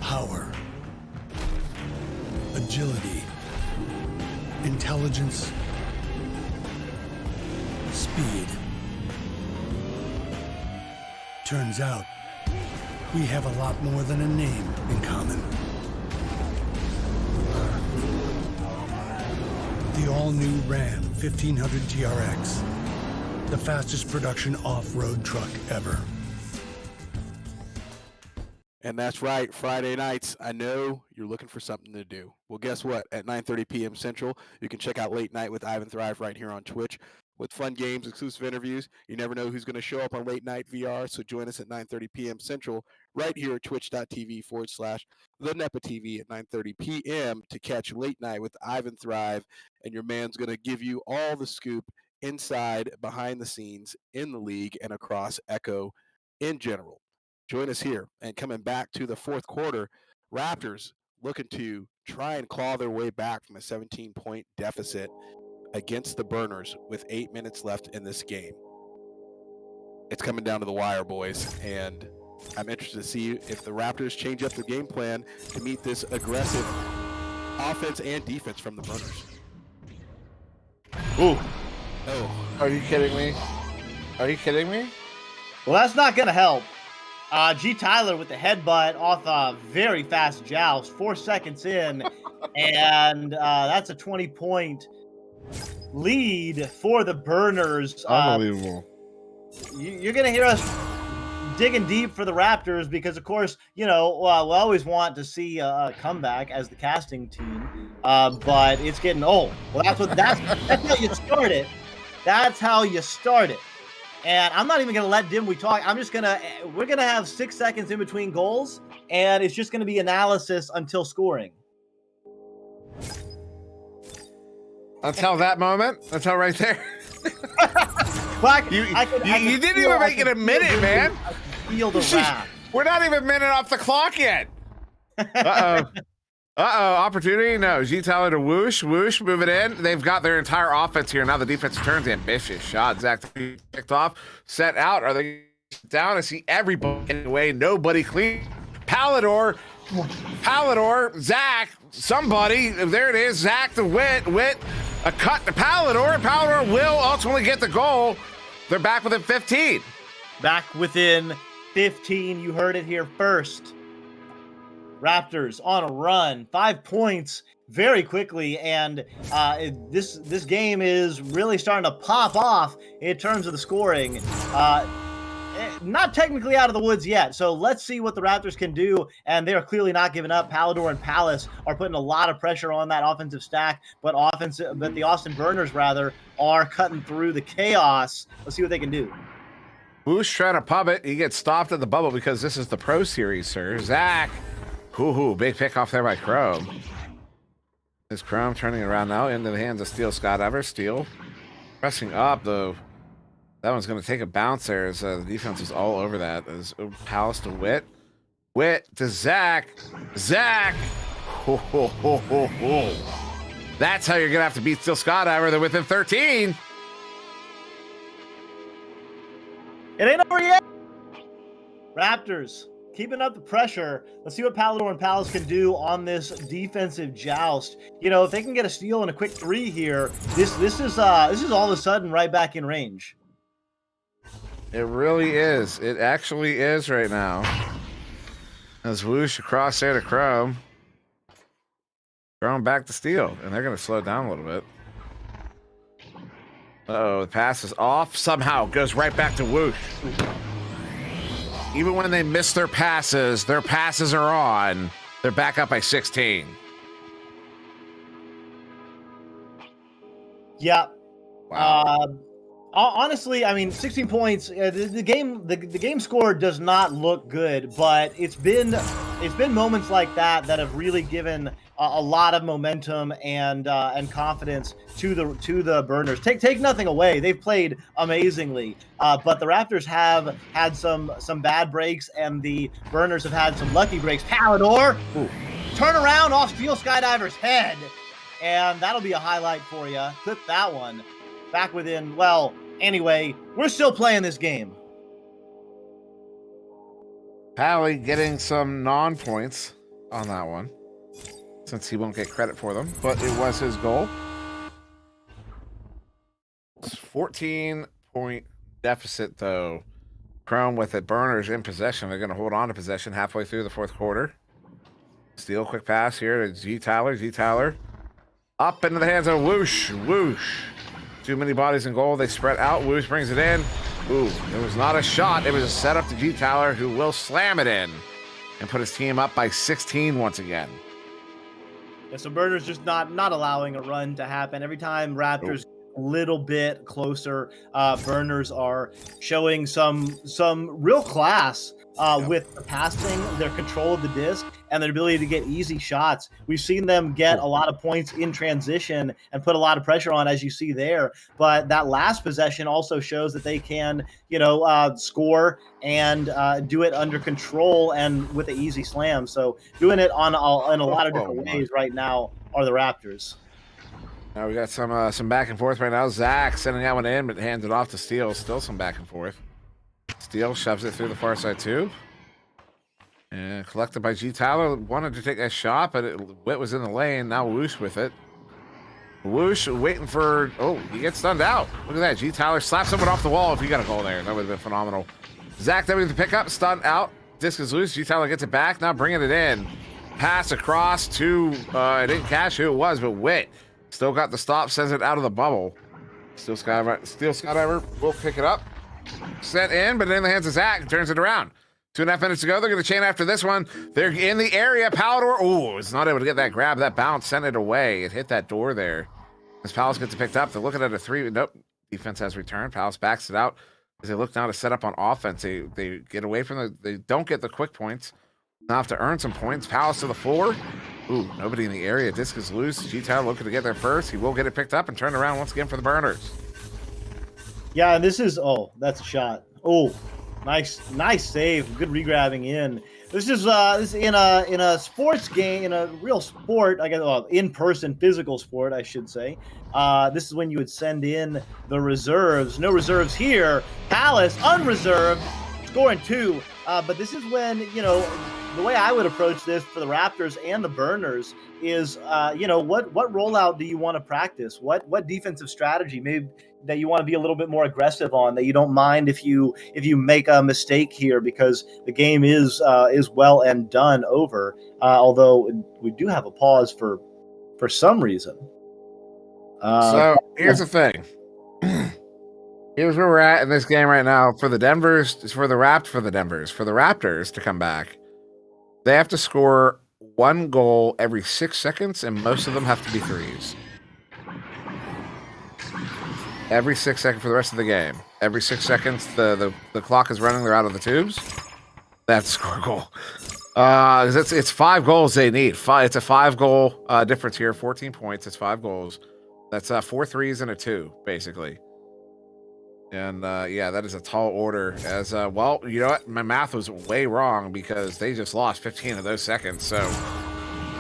Power, agility, intelligence, speed. Turns out, we have a lot more than a name in common. The all-new Ram 1500 TRX, the fastest production off-road truck ever. And that's right, Friday nights. I know you're looking for something to do. Well, guess what? At 9:30 p.m. Central, you can check out Late Night with Ivan Thrive right here on Twitch. With fun games, exclusive interviews. You never know who's going to show up on Late Night VR, so join us at 9:30 p.m. Central right here at twitch.tv/the NEPA TV at 9:30 p.m. to catch Late Night with Ivan Thrive, and your man's going to give you all the scoop inside, behind the scenes, in the league, and across Echo in general. Join us here. And coming back to the fourth quarter, Raptors looking to try and claw their way back from a 17-point deficit against the Burners with 8 minutes left in this game. It's coming down to the wire, boys, and I'm interested to see if the Raptors change up their game plan to meet this aggressive offense and defense from the Burners. Ooh, Oh, Are you kidding me? Are you kidding me? Well, that's not going to help. G. Tyler with the headbutt off a very fast joust, 4 seconds in, and that's a 20-point lead for the Burners. Unbelievable. You're going to hear us digging deep for the Raptors because, of course, you know, we always want to see a comeback as the casting team, but it's getting old. Well, that's how you start it. That's how you start it. And I'm not even going to let Dimwee talk. We're going to have 6 seconds in between goals, and it's just going to be analysis until scoring. Until that moment, until right there. Well, you didn't even make it a minute, man. I feel the wrath. We're not even a minute off the clock yet. Uh-oh. Opportunity? No. G. Tyler to whoosh, move it in. They've got their entire offense here. Now the defense turns. Ambitious shot. Zach picked off. Set out. Are they down? I see everybody getting away. Nobody clean. Palador, Zach, somebody. There it is. Zach to Witt. A cut to Palador. Palador will ultimately get the goal. They're back within 15. Back within 15. You heard it here first. Raptors on a run, 5 points very quickly, and this game is really starting to pop off in terms of the scoring. Not technically out of the woods yet, so let's see what the Raptors can do, and they are clearly not giving up. Palador and Palace are putting a lot of pressure on that offensive stack, but the Austin Burners rather are cutting through the chaos. Let's see what they can do. Who's trying to pub it? He gets stopped at the bubble because this is the Pro Series, sir. Zach. Big pick off there by Chrome. Is Chrome turning around now into the hands of Steel Skydiver? Steel pressing up, though. That one's going to take a bounce there as the defense is all over that. As Palace to Witt. Witt to Zach. Zach. That's how you're going to have to beat Steel Skydiver. They're within 13. It ain't over yet. Raptors keeping up the pressure. Let's see what Palador and Palace can do on this defensive joust. You know, if they can get a steal and a quick 3 here, this is all of a sudden right back in range. It really is. It actually is right now. As whoosh across there to Chrome. Chrome back to Steel, and they're going to slow down a little bit. The pass is off. Somehow goes right back to whoosh. Even when they miss their passes are on. They're back up by 16. Yeah. Wow. Honestly, I mean, 16 points. The game score does not look good, but it's been moments like that have really given a lot of momentum and confidence to the Burners. Take nothing away; they've played amazingly, but the Raptors have had some bad breaks, and the Burners have had some lucky breaks. Palador, turn around off Steel Skydiver's head, and that'll be a highlight for you. Clip that one. Back within, well, anyway, we're still playing this game. Pally getting some non-points on that one, since he won't get credit for them, but it was his goal. It's 14-point deficit, though. Chrome with it. Burners in possession. They're going to hold on to possession halfway through the fourth quarter. Steal, quick pass here to G. Tyler. G. Tyler up into the hands of whoosh. Too many bodies in goal. They spread out. Woosh brings it in. Ooh, it was not a shot. It was a setup to G. Tyler, who will slam it in and put his team up by 16 once again. Yeah, so Burners just not allowing a run to happen. Every time Raptors a little bit closer, Burners are showing some real class with the passing, their control of the disc, and their ability to get easy shots. We've seen them get a lot of points in transition and put a lot of pressure on, as you see there. But that last possession also shows that they can, score and do it under control and with an easy slam. So doing it in a lot of different ways right now are the Raptors. Now we got some back and forth right now. Zach sending that one in, but hands it off to Steele. Still some back and forth. Steele shoves it through the far side tube. And collected by G. Tyler. Wanted to take that shot, but Witt was in the lane. Now Woosh with it. Whoosh waiting for, oh, he gets stunned out. Look at that. G. Tyler slaps someone off the wall. If he got a goal there, that would have been phenomenal. Zach W with the pickup, stunned out. Disc is loose. G. Tyler gets it back. Now bringing it in. Pass across to, I didn't catch who it was, but Witt still got the stop, sends it out of the bubble. Steel Skydiver will pick it up. Sent in, but in the hands of Zach, turns it around. 2.5 minutes to go. They're going to chain after this one. They're in the area. Palador, oh, is not able to get that grab. That bounce sent it away. It hit that door there. As Palace gets it picked up, they're looking at a 3. Nope. Defense has returned. Palace backs it out. As they look now to set up on offense, they get away from they don't get the quick points. Now have to earn some points. Palace to the floor. Ooh, nobody in the area. Disc is loose. G-Town looking to get there first. He will get it picked up and turn around once again for the Burners. Yeah, and this is, oh, that's a shot. Oh, nice save. Good regrabbing in. This is in a sports game, in a real sport, I guess, in-person physical sport, I should say. This is when you would send in the reserves. No reserves here. Palace, unreserved, scoring 2. But this is when, the way I would approach this for the Raptors and the Burners is, what rollout do you want to practice? What defensive strategy maybe that you want to be a little bit more aggressive on, that you don't mind if you make a mistake here, because the game is well and done over. Although we do have a pause for some reason. So here's the thing. Here's where we're at in this game right now. For the Raptors to come back, they have to score 1 goal every 6 seconds, and most of them have to be threes. Every 6 seconds for the rest of the game. Every 6 seconds, the clock is running. They're out of the tubes. That's score a goal. It's 5 goals they need. It's a 5-goal difference here. 14 points. It's 5 goals. That's 4 threes and a 2, basically. And that is a tall order. As well, you know what? My math was way wrong because they just lost 15 of those seconds. So.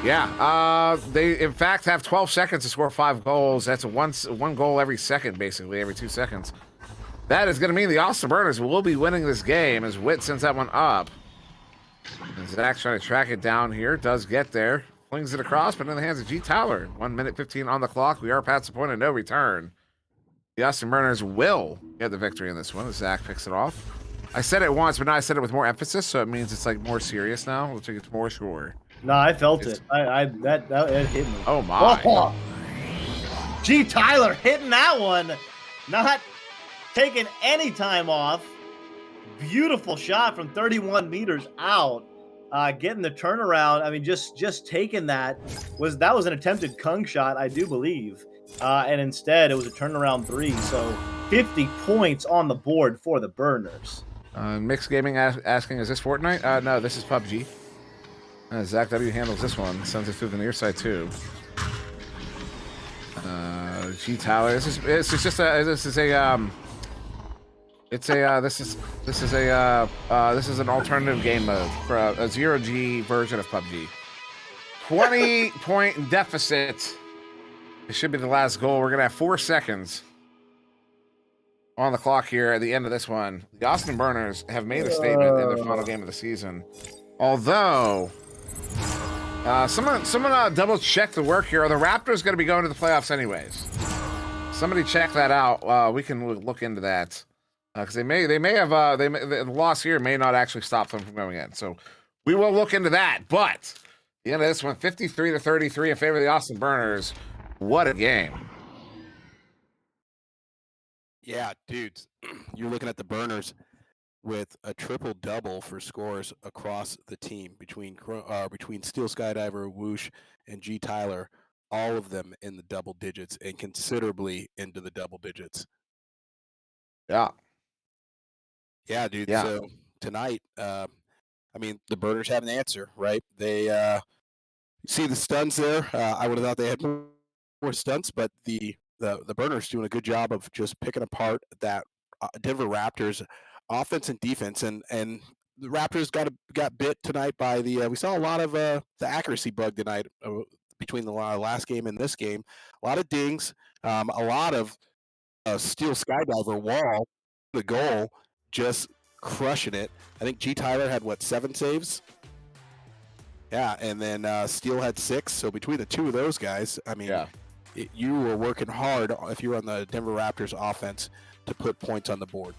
Yeah, they in fact have 12 seconds to score 5 goals. That's one goal every second, basically, every 2 seconds. That is going to mean the Austin Burners will be winning this game as Witt sends that one up. And Zach's trying to track it down here. Does get there. Flings it across, but in the hands of G. Tyler. 1 minute 15 on the clock. We are past the point of no return. The Austin Burners will get the victory in this one as Zach picks it off. I said it once, but now I said it with more emphasis, so it means it's like more serious now. We'll take it to more sure. No, I felt it. That hit me. Oh my! Oh. G. Tyler hitting that one, not taking any time off. Beautiful shot from 31 meters out, getting the turnaround. I mean, just taking that was an attempted Kung shot, I do believe, and instead it was a turnaround 3. So 50 points on the board for the Burners. Mixed Gaming asking, is this Fortnite? No, this is PUBG. Zach W handles this one. Sends it through the near side too. G. Tyler. This is an alternative game mode for a 0G version of PUBG. 20-point deficit. It should be the last goal. We're gonna have 4 seconds on the clock here at the end of this one. The Austin Burners have made a statement in their final game of the season. Although, someone double check the work here. Are the Raptors going to be going to the playoffs anyways? Somebody check that out. We can look into that because the loss here may not actually stop them from going in. So we will look into that. But the end of this one, 53-33 in favor of the Austin Burners. What a game! Yeah, dudes, you're looking at the Burners with a triple-double for scores across the team between Steel Skydiver, Whoosh, and G. Tyler, all of them in the double digits and considerably into the double digits. Yeah. Yeah, dude. Yeah. So tonight, the Burners have an answer, right? They see the stuns there. I would have thought they had more stunts, but the Burners doing a good job of just picking apart that Denver Raptors offense and defense, and the Raptors got bit tonight by we saw a lot of the accuracy bug tonight between the last game and this game. A lot of dings, a lot of Steel Skydiver wall, the goal, just crushing it. I think G. Tyler had 7 saves? Yeah, and then Steel had 6. So between the two of those guys, yeah. you were working hard if you were on the Denver Raptors offense to put points on the board.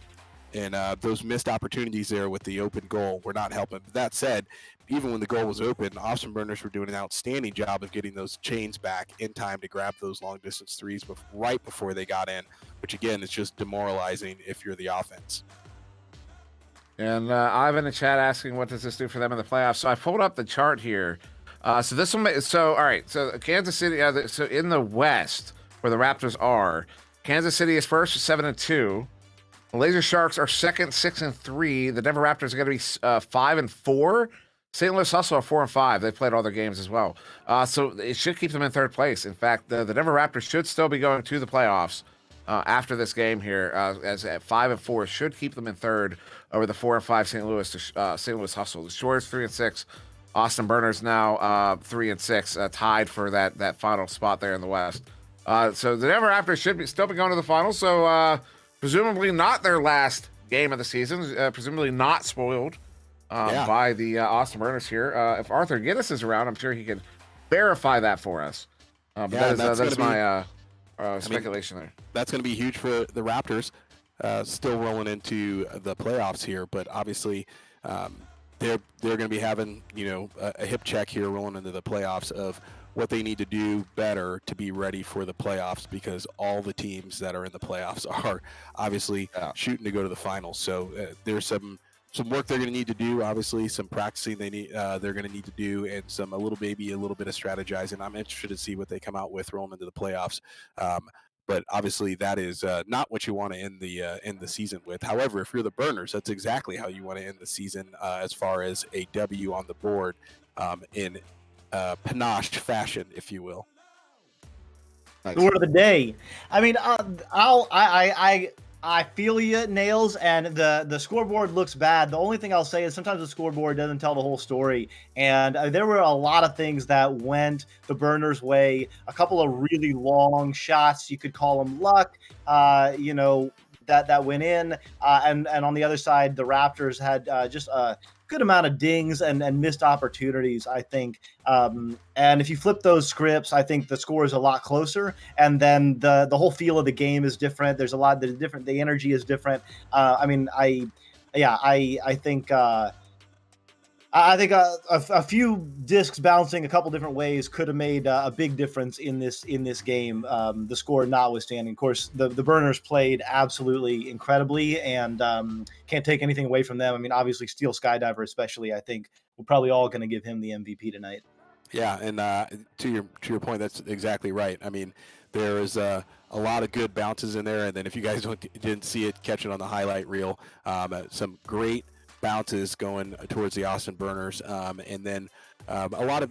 And those missed opportunities there with the open goal were not helping. But that said, even when the goal was open, Austin Burners were doing an outstanding job of getting those chains back in time to grab those long-distance threes right before they got in, which, again, is just demoralizing if you're the offense. And Ivan in the chat asking, what does this do for them in the playoffs? So I pulled up the chart here. So this one, all right. So Kansas City, so in the West, where the Raptors are, Kansas City is first, 7-2. The Laser Sharks are second, 6-3. The Denver Raptors are going to be 5-4. St. Louis Hustle are 4-5. They played all their games as well. So it should keep them in third place. In fact, the Denver Raptors should still be going to the playoffs after this game here, as at 5-4 should keep them in third over the 4-5 St. Louis Hustle. The Shores 3-6. Austin Burners now 3-6, tied for that final spot there in the West. So the Denver Raptors should still be going to the finals. So presumably not their last game of the season. Presumably not spoiled by the Austin Burners here. If Arthur Giddis is around, I'm sure he can verify that for us. But that's my speculation there. That's going to be huge for the Raptors. Still rolling into the playoffs here, but obviously they're going to be having a hip check here rolling into the playoffs of what they need to do better to be ready for the playoffs, because all the teams that are in the playoffs are obviously shooting to go to the finals. So there's some work they're going to need to do. Obviously, some practicing they're going to need to do, and a little bit of strategizing. I'm interested to see what they come out with rolling into the playoffs. But obviously, that is not what you want to end the season with. However, if you're the Burners, that's exactly how you want to end the season, as far as a W on the board, in panache fashion, if you will. The word of the day. I mean, I feel you, Nails, and the scoreboard looks bad. The only thing I'll say is sometimes the scoreboard doesn't tell the whole story, and there were a lot of things that went the Burners' way. A couple of really long shots, you could call them luck, that went in, and on the other side, the Raptors had just a good amount of dings and missed opportunities, I think. And if you flip those scripts, I think the score is a lot closer. And then the whole feel of the game is different. There's a lot that is different. The energy is different. I think a few discs bouncing a couple different ways could have made a big difference in this game. The score notwithstanding, of course, the Burners played absolutely incredibly, and can't take anything away from them. I mean, obviously, Steel Skydiver, especially, I think we're probably all going to give him the MVP tonight. Yeah, and to your point, that's exactly right. I mean, there is a lot of good bounces in there, and then if you guys didn't see it, catch it on the highlight reel. Some great bounces going towards the Austin Burners, and then a lot of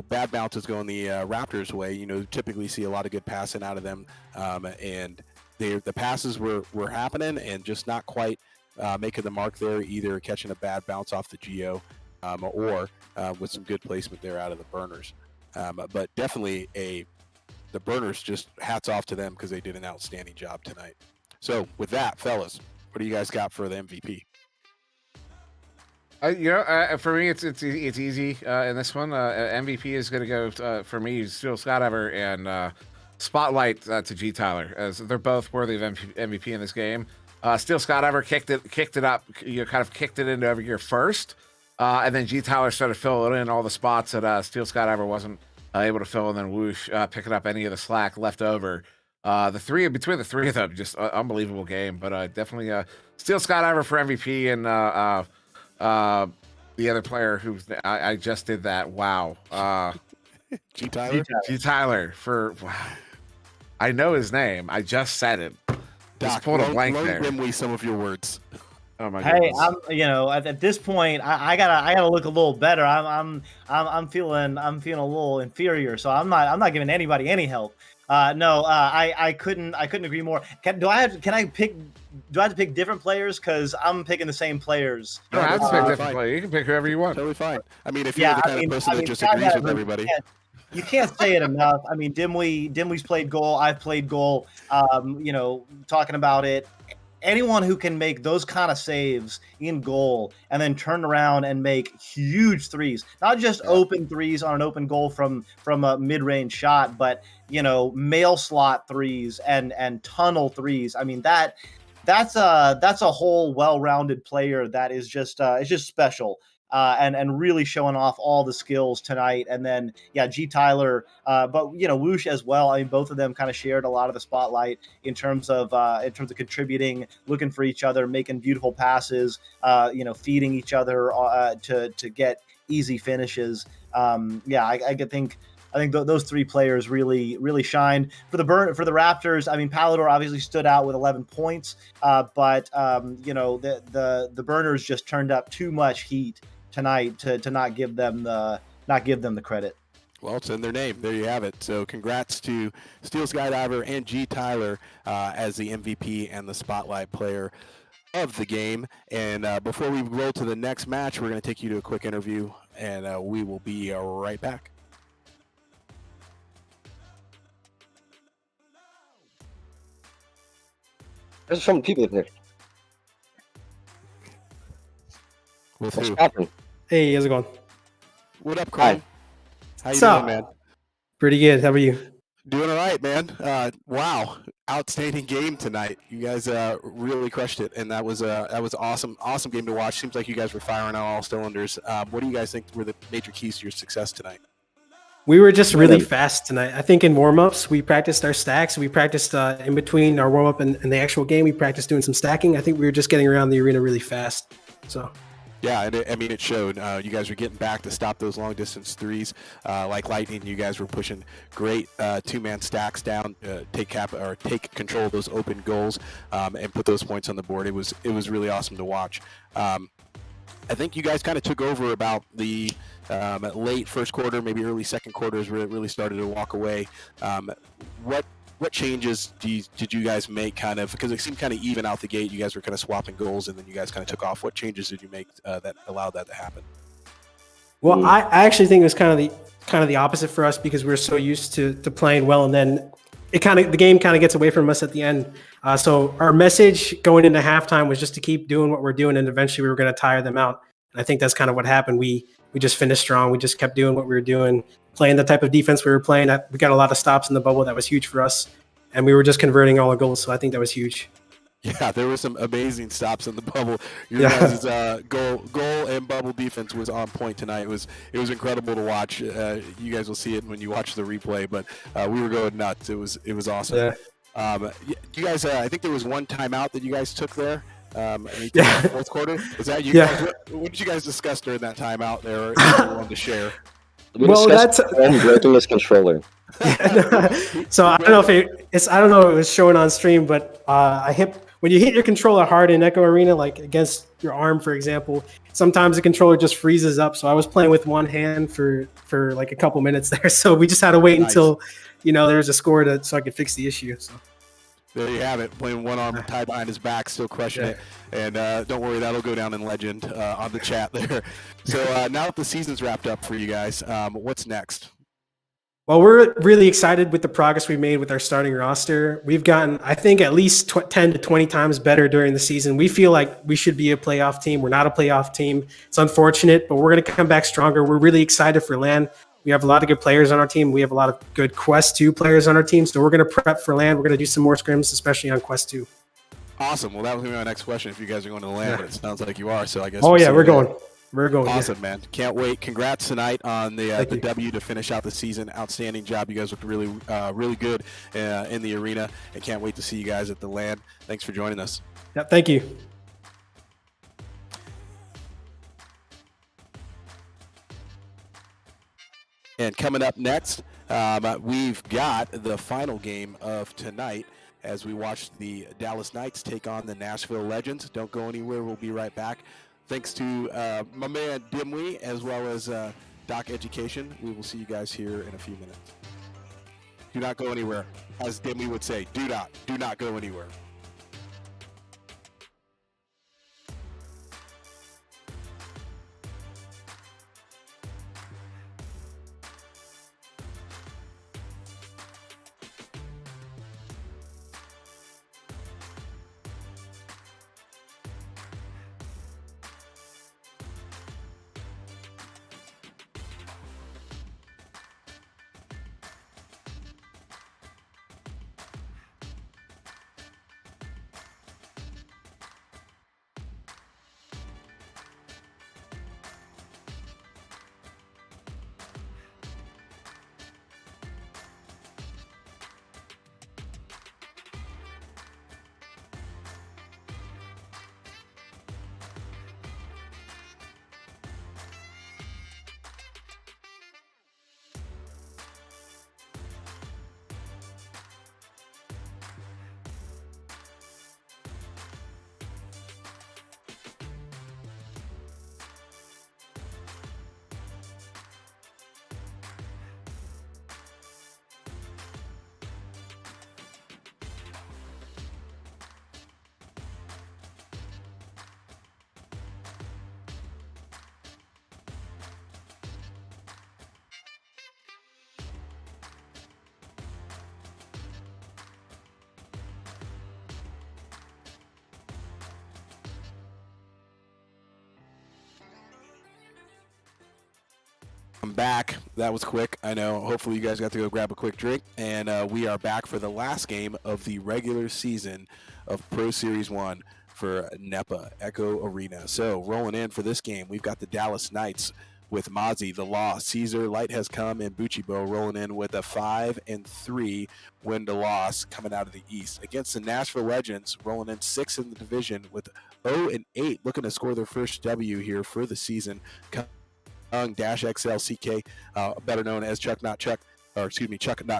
bad bounces going the Raptors' way. Typically see a lot of good passing out of them, and the passes were happening and just not quite making the mark there, either catching a bad bounce off the Geo or with some good placement there out of the Burners. But definitely the Burners, just hats off to them because they did an outstanding job tonight. So with that, fellas, what do you guys got for the MVP? For me, it's easy in this one. MVP is going to go for me, Steel Skydiver, and spotlight to G Tyler, as they're both worthy of MVP in this game. Steel Skydiver kicked it up, kind of kicked it into every year first, and then G Tyler started filling in all the spots that Steel Skydiver wasn't able to fill, and then whoosh, picking up any of the slack left over. Between the three of them, just unbelievable game. But definitely Steel Skydiver for MVP, and the other player who I just did that. Wow. G Tyler? G Tyler for wow. I know his name. I just said it. Just pulled a blank there. Grimly some of your words. Oh my goodness. Hey, at this point, I gotta look a little better. I'm feeling a little inferior, so I'm not giving anybody any help. I couldn't agree more. Do I have to pick different players? Because I'm picking the same players. You don't have to pick different players. You can pick whoever you want. Totally fine. I mean, if you're the kind of person that just agrees with everybody. You can't say it enough. I mean, Dimwey's played goal. I've played goal. Talking about it. anyone who can make those kind of saves in goal and then turn around and make huge threes, not just open threes on an open goal from a mid-range shot, but mail slot threes and tunnel threes. I mean, that's a whole well-rounded player that is just it's just special. And really showing off all the skills tonight. And then, G Tyler, but Woosh as well. I mean, both of them kind of shared a lot of the spotlight in terms of contributing, looking for each other, making beautiful passes, feeding each other to get easy finishes. I think those three players really shined for the Raptors. I mean, Palador obviously stood out with 11 points, but the Burners just turned up too much heat tonight to not give them the credit. Well, it's in their name. There you have it. So congrats to Steel Skydiver and G Tyler as the MVP and the spotlight player of the game. And before we roll to the next match, we're going to take you to a quick interview, and we will be right back. There's some people in here. With What's who? happening? Hey, how's it going? What up, Cole? How you What's doing, up? man? Pretty good. How are you? Doing all right, man. Wow, outstanding game tonight. You guys really crushed it, and that was awesome game to watch. Seems like you guys were firing on all cylinders. What do you guys think were the major keys to your success tonight? We were just really fast tonight. I think in warm-ups, we practiced our stacks. We practiced in between our warm-up and the actual game. We practiced doing some stacking. I think we were just getting around the arena really fast. So. Yeah, and it showed. You guys were getting back to stop those long-distance threes like lightning. You guys were pushing great two-man stacks down, take control of those open goals, and put those points on the board. It was really awesome to watch. I think you guys kind of took over about the late first quarter, maybe early second quarters, where it really started to walk away. What changes did you guys make, kind of, because it seemed kind of even out the gate? You guys were kind of swapping goals, and then you guys kind of took off. What changes did you make that allowed that to happen? Well, I actually think it was kind of the opposite for us, because we were so used to playing well, and then the game kind of gets away from us at the end. So our message going into halftime was just to keep doing what we're doing, and eventually we were going to tire them out. And I think that's kind of what happened. We just finished strong. We just kept doing what we were doing, playing the type of defense we were playing. We got a lot of stops in the bubble. That was huge for us. And we were just converting all our goals. So I think that was huge. Yeah, there were some amazing stops in the bubble. Your guys' goal and bubble defense was on point tonight. It was incredible to watch. You guys will see it when you watch the replay, but we were going nuts. It was awesome. Yeah. You guys, I think there was one timeout that you guys took there. The fourth quarter. Is that you guys? What did you guys discuss during that timeout there? If you wanted to share. That's breaking his controller. So I don't know if it was showing on stream, but when you hit your controller hard in Echo Arena, like against your arm, for example, sometimes the controller just freezes up. So I was playing with one hand for like a couple minutes there. So we just had to wait until there was a score so I could fix the issue. So. There you have it, playing one arm tied behind his back, still crushing it. And don't worry, that'll go down in legend on the chat there. So now that the season's wrapped up for you guys, what's next? Well, we're really excited with the progress we made with our starting roster. We've gotten, I think, at least 10 to 20 times better during the season. We feel like we should be a playoff team. We're not a playoff team. It's unfortunate, but we're going to come back stronger. We're really excited for LAN. We have a lot of good players on our team. We have a lot of good Quest 2 players on our team. So we're going to prep for LAN. We're going to do some more scrims, especially on Quest 2. Awesome. Well, that was going to be my next question, if you guys are going to LAN, but it sounds like you are. So I guess. Oh, yeah, we're going. We're going. Awesome, man. Can't wait. Congrats tonight on the W to finish out the season. Outstanding job. You guys looked really, really good in the arena. I can't wait to see you guys at the LAN. Thanks for joining us. Yeah, thank you. And coming up next, we've got the final game of tonight as we watch the Dallas Knights take on the Nashville Legends. Don't go anywhere. We'll be right back. Thanks to my man Dimwee as well as Doc Education. We will see you guys here in a few minutes. Do not go anywhere. As Dimwee would say, do not go anywhere. Welcome back. That was quick. I know. Hopefully, you guys got to go grab a quick drink. And we are back for the last game of the regular season of Pro Series 1 for NEPA Echo Arena. So, rolling in for this game, we've got the Dallas Knights with Mozzie, the Law, Caesar, Light Has Come, and Buchibo rolling in with a 5-3 win to loss coming out of the East. Against the Nashville Legends, rolling in 6th in the division with 0-8, looking to score their first W here for the season. Young-XLCK, better known as Chuck Not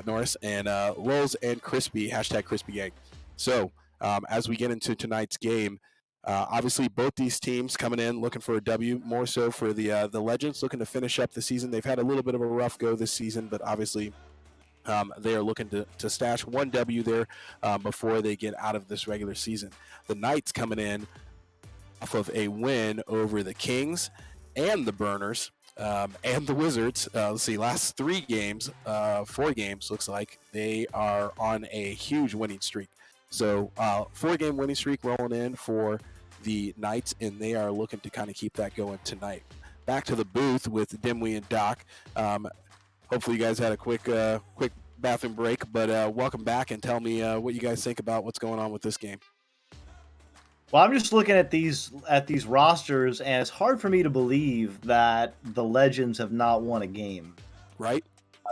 Norris, and Lulz and Crispy, #CrispyGang. So, as we get into tonight's game, obviously both these teams coming in looking for a W, more so for the Legends looking to finish up the season. They've had a little bit of a rough go this season, but obviously they are looking to stash one W there before they get out of this regular season. The Knights coming in off of a win over the Kings and the Burners. And the Wizards, let's see, last 4 games, looks like they are on a huge winning streak. So 4-game winning streak rolling in for the Knights, and they are looking to kind of keep that going tonight. Back to the booth with Dimwee and Doc. Hopefully you guys had a quick bathroom break, but welcome back and tell me what you guys think about what's going on with this game. Well, I'm just looking at these rosters, and it's hard for me to believe that the Legends have not won a game. Right.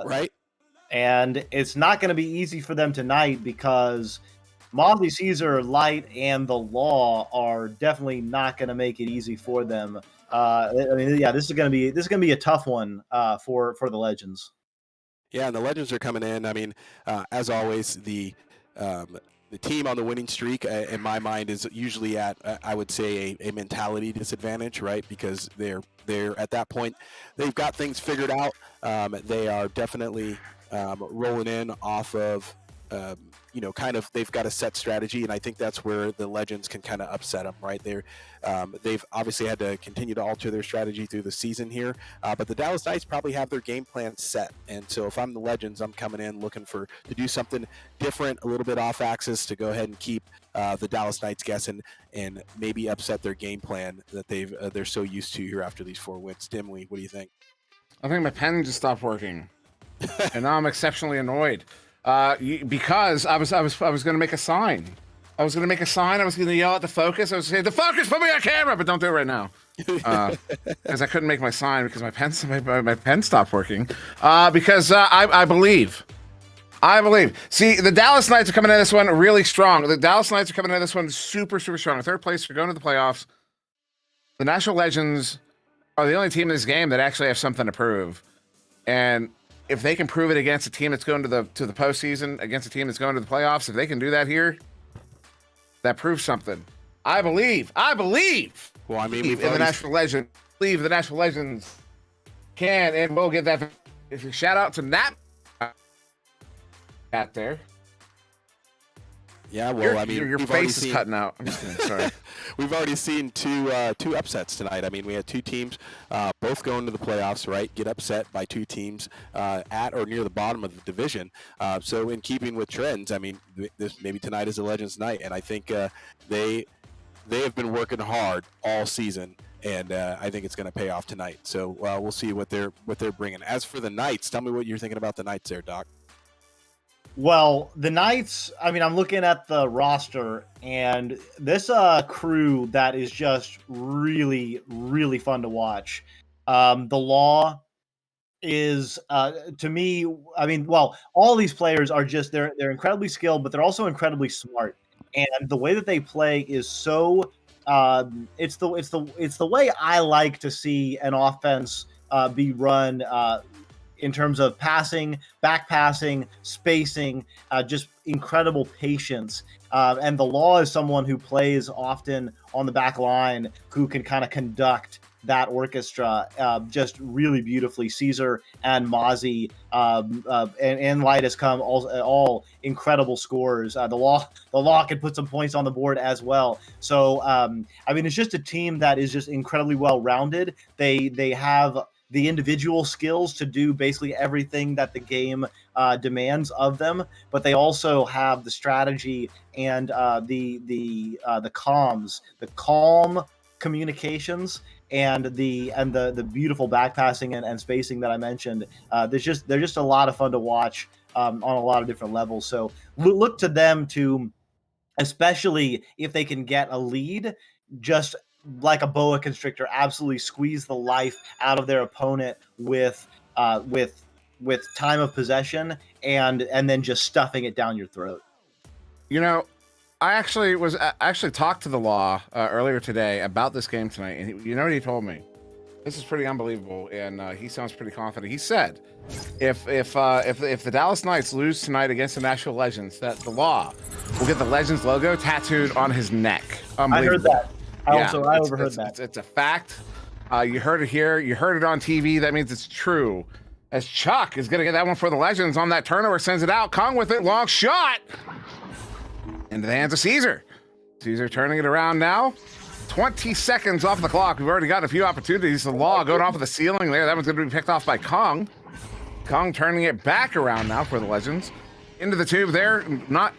Right. And it's not going to be easy for them tonight because Mozzie, Caesar, Light, and the Law are definitely not going to make it easy for them. I mean, yeah, this is going to be a tough one for the Legends. Yeah, and the Legends are coming in. I mean, as always, the team on the winning streak, in my mind, is usually at, I would say, a mentality disadvantage, right? Because they're at that point, they've got things figured out. They are definitely rolling in off of, kind of, they've got a set strategy, and I think that's where the Legends can kind of upset them, right? They've obviously had to continue to alter their strategy through the season here, but the Dallas Knights probably have their game plan set, and so if I'm the Legends, I'm coming in looking to do something different, a little bit off axis, to go ahead and keep the Dallas Knights guessing and maybe upset their game plan that they're so used to here after these 4 wins. Dimwee, what do you think? I think my pen just stopped working, and now I'm exceptionally annoyed. Because I was going to make a sign. I was going to yell at the focus. I was saying, "The focus, put me on camera," but don't do it right now, because I couldn't make my sign because my pen stopped working. Because I believe. See, the Dallas Knights are coming in this one really strong. The Dallas Knights are coming in this one super, super strong. 3rd place, we're going to the playoffs. The Nashville Legends are the only team in this game that actually have something to prove, and if they can prove it against a team that's going to the postseason, against a team that's going to the playoffs, if they can do that here, that proves something. I believe. Well, I mean, the Nashville Legends. Believe the Nashville Legends can and will get that. If you shout out to Nat there. Yeah, well, I mean, your face is cutting out. I'm just kidding. Sorry. We've already seen two upsets tonight. I mean, we had 2 teams both going to the playoffs, right? Get upset by 2 teams at or near the bottom of the division. So, in keeping with trends, I mean, maybe tonight is a Legends night, and I think they have been working hard all season, and I think it's going to pay off tonight. So, we'll see what they're bringing. As for the Knights, tell me what you're thinking about the Knights there, Doc. Well, the Knights, I mean, I'm looking at the roster, and this crew that is just really, really fun to watch. The Law is, to me, I mean, well, all these players are just, they're incredibly skilled, but they're also incredibly smart. And the way that they play is so, it's the way I like to see an offense be run, in terms of passing, back passing, spacing, just incredible patience. And the Law is someone who plays often on the back line, who can kind of conduct that orchestra just really beautifully. Caesar and Mozzie and Light Has Come, all incredible scorers. The Law can put some points on the board as well. So, I mean, it's just a team that is just incredibly well-rounded. They have the individual skills to do basically everything that the game demands of them, but they also have the strategy and the calm communications and the beautiful back passing and spacing that I mentioned. They're just a lot of fun to watch on a lot of different levels. So look to them to, especially if they can get a lead, just like a boa constrictor, absolutely squeeze the life out of their opponent with time of possession and then just stuffing it down your throat. You know, I actually talked to the Law earlier today about this game tonight, and you know what he told me? This is pretty unbelievable, and he sounds pretty confident. He said, if the Dallas Knights lose tonight against the Nashville Legends, that the Law will get the Legends logo tattooed on his neck. I heard that. I overheard that. It's a fact. You heard it here. You heard it on TV. That means it's true. As Chuck is going to get that one for the Legends on that turnover, sends it out. Kong with it, long shot into the hands of Caesar. Caesar turning it around now. 20 seconds off the clock. We've already got a few opportunities. The Law going off of the ceiling there. That one's going to be picked off by Kong. Kong turning it back around now for the Legends. Into the tube there. Not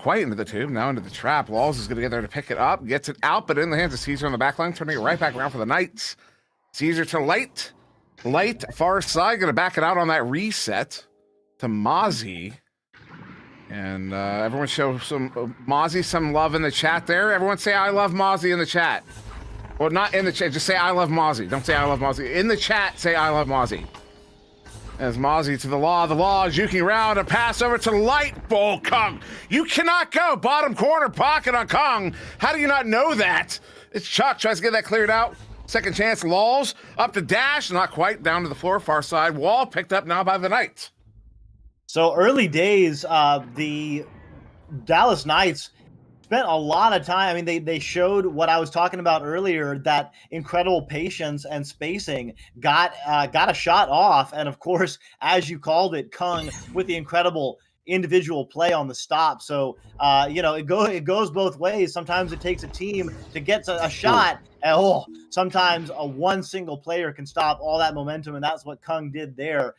quite into the tube. Now into the trap. Laws is going to get there to pick it up. Gets it out, but in the hands of Caesar on the back line. Turning it right back around for the Knights. Caesar to Light. Light, far side. Going to back it out on that reset to Mozzie. And everyone show some Mozzie some love in the chat there. Everyone say I love Mozzie in the chat. Well, not in the chat. Just say I love Mozzie. Don't say I love Mozzie. In the chat, say I love Mozzie. As Mozzie to the Law. The Law is juking around. A pass over to Light. Bull Kong. You cannot go. Bottom corner pocket on Kong. How do you not know that? It's Chuck. Tries to get that cleared out. Second chance. Laws up to Dash. Not quite. Down to the floor. Far side. Wall picked up now by the Knights. So early days, the Dallas Knights spent a lot of time. I mean, they showed what I was talking about earlier, that incredible patience and spacing, got a shot off. And of course, as you called it, Kung with the incredible individual play on the stop. So, it goes both ways. Sometimes it takes a team to get a shot. And sometimes one single player can stop all that momentum. And that's what Kung did there.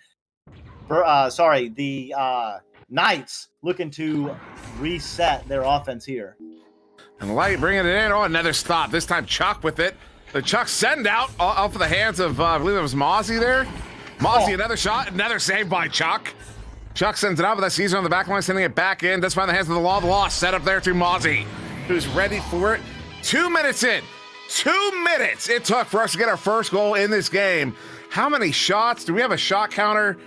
The Knights looking to reset their offense here. And Light bringing it in. Oh, another stop. This time Chuck with it. The Chuck send out off of the hands of, I believe it was Mozzie there. Mozzie, another shot. Another save by Chuck. Chuck sends it out with that Caesar on the back line, sending it back in. That's by the hands of the Law. The Law set up there to Mozzie, who's ready for it. 2 minutes in. 2 minutes it took for us to get our first goal in this game. How many shots? Do we have a shot counter?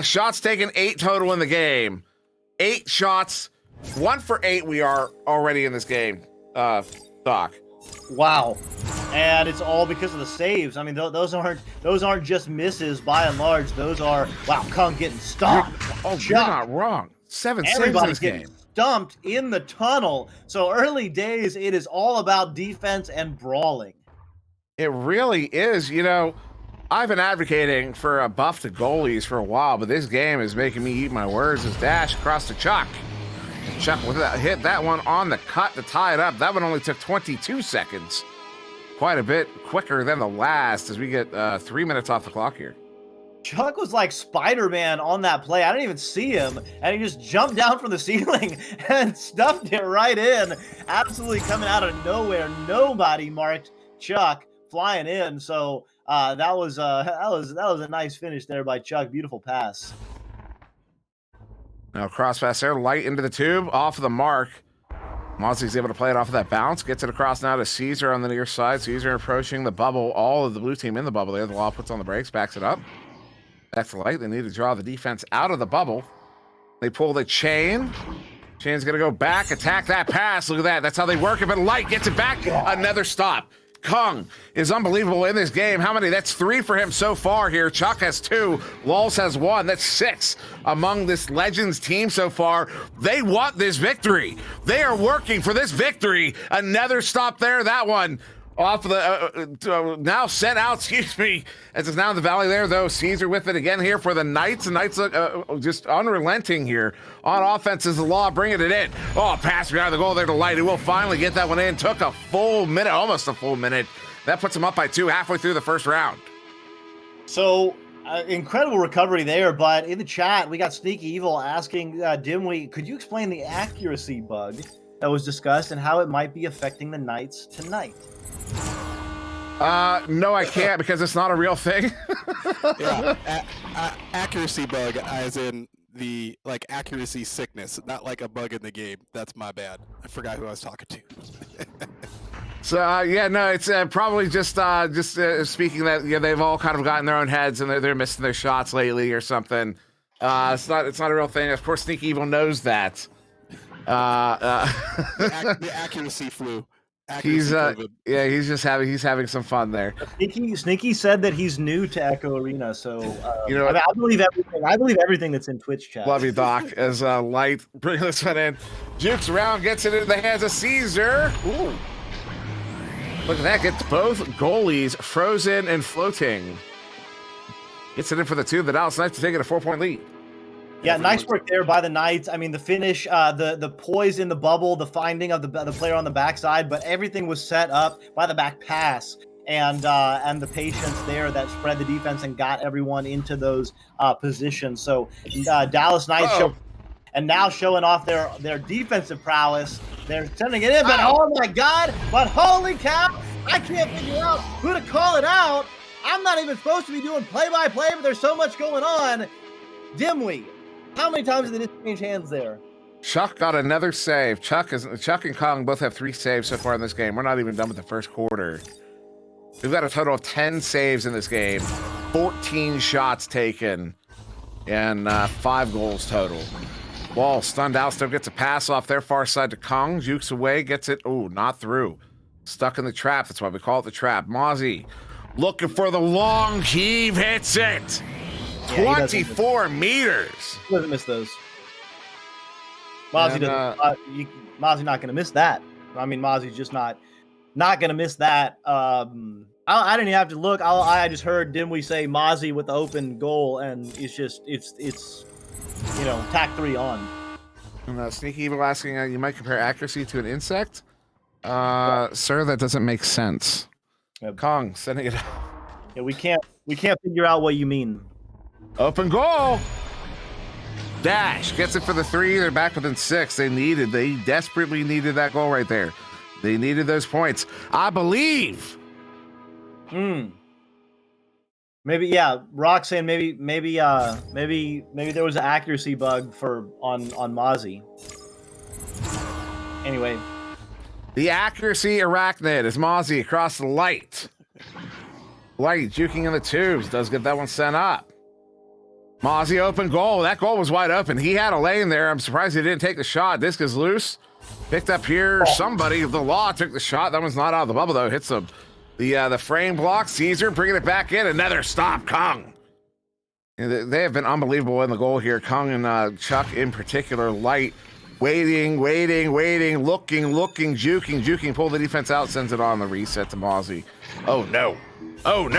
Shots taken, 8 total in the game. 8 shots, 1 for 8. We are already in this game, Doc. Wow, and it's all because of the saves. I mean, those aren't just misses by and large. Those are Kung getting stomped. You're not wrong. 7 saves in this game. Stumped in the tunnel. So early days, it is all about defense and brawling. It really is. You know, I've been advocating for a buff to goalies for a while, but this game is making me eat my words. As Dash across to Chuck. And Chuck with that, hit that one on the cut to tie it up. That one only took 22 seconds. Quite a bit quicker than the last as we get 3 minutes off the clock here. Chuck was like Spider-Man on that play. I didn't even see him, and he just jumped down from the ceiling and stuffed it right in. Absolutely coming out of nowhere. Nobody marked Chuck flying in. So that was a nice finish there by Chuck. Beautiful pass. Now cross pass there, Light into the tube, off of the mark. Mozzie's able to play it off of that bounce. Gets it across now to Caesar on the near side. Caesar approaching the bubble. All of the blue team in the bubble there. The Law puts on the brakes, backs it up. That's Light. They need to draw the defense out of the bubble. They pull the chain. Chain's going to go back, attack that pass. Look at that. That's how they work it. But Light gets it back. Another stop. Kung is unbelievable in this game. How many? That's 3 for him so far here. Chuck has 2. Lawls has 1. That's 6 among this Legends team so far. They want this victory. They are working for this victory. Another stop there. That one off of the now sent out, excuse me, as it's now in the valley there, though. Caesar with it again here for the Knights. The Knights look just unrelenting here on offense as the Law bringing it in. Oh, pass behind the goal there to Light. He will finally get that one in. Took a full minute, almost a full minute. That puts him up by 2 halfway through the first round. So incredible recovery there, but in the chat, we got Sneaky Evil asking Dimwee, could you explain the accuracy bug that was discussed and how it might be affecting the Knights tonight? No, I can't because it's not a real thing. Yeah, accuracy bug, as in the accuracy sickness, not like a bug in the game. That's my bad. I forgot who I was talking to. So yeah, no, it's probably just speaking that they've all kind of gotten their own heads and they're missing their shots lately or something. It's not a real thing. Of course, Sneaky Evil knows that. The accuracy flu. He's having some fun there. Sneaky said that he's new to Echo Arena, so you know, I believe everything. I believe everything that's in Twitch chat. Love you, Doc. As Light bringing this one in, jukes around, gets it into the hands of Caesar. Ooh. Look at that, gets both goalies frozen and floating. Gets it in for the two. The Dallas Knights to take it a 4-point lead. Yeah, nice work there by the Knights. I mean, the finish, the poise in the bubble, the finding of the player on the backside, but everything was set up by the back pass and the patience there that spread the defense and got everyone into those positions. So Dallas Knights showing off their defensive prowess. They're sending it in, but oh my God! But holy cow! I can't figure out who to call it out. I'm not even supposed to be doing play-by-play, but there's so much going on. Dimwee. How many times did they just change hands there? Chuck got another save. Chuck and Kong both have 3 saves so far in this game. We're not even done with the first quarter. We've got a total of 10 saves in this game, 14 shots taken, and 5 goals total. Wall stunned out, still gets a pass off their far side to Kong. Jukes away, gets it. Oh, not through. Stuck in the trap. That's why we call it the trap. Mozzie looking for the long heave, hits it. 24 meters. He doesn't miss those. Mozzie Mozzie's not going to miss that. I mean, Mozzie's just not going to miss that. I didn't even have to look. I just heard Dimwee say Mozzie with the open goal, and it's tack 3 on. And, Sneaky Evil asking, you might compare accuracy to an insect? Sir, that doesn't make sense. Yep. Kong sending it. Yeah, we can't figure out what you mean. Open goal. Dash gets it for the 3. They're back within 6. They desperately needed that goal right there. They needed those points, I believe. Maybe, yeah. Rock saying maybe there was an accuracy bug on Mozzie. Anyway, the accuracy arachnid is Mozzie across the Light. Light juking in the tubes, does get that one sent up. Mozzie open goal. That goal was wide open. He had a lane there. I'm surprised he didn't take the shot. Disc is loose. Picked up here. Somebody, the Law, took the shot. That one's not out of the bubble though. Hits the frame block. Caesar bringing it back in. Another stop. Kong. They have been unbelievable in the goal here. Kong and Chuck in particular. Light waiting, looking, juking. Pull the defense out. Sends it on the reset to Mozzie. Oh no. Oh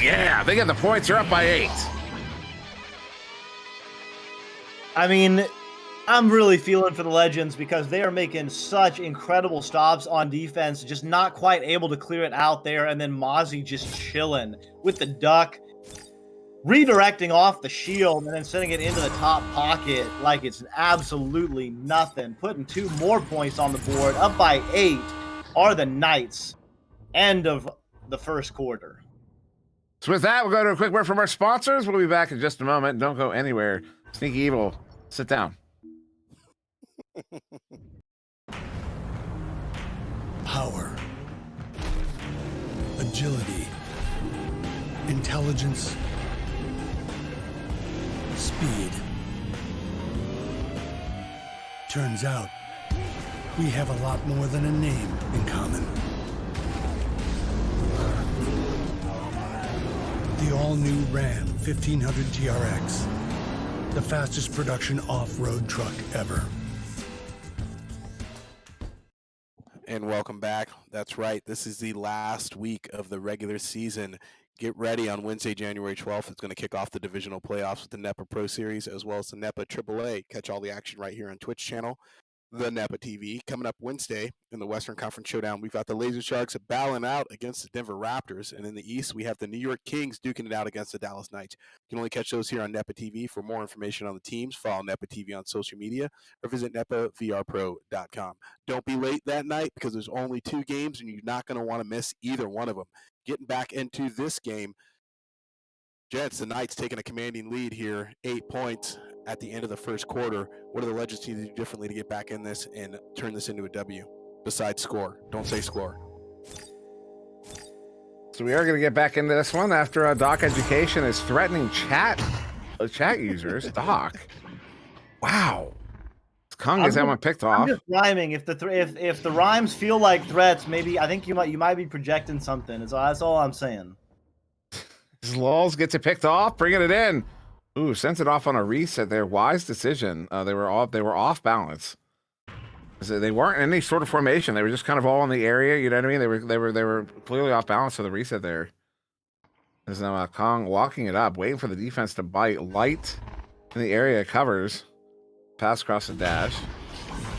yeah. They get the points. They're up by 8. I mean, I'm really feeling for the Legends because they are making such incredible stops on defense, just not quite able to clear it out there, and then Mozzie just chilling with the duck, redirecting off the shield and then sending it into the top pocket like it's absolutely nothing, putting 2 more points on the board. Up by 8 are the Knights. End of the first quarter. So with that, we'll go to a quick word from our sponsors. We'll be back in just a moment. Don't go anywhere. Sneaky Evil, sit down. Power, agility, intelligence, speed. Turns out, we have a lot more than a name in common. The all-new Ram 1500 TRX. The fastest production off-road truck ever. And welcome back. That's right. This is the last week of the regular season. Get ready on Wednesday, January 12th. It's going to kick off the divisional playoffs with the NEPA Pro Series as well as the NEPA AAA. Catch all the action right here on Twitch channel. the NEPA TV. Coming up Wednesday in the Western Conference Showdown, we've got the Laser Sharks battling out against the Denver Raptors. And in the East, we have the New York Kings duking it out against the Dallas Knights. You can only catch those here on NEPA TV. For more information on the teams, follow NEPA TV on social media or visit NEPAVRPro.com. Don't be late that night because there's only 2 games and you're not going to want to miss either one of them. Getting back into this game, Jets, the Knights taking a commanding lead here, 8 points at the end of the first quarter. What do the Legends need to do differently to get back in this and turn this into a W? Besides score. Don't say score. So we are going to get back into this one after Doc Education is threatening chat users. Doc. Wow. Kung gets that one picked off. I'm just rhyming. If the rhymes feel like threats, maybe I think you might be projecting something. That's all I'm saying. Lulz gets it picked off, bringing it in. Ooh, sent it off on a reset there. Wise decision. They were off balance. So they weren't in any sort of formation. They were just kind of all in the area. You know what I mean? They were clearly off balance for the reset there. There's now Kong walking it up, waiting for the defense to bite. Light in the area, covers. Pass across the dash.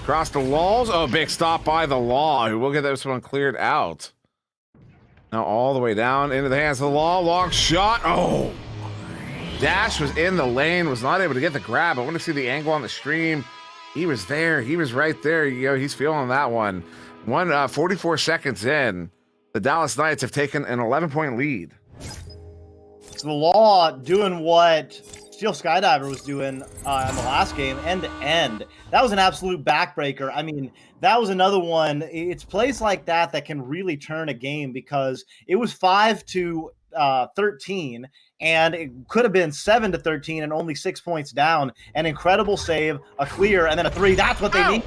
Across the Lulz. Oh, big stop by the Law, who will get this one cleared out. Now all the way down into the hands of the Law. Long shot. Oh! Dash was in the lane, was not able to get the grab. I want to see the angle on the stream. He was there. He was right there. He's feeling that one. 44 seconds in, the Dallas Knights have taken an 11-point lead. So the Law doing what Steel Skydiver was doing in the last game, end to end. That was an absolute backbreaker. I mean, that was another one. It's plays like that can really turn a game because it was 5-13, and it could have been 7-13 and only 6 points down. An incredible save, a clear, and then a 3. That's what they need.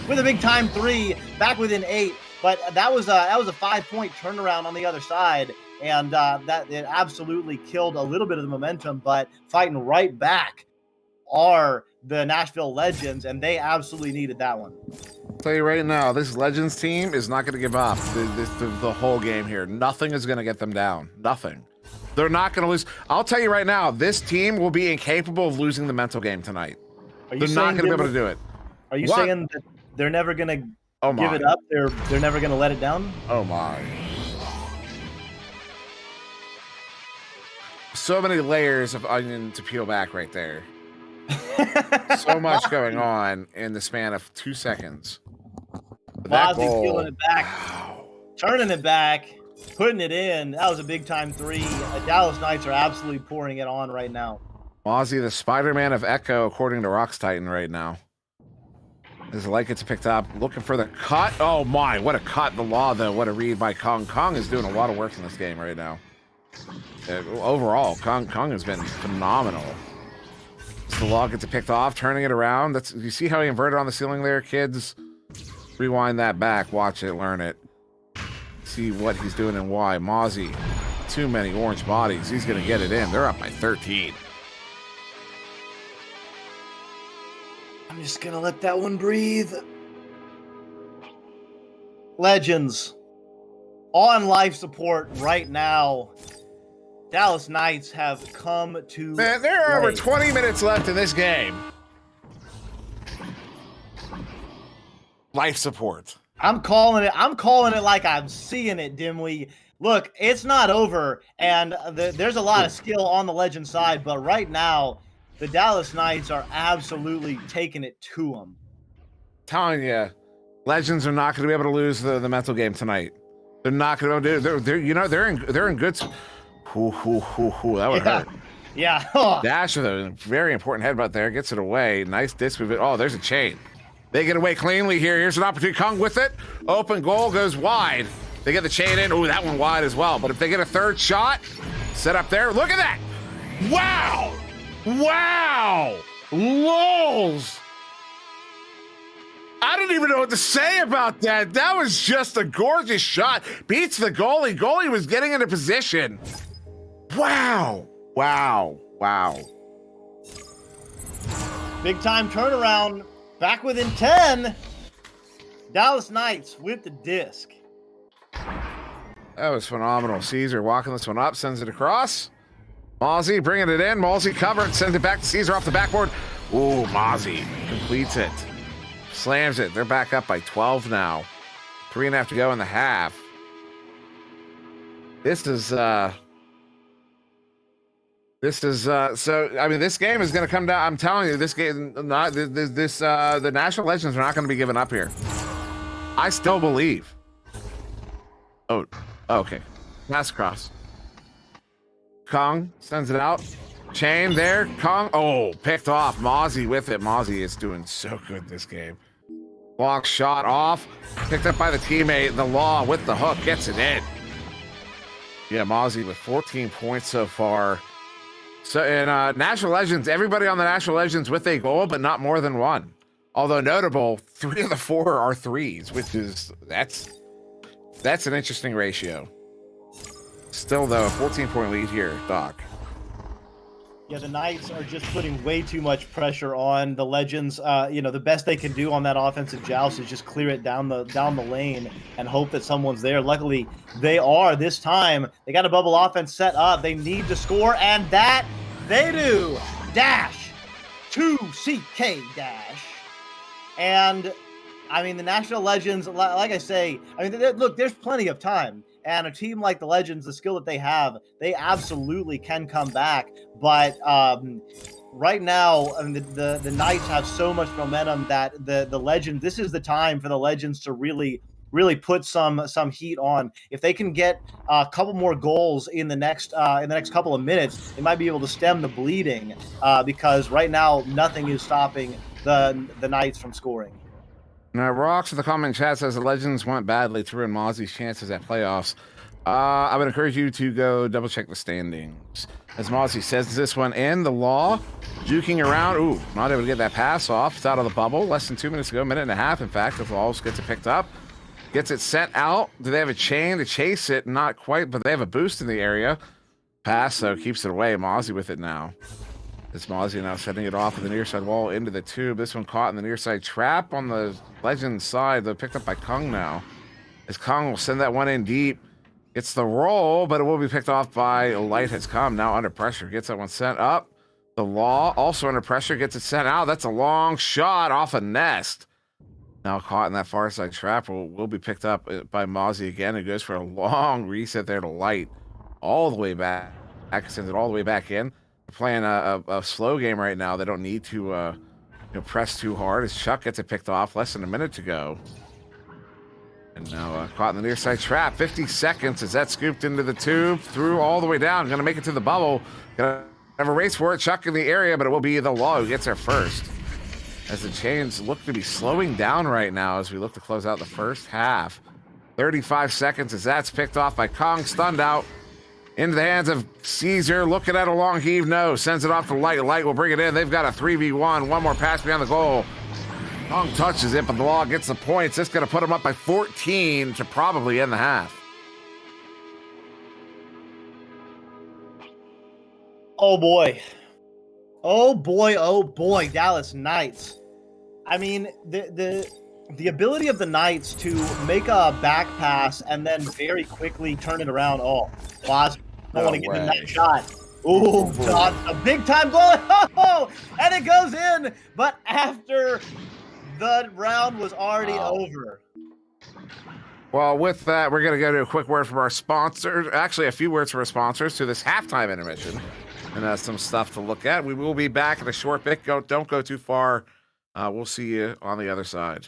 With a big time 3, back within 8. But that was a 5-point turnaround on the other side. And that it absolutely killed a little bit of the momentum, but fighting right back are the Nashville Legends, and they absolutely needed that one. I'll tell you right now, this Legends team is not going to give up the whole game here. Nothing is going to get them down. Nothing. They're not going to lose. I'll tell you right now, this team will be incapable of losing the mental game tonight. They're not going to be able to do it. Are you saying that they're never going to give it up? They're never going to let it down? Oh, my. So many layers of onion to peel back right there. So much going on in the span of 2 seconds. Mozzie peeling it back, turning it back, putting it in. That was a big time 3. The Dallas Knights are absolutely pouring it on right now. Mozzie, the Spider-Man of Echo, according to Rocks Titan right now. As Light gets picked up, looking for the cut. Oh my, what a cut. The Law, though. What a read by Kong. Kong is doing a lot of work in this game right now. Overall, Kong has been phenomenal. So the Law gets it picked off, turning it around. You see how he inverted on the ceiling there, kids? Rewind that back, watch it, learn it. See what he's doing and why. Mozzie, too many orange bodies. He's going to get it in. They're up by 13. I'm just going to let that one breathe. Legends, on life support right now. Dallas Knights have come to... Man, there are over 20 minutes left in this game. Life support. I'm calling it like I'm seeing it, Dimly. Look, it's not over, and there's a lot of skill on the Legend side, but right now, the Dallas Knights are absolutely taking it to them. Telling you, Legends are not going to be able to lose the mental game tonight. They're not going to be able to do it. They're in good... that would hurt. Yeah. Dash with a very important headbutt there. Gets it away. Nice disc move. Oh, there's a chain. They get away cleanly here. Here's an opportunity. Kong with it. Open goal goes wide. They get the chain in. Oh, that one wide as well. But if they get a third shot, set up there. Look at that. Wow. Wow. Lulz. I don't even know what to say about that. That was just a gorgeous shot. Beats the goalie. Goalie was getting into position. Wow. Wow. Wow. Big time turnaround. Back within 10. Dallas Knights with the disc. That was phenomenal. Caesar walking this one up, sends it across. Mozzie bringing it in. Mozzie covered, sends it back to Caesar off the backboard. Ooh, Mozzie completes it. Slams it. They're back up by 12 now. 3.5 to go in the half. This is so I mean, this game is going to come down. I'm telling you, this game, the National Legends are not going to be giving up here. I still believe. Oh, okay. Pass across. Kong sends it out. Chain there. Kong. Oh, picked off. Mozzie with it. Mozzie is doing so good this game. Block shot off. Picked up by the teammate. The Law with the hook gets it in. Yeah, Mozzie with 14 points so far. So in National Legends, everybody on the National Legends with a goal, but not more than one. Although notable, 3 of the 4 are threes, which is that's an interesting ratio. Still though, a 14-point lead here, Doc. Yeah, the Knights are just putting way too much pressure on the Legends. The best they can do on that offensive joust is just clear it down the lane and hope that someone's there. Luckily, they are this time. They got a bubble offense set up. They need to score, and that they do. Dash, 2CK dash. And, I mean, the National Legends, like I say, I mean, look, there's plenty of time. And a team like the Legends, the skill that they have, they absolutely can come back. But right now, I mean, the Knights have so much momentum that the Legends, this is the time for the Legends to really put some heat on. If they can get a couple more goals in the next couple of minutes, they might be able to stem the bleeding. Because right now, nothing is stopping the Knights from scoring. Now, Rocks in the comment chat says the Legends went badly to ruin Mozzie's chances at playoffs. I would encourage you to go double check the standings. As Mozzie says this one in, the Law juking around. Ooh, not able to get that pass off. It's out of the bubble. Less than 2 minutes to go, minute and a half. In fact, the Law gets it picked up. Gets it sent out. Do they have a chain to chase it? Not quite, but they have a boost in the area. Pass, though, keeps it away. Mozzie with it now. It's Mozzie now setting it off of the near side wall into the tube. This one caught in the near side trap on the Legends side, though picked up by Kung now. As Kung will send that one in deep. Gets the roll, but it will be picked off by Light Has Come. Now under pressure. Gets that one sent up. The Law also under pressure. Gets it sent out. That's a long shot off a nest. Now caught in that far side trap. Will be picked up by Mozzie again. It goes for a long reset there to Light. All the way back. Sends it all the way back in. Playing a slow game right now. They don't need to press too hard as Chuck gets it picked off. Less than a minute to go. And now caught in the near side trap. 50 seconds as that scooped into the tube. Through all the way down. Going to make it to the bubble. Going to have a race for it. Chuck in the area, but it will be the Law who gets there first. As the chains look to be slowing down right now as we look to close out the first half. 35 seconds as that's picked off by Kong. Stunned out. Into the hands of Caesar, looking at a long heave, no, sends it off to Light. Light will bring it in. They've got a 3v1. One more pass behind the goal. Kong touches it, but the Law gets the points. It's going to put them up by 14 to probably end the half. Oh boy. Oh boy, oh boy, Dallas Knights. I mean, the ability of the Knights to make a back pass and then very quickly turn it around. Oh, Boz, don't want to give him that shot. Oh, God, a big time goal. Oh, and it goes in, but after the round was already over. Well, with that, we're going to go to a quick word from our sponsors. Actually, a few words from our sponsors to this halftime intermission. And some stuff to look at. We will be back in a short bit. Don't go too far. We'll see you on the other side.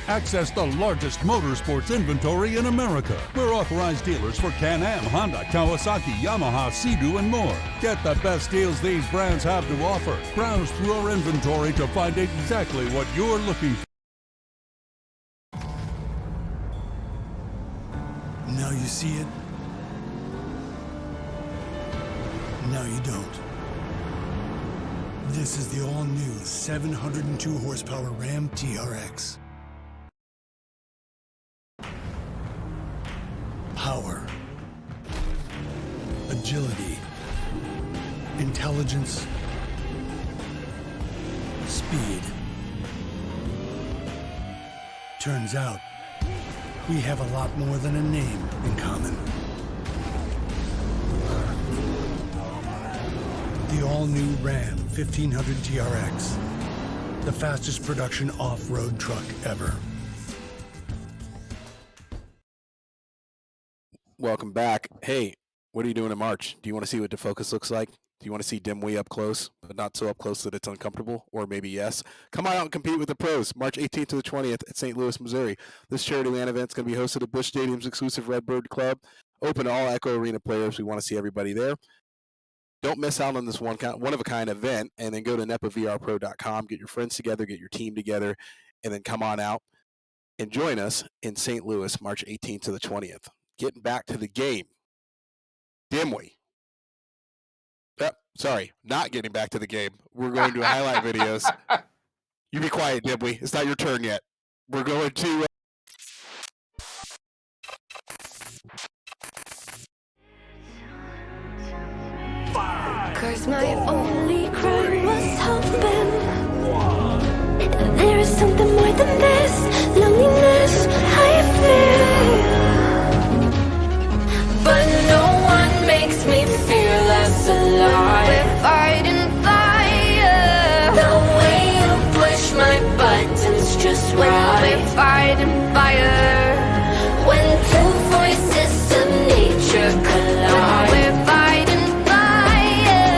Access the largest motorsports inventory in America. We're authorized dealers for Can-Am, Honda, Kawasaki, Yamaha, Sea-Doo, and more. Get the best deals these brands have to offer. Browse through our inventory to find exactly what you're looking for. Now you see it. Now you don't. This is the all-new 702 horsepower Ram TRX. Power, agility, intelligence, speed. Turns out, we have a lot more than a name in common. The all-new Ram 1500 TRX. the fastest production off-road truck ever. Welcome back. Hey, what are you doing in March? Do you want to see what Defocus looks like? Do you want to see Dimwee up close, but not so up close that it's uncomfortable? Or maybe yes? Come on out and compete with the pros, March 18th to the 20th at St. Louis, Missouri. This charity land event is going to be hosted at Busch Stadium's exclusive Redbird Club. Open to all Echo Arena players. We want to see everybody there. Don't miss out on this one-of-a-kind event, and then go to NEPAVRPro.com, get your friends together, get your team together, and then come on out and join us in St. Louis, March 18th to the 20th. Getting back to the game. Dimwee. Sorry, not getting back to the game. We're going to highlight videos. You be quiet, Dimwee. It's not your turn yet. We're going to... Cause my only crime was hoping there is something more than this loneliness I feel. But no one makes me feel less alive. We're fighting fire. The way you push my buttons just right. We're fighting fire. When two voices of nature collide. We're fighting fire.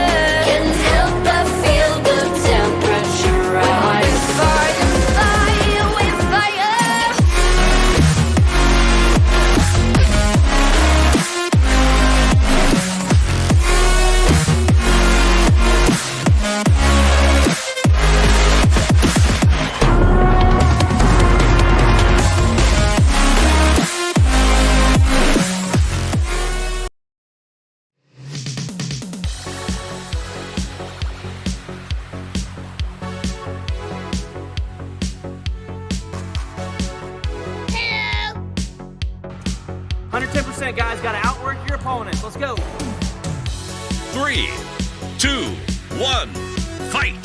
Can't help but feel the temperature rise. We're fighting fire. We're fire. Help! 110%, guys. Got to outwork your opponents. Let's go. 3, 2, 1, fight!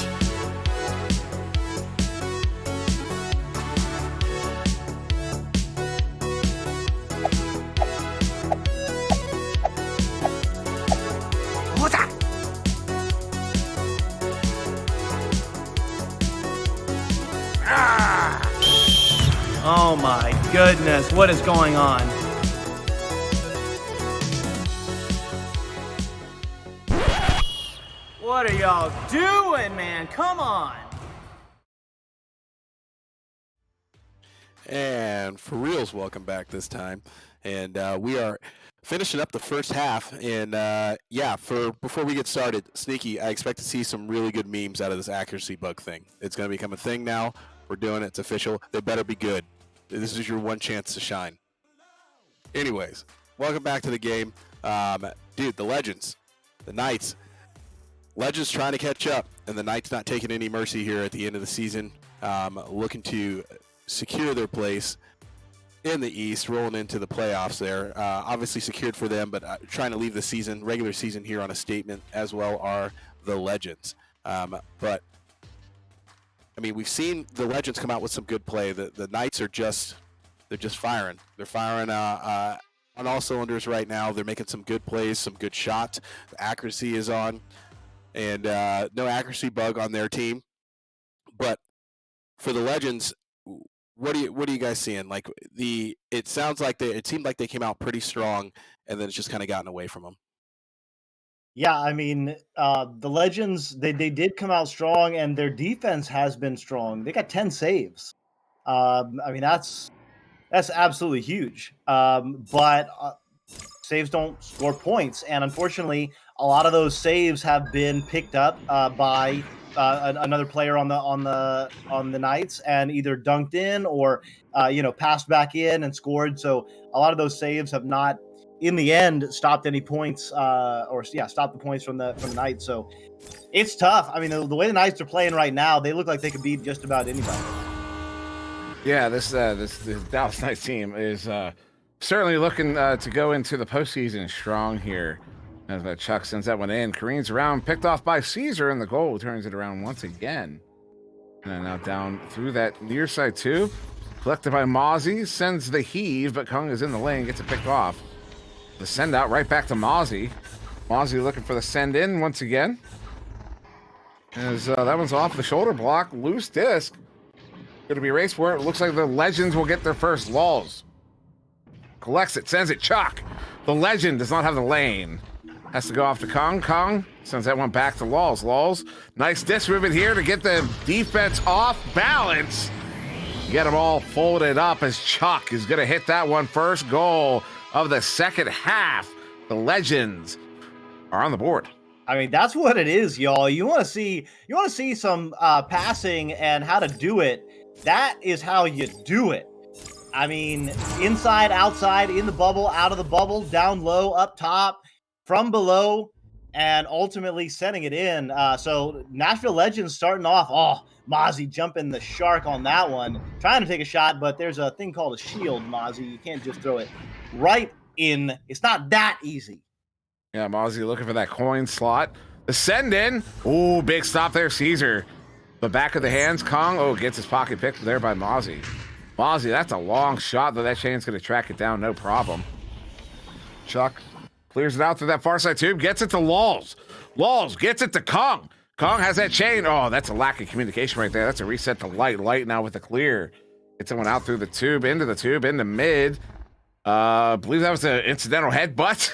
Oh my goodness, what is going on? What are y'all doing, man? Come on. And for reals, welcome back this time. And we are finishing up the first half. And before we get started, Sneaky, I expect to see some really good memes out of this accuracy bug thing. It's going to become a thing now. We're doing it. It's official. They better be good. This is your one chance to shine. Anyways, welcome back to the game. Dude, the Legends, the Knights. Legends trying to catch up, and the Knights not taking any mercy here at the end of the season. Looking to secure their place in the East, rolling into the playoffs there. Obviously secured for them, but trying to leave the regular season here on a statement, as well are the Legends. But I mean, we've seen the Legends come out with some good play. The Knights are just firing. They're firing on all cylinders right now. They're making some good plays, some good shots. The accuracy is on, and no accuracy bug on their team. But for the Legends, what are you guys seeing? Like it seemed like they came out pretty strong, and then it's just kind of gotten away from them. Yeah, I mean, the Legends, they did come out strong, and their defense has been strong. They got 10 saves. I mean, that's absolutely huge. But saves don't score points, and unfortunately, a lot of those saves have been picked up by another player on the Knights, and either dunked in or passed back in and scored. So a lot of those saves have not, in the end, stopped any points, stopped the points from the Knights. So it's tough. I mean, the way the Knights are playing right now, they look like they could beat just about anybody. Yeah, this Dallas Knights team is certainly looking to go into the postseason strong here. As Chuck sends that one in, careens around, picked off by Caesar, and the goal turns it around once again. And then now down through that near side too, collected by Mozzie, sends the heave, but Kung is in the lane, gets it picked off. The send out right back to Mozzie. Mozzie looking for the send in once again. As that one's off the shoulder block, loose disc. Going to be race for it. Looks like the Legends will get their first. Laws collects it, sends it. Chuck. The Legend does not have the lane. Has to go off to Kong. Kong sends that one back to Laws. Laws, nice disc movement here to get the defense off balance. Get them all folded up as Chuck is going to hit that one. First goal of the second half. The Legends are on the board. I mean, that's what it is, y'all. You want to see some passing and how to do it. That is how you do it. I mean, inside, outside, in the bubble, out of the bubble, down low, up top, from below, and ultimately sending it in. So Nashville Legends starting off. Oh, Mozzie jumping the shark on that one. Trying to take a shot, but there's a thing called a shield, Mozzie. You can't just throw it right in. It's not that easy. Yeah, Mozzie looking for that coin slot. The send in. Ooh, big stop there, Caesar. The back of the hands, Kong. Oh, gets his pocket picked there by Mozzie. Mozzie, that's a long shot, though that chain's going to track it down, no problem. Chuck clears it out through that far side tube, gets it to Laws. Laws gets it to Kong. Kong has that chain. Oh, that's a lack of communication right there. That's a reset to Light. Light now with the clear. Gets someone out through the tube, into mid. Believe that was an incidental headbutt.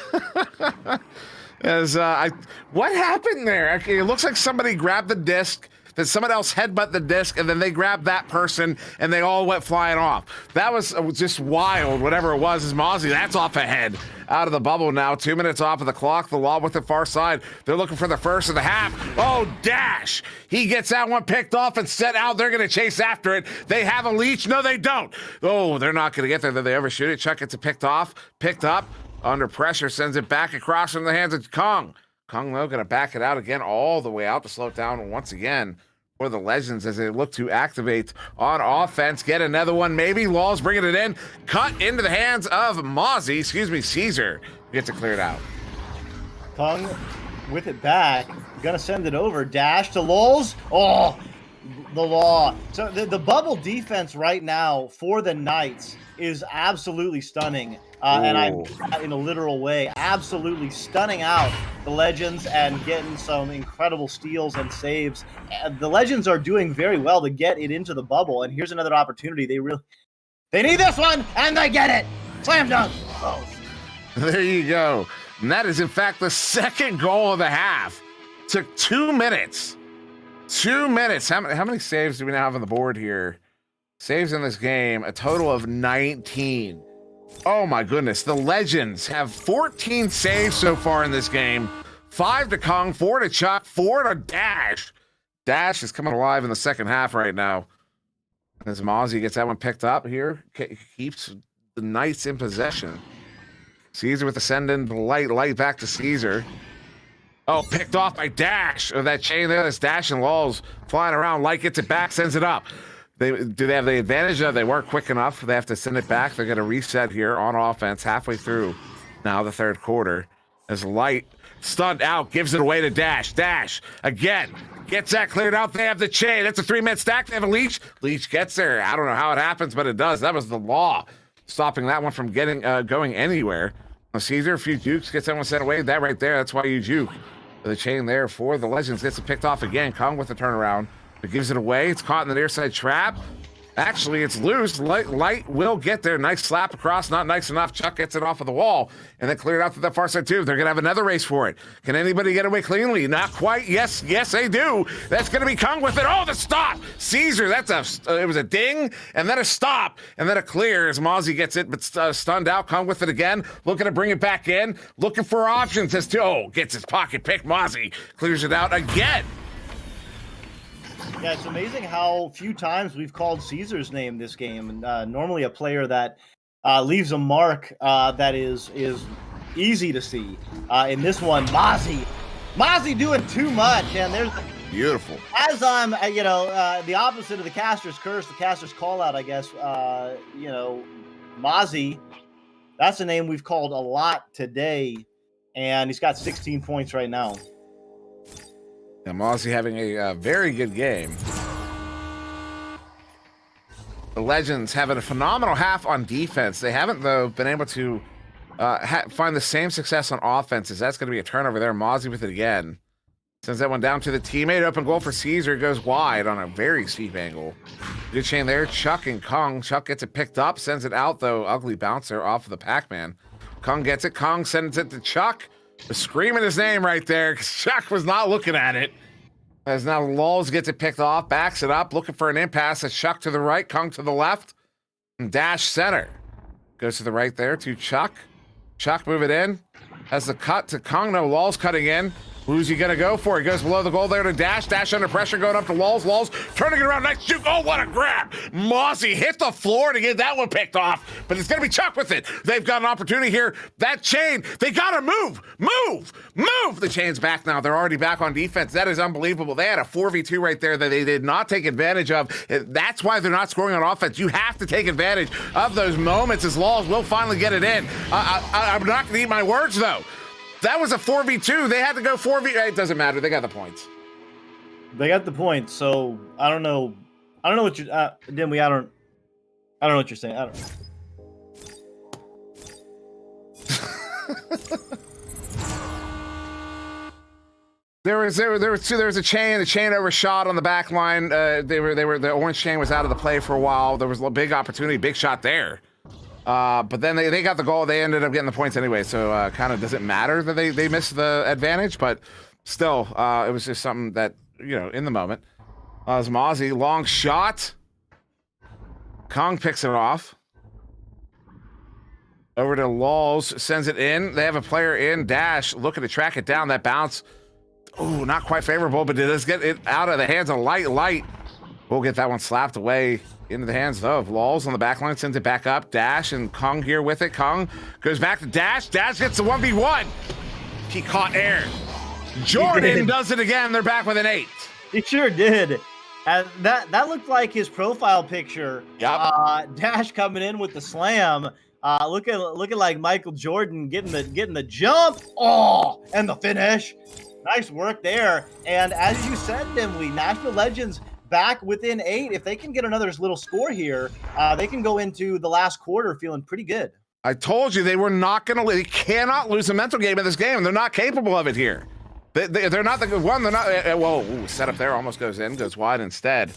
What happened there? Okay, it looks like somebody grabbed the disc, then someone else headbutt the disc, and then they grabbed that person, and they all went flying off. That was just wild. Whatever it was, is Mozzie. That's off ahead, out of the bubble now. 2 minutes off of the clock. The Law with the far side. They're looking for the first of the half. Oh, Dash! He gets that one picked off and set out. They're going to chase after it. They have a leash. No, they don't. Oh, they're not going to get there. Did they overshoot it? Chuck gets it picked off, picked up. Under pressure, sends it back across from the hands of Kong. Kong, though, going to back it out again all the way out to slow it down once again for the Legends as they look to activate on offense. Get another one, maybe. Laws bringing it in. Cut into the hands of Caesar. Gets it cleared out. Kong with it back. Going to send it over. Dash to Laws. Oh, the Law. So the bubble defense right now for the Knights is absolutely stunning. And I mean that in a literal way, absolutely stunning out the Legends and getting some incredible steals and saves. The Legends are doing very well to get it into the bubble. And here's another opportunity. They need this one, and they get it. Slam dunk. Oh. There you go. And that is, in fact, the second goal of the half. Took 2 minutes. 2 minutes. How many saves do we now have on the board here? Saves in this game, a total of 19. Oh my goodness. The Legends have 14 saves so far in this game. 5 to Kong, 4 to Chuck, 4 to Dash. Dash is coming alive in the second half right now. As Mozzie gets that one picked up here, keeps the Knights in possession. Caesar with the send in, light back to Caesar. Oh, picked off by Dash. Oh, that chain there, that's Dash and Laws flying around. Light gets it back, sends it up. Do they have the advantage of they weren't quick enough? They have to send it back. They're going to reset here on offense halfway through now the third quarter. As Light stunned out, gives it away to Dash. Dash again gets that cleared out. They have the chain. That's a 3-man stack. They have a leash. Leash gets there. I don't know how it happens, but it does. That was the Law stopping that one from getting going anywhere. Caesar, a few jukes, gets that one sent away. That right there, that's why you juke. The chain there for the Legends gets it picked off again. Kong with the turnaround. It gives it away. It's caught in the near side trap. Actually, it's loose. Light will get there. Nice slap across. Not nice enough. Chuck gets it off of the wall and then cleared out to the far side too. They're going to have another race for it. Can anybody get away cleanly? Not quite. Yes, they do. That's going to be Kong with it. Oh, the stop. Caesar, it was a ding and then a stop and then a clear as Mozzie gets it, but stunned out. Kong with it again. Looking to bring it back in. Looking for options as to, gets his pocket pick. Mozzie clears it out again. Yeah, it's amazing how few times we've called Caesar's name this game. Normally a player that leaves a mark that is easy to see. In this one, Mozzie doing too much, and there's beautiful. As I'm, the opposite of the caster's curse, the caster's call out, I guess. Mozzie, that's a name we've called a lot today, and he's got 16 points right now. Now, Mozzie having a very good game. The Legends having a phenomenal half on defense. They haven't, though, been able to find the same success on offenses. That's going to be a turnover there. Mozzie with it again. Sends that one down to the teammate. Open goal for Caesar. Goes wide on a very steep angle. Good chain there. Chuck and Kong. Chuck gets it picked up. Sends it out, though. Ugly bouncer off of the Pac-Man. Kong gets it. Kong sends it to Chuck. Was screaming his name right there because Chuck was not looking at it. As now Lulz gets it picked off. Backs it up. Looking for an impasse. A Chuck to the right. Kong to the left. And Dash center. Goes to the right there to Chuck. Chuck move it in. Has the cut to Kong. No, Lulz cutting in. Who's he gonna go for? He goes below the goal there to Dash. Dash under pressure going up to Lulz. Lulz turning it around. Nice shoot. Oh, what a grab. Mossy hit the floor to get that one picked off. But it's gonna be Chuck with it. They've got an opportunity here. That chain, they gotta move. Move. The chain's back now. They're already back on defense. That is unbelievable. They had a 4v2 right there that they did not take advantage of. That's why they're not scoring on offense. You have to take advantage of those moments as Lulz will finally get it in. I'm not gonna eat my words though. That was a 4v2. They had to go 4v. It doesn't matter. They got the points. They got the points. So I don't know. I don't know what you, Dimwee. I don't know what you're saying. I don't know. There was a chain. The chain overshot on the back line. The orange chain was out of the play for a while. There was a big opportunity, big shot there. But then they got the goal. They ended up getting the points anyway, so kind of doesn't matter that they missed the advantage, but still, it was just something that, in the moment. Zmazi, long shot. Kong picks it off. Over to Lulz, sends it in. They have a player in. Dash looking to track it down. That bounce, oh, not quite favorable, but it does get it out of the hands of Light. We'll get that one slapped away. Into the hands, though, of Lulz on the back line, sends it back up. Dash and Kong here with it. Kong goes back to Dash. Dash gets the 1v1. He caught air. Jordan does it again. They're back with an 8. He sure did. And that looked like his profile picture. Yep. Dash coming in with the slam. Looking like Michael Jordan getting the jump. Oh, and the finish. Nice work there. And as you said, Dimwee, Nashville Legends back within 8. If they can get another little score here, they can go into the last quarter feeling pretty good. I told you they cannot lose a mental game in this game. They're not capable of it here. They're not the good one. They're not. Whoa, set up there almost goes in, goes wide instead.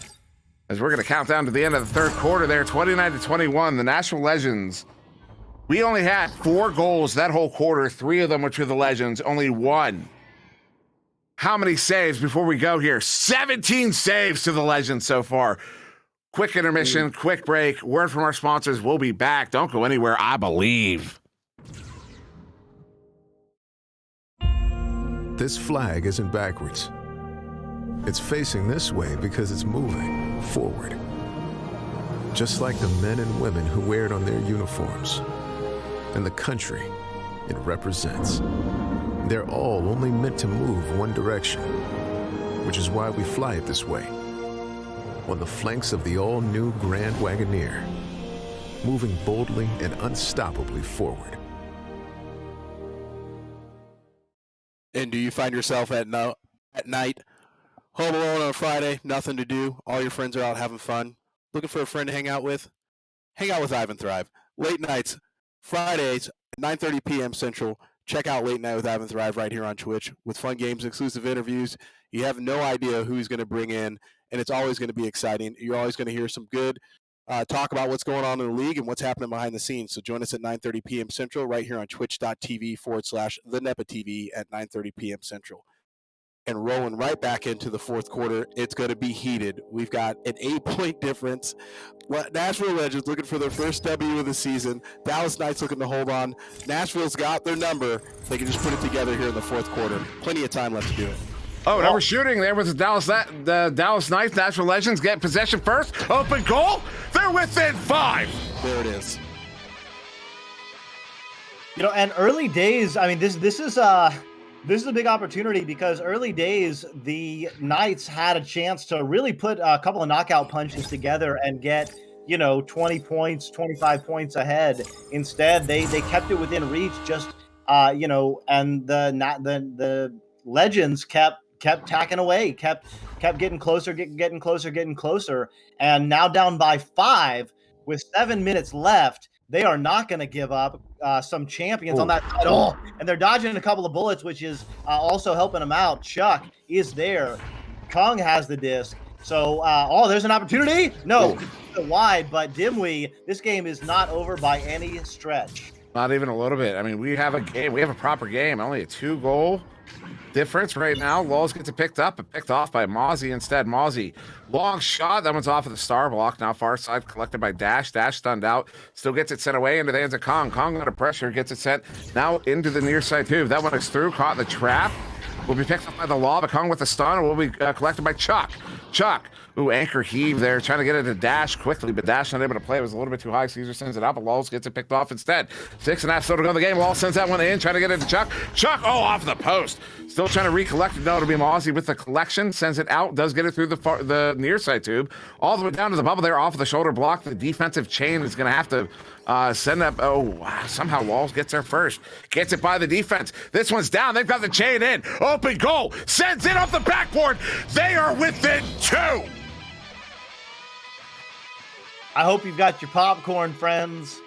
As we're going to count down to the end of the third quarter there, 29-21, the Nashville Legends. We only had 4 goals that whole quarter. 3 of them were to the Legends, only 1. How many saves before we go here? 17 saves to the Legends so far. Quick intermission, quick break. Word from our sponsors. We'll be back. Don't go anywhere, I believe. This flag isn't backwards. It's facing this way because it's moving forward. Just like the men and women who wear it on their uniforms. And the country it represents. They're all only meant to move one direction, which is why we fly it this way, on the flanks of the all-new Grand Wagoneer, moving boldly and unstoppably forward. And do you find yourself at night, home alone on a Friday, nothing to do, all your friends are out having fun, looking for a friend to hang out with? Hang out with Ivan Thrive. Late nights, Fridays, 9:30 p.m. Central. Check out Late Night with Ivan Thrive right here on Twitch with fun games, exclusive interviews. You have no idea who he's going to bring in, and it's always going to be exciting. You're always going to hear some good talk about what's going on in the league and what's happening behind the scenes. So join us at 9:30 p.m. Central right here on twitch.tv/the NEPA TV at 9:30 p.m. Central. And rolling right back into the fourth quarter, it's going to be heated. We've got an 8-point difference. Nashville Legends looking for their first W of the season. Dallas Knights looking to hold on. Nashville's got their number. They can just put it together here in the fourth quarter. Plenty of time left to do it. Oh, now we're shooting. There was the Dallas Knights. Nashville Legends get possession first. Open goal. They're within 5. There it is. And early days, I mean, this is a big opportunity because early days, the Knights had a chance to really put a couple of knockout punches together and get, 20 points, 25 points ahead. Instead, they kept it within reach, just, and the Legends kept tacking away, kept getting closer, getting closer. And now down by 5 with 7 minutes left, they are not going to give up. some champions on that side. Oh, and they're dodging a couple of bullets, which is also helping them out. Chuck is there. Kung has the disc. So, there's an opportunity. No, wide, but Dimwee, this game is not over by any stretch. Not even a little bit. I mean, we have a game. We have a proper game. Only a 2-goal difference right now. Lulz gets it picked up, but picked off by Mozzie instead. Mozzie, long shot. That one's off of the star block. Now far side collected by Dash. Dash stunned out. Still gets it sent away into the hands of Kong. Kong under pressure. Gets it sent now into the near side too. That one is through. Caught in the trap. Will be picked up by the Law, but Kong with the stun will be collected by Chuck. Chuck, ooh, anchor heave there, trying to get it to Dash quickly, but Dash not able to play. It was a little bit too high. Caesar sends it out, but Lulz gets it picked off instead. 6.5 still to go in the game. Lulz sends that one in, trying to get it to Chuck. Chuck, off the post. Still trying to recollect it. No, it'll be Mozzie with the collection. Sends it out, does get it through the near side tube. All the way down to the bubble there, off of the shoulder block. The defensive chain is going to have to send up. Oh, wow. Somehow Lulz gets there first. Gets it by the defense. This one's down. They've got the chain in. Open goal. Sends it off the backboard. They are within 2. I hope you've got your popcorn, friends.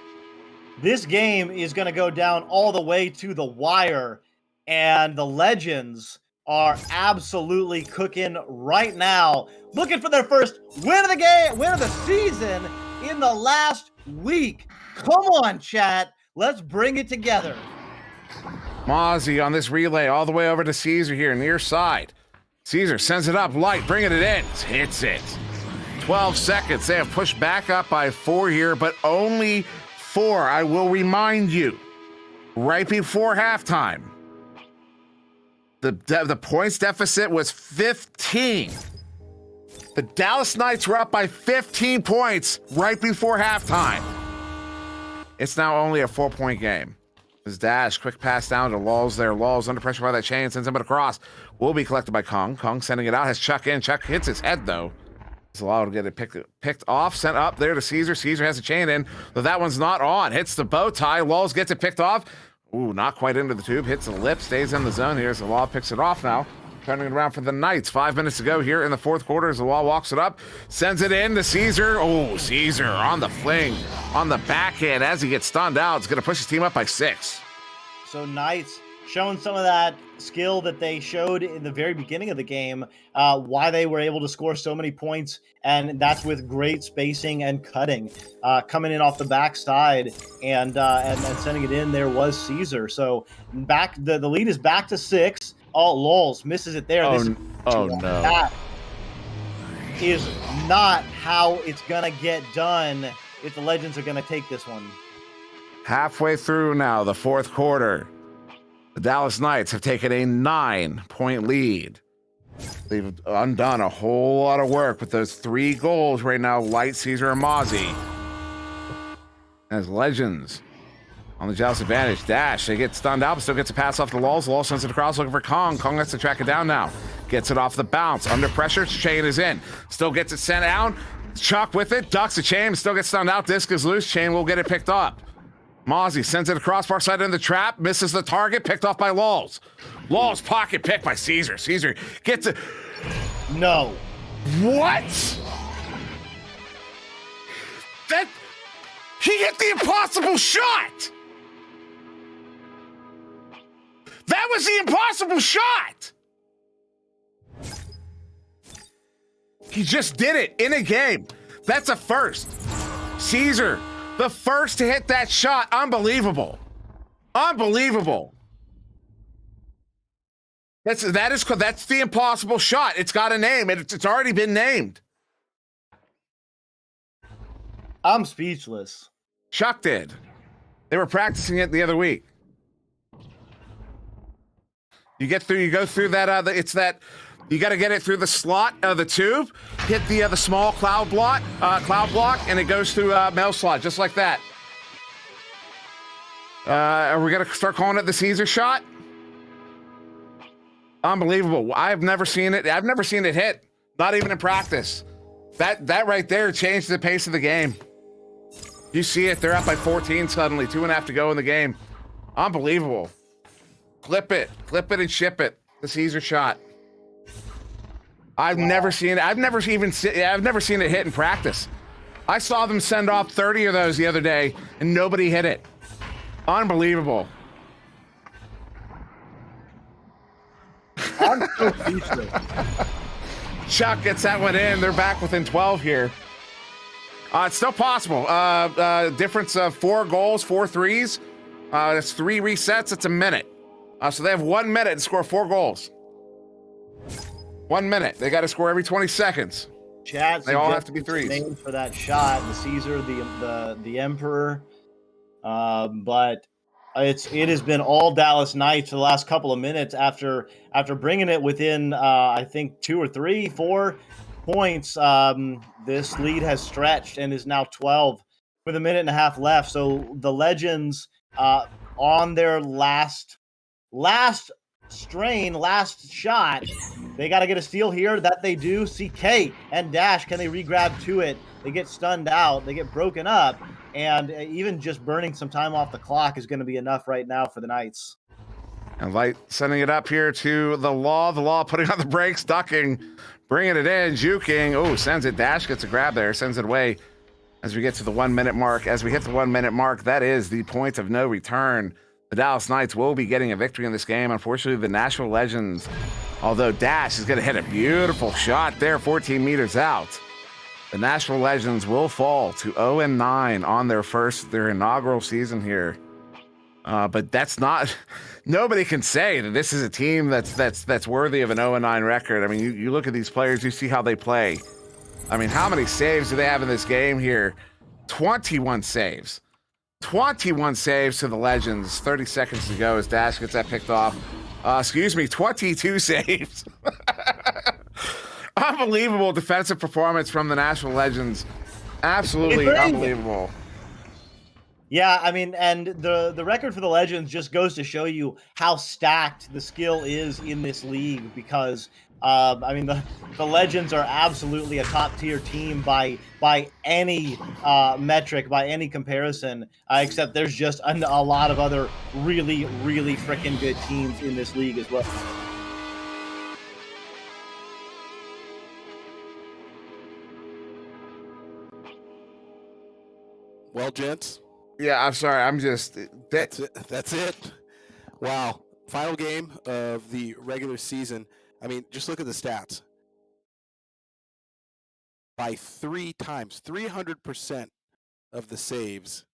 This game is going to go down all the way to the wire, and the Legends are absolutely cooking right now, looking for their first win of the game, win of the season in the last week. Come on, chat. Let's bring it together. Mozzie on this relay all the way over to Caesar here, near side. Caesar sends it up, light, bringing it in. Hits it. 12 seconds. They have pushed back up by 4 here, but only 4. I will remind you, right before halftime, the points deficit was 15. The Dallas Knights were up by 15 points right before halftime. It's now only a 4-point game. This Dash, quick pass down to Lulz there. Lulz under pressure by that chain, sends him across. Will be collected by Kong. Kong sending it out, has Chuck in. Chuck hits his head though. It's allowed to get it picked off, sent up there to Caesar. Caesar has a chain in, but that one's not on. Hits the bow tie. Lulz gets it picked off. Ooh, not quite into the tube. Hits the lip, stays in the zone here as the Law picks it off now. Turning it around for the Knights. 5 minutes to go here in the fourth quarter as the Law walks it up. Sends it in to Caesar. Oh, Caesar on the fling, on the backhand as he gets stunned out. It's going to push his team up by 6. So Knights showing some of that skill that they showed in the very beginning of the game, why they were able to score so many points, and that's with great spacing and cutting. Coming in off the backside and sending it in there was Caesar. So back the lead is back to 6. Oh, Lulz misses it there. No. That is not how it's going to get done if the Legends are going to take this one. Halfway through now, the fourth quarter. The Dallas Knights have taken a 9-point lead. They've undone a whole lot of work with those 3 goals right now, Light, Caesar, and Mozzie. As Legends on the Dallas advantage. Dash, they get stunned out, but still gets a pass off the Lulz. Lulz sends it across, looking for Kong. Kong has to track it down now. Gets it off the bounce. Under pressure, chain is in. Still gets it sent out. Chuck with it, ducks the chain, still gets stunned out. Disc is loose, chain will get it picked up. Mozzie sends it across far side in the trap, misses the target, picked off by Lulz. Lulz pocket pick by Caesar. Caesar gets it. No. What? That he hit the impossible shot. That was the impossible shot. He just did it in a game. That's a first. Caesar, the first to hit that shot. Unbelievable. Unbelievable. That's the impossible shot. It's got a name. It's already been named. I'm speechless. Chuck did. They were practicing it the other week. You go through that. It's that. You got to get it through the slot of the tube, hit the small cloud block, and it goes through mail slot just like that. Are we gonna start calling it the Caesar shot? Unbelievable. I've never seen it. I've never seen it hit. Not even in practice. That right there changed the pace of the game. You see it. They're up by 14 suddenly. 2.5 to go in the game. Unbelievable. Clip it and ship it. The Caesar shot. I've never seen it. I've never seen it hit in practice. I saw them send off 30 of those the other day, and nobody hit it. Unbelievable. I'm so speechless. Chuck gets that one in. They're back within 12 here. It's still possible. Difference of 4 goals, 4 threes. That's 3 resets. It's a minute. So they have 1 minute to score 4 goals. 1 minute. They got to score every 20 seconds. Chad, they all have to be threes. Name for that shot, the Caesar, the Emperor. But it has been all Dallas Knights for the last couple of minutes after bringing it within I think 2 or 3, 4 points. This lead has stretched and is now 12 with a minute and a half left. So the Legends on their last strain, last shot, they got to get a steal here. That they do. CK and Dash, can they re-grab to it? They get stunned out. They get broken up. And even just burning some time off the clock is going to be enough right now for the Knights. And Light sending it up here to the Law. The Law putting on the brakes, ducking, bringing it in, juking. Oh, sends it. Dash gets a grab there, sends it away as we get to the 1 minute mark. As we hit the 1 minute mark, that is the point of no return. The Dallas Knights will be getting a victory in this game. Unfortunately, the Nashville Legends, although Dash is going to hit a beautiful shot there, 14 meters out. The Nashville Legends will fall to 0-9 on their inaugural season here. But that's not. Nobody can say that this is a team that's worthy of an 0-9 record. I mean, you look at these players, you see how they play. I mean, how many saves do they have in this game here? 21 saves. 21 saves to the Legends. 30 seconds to go as Dash gets that picked off. 22 saves. Unbelievable defensive performance from the Nashville Legends. Absolutely unbelievable. Yeah, I mean, and the record for the Legends just goes to show you how stacked the skill is in this league because, I mean, the Legends are absolutely a top-tier team by any metric, by any comparison, except there's just a lot of other really, really freaking good teams in this league as well. Well, gents. Yeah, I'm sorry. I'm just... That's it. Wow. Final game of the regular season. I mean, just look at the stats. By 3 times, 300% of the saves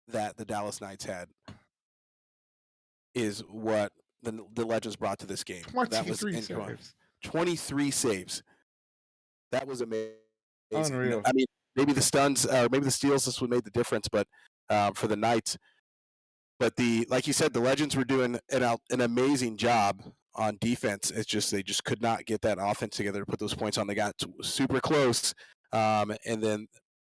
that the Dallas Knights had is what the Legends brought to this game. That was 23 saves. That was amazing. Unreal. I mean, maybe the stuns or maybe the steals, this would make the difference, but for the Knights. But like you said, the Legends were doing an amazing job on defense. It's just they just could not get that offense together to put those points on. They got super close, and then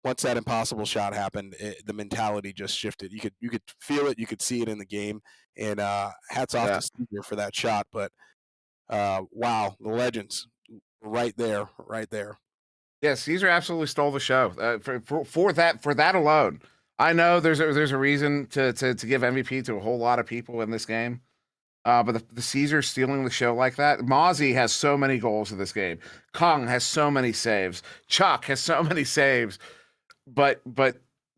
once that impossible shot happened, the mentality just shifted. You could feel it, you could see it in the game, and hats off to Caesar for that shot. But wow, the Legends, right there. Yeah, Caesar absolutely stole the show for that alone. I know there's a reason to give MVP to a whole lot of people in this game, but the Caesar stealing the show like that. Mozzie has so many goals in this game. Kong has so many saves. Chuck has so many saves, but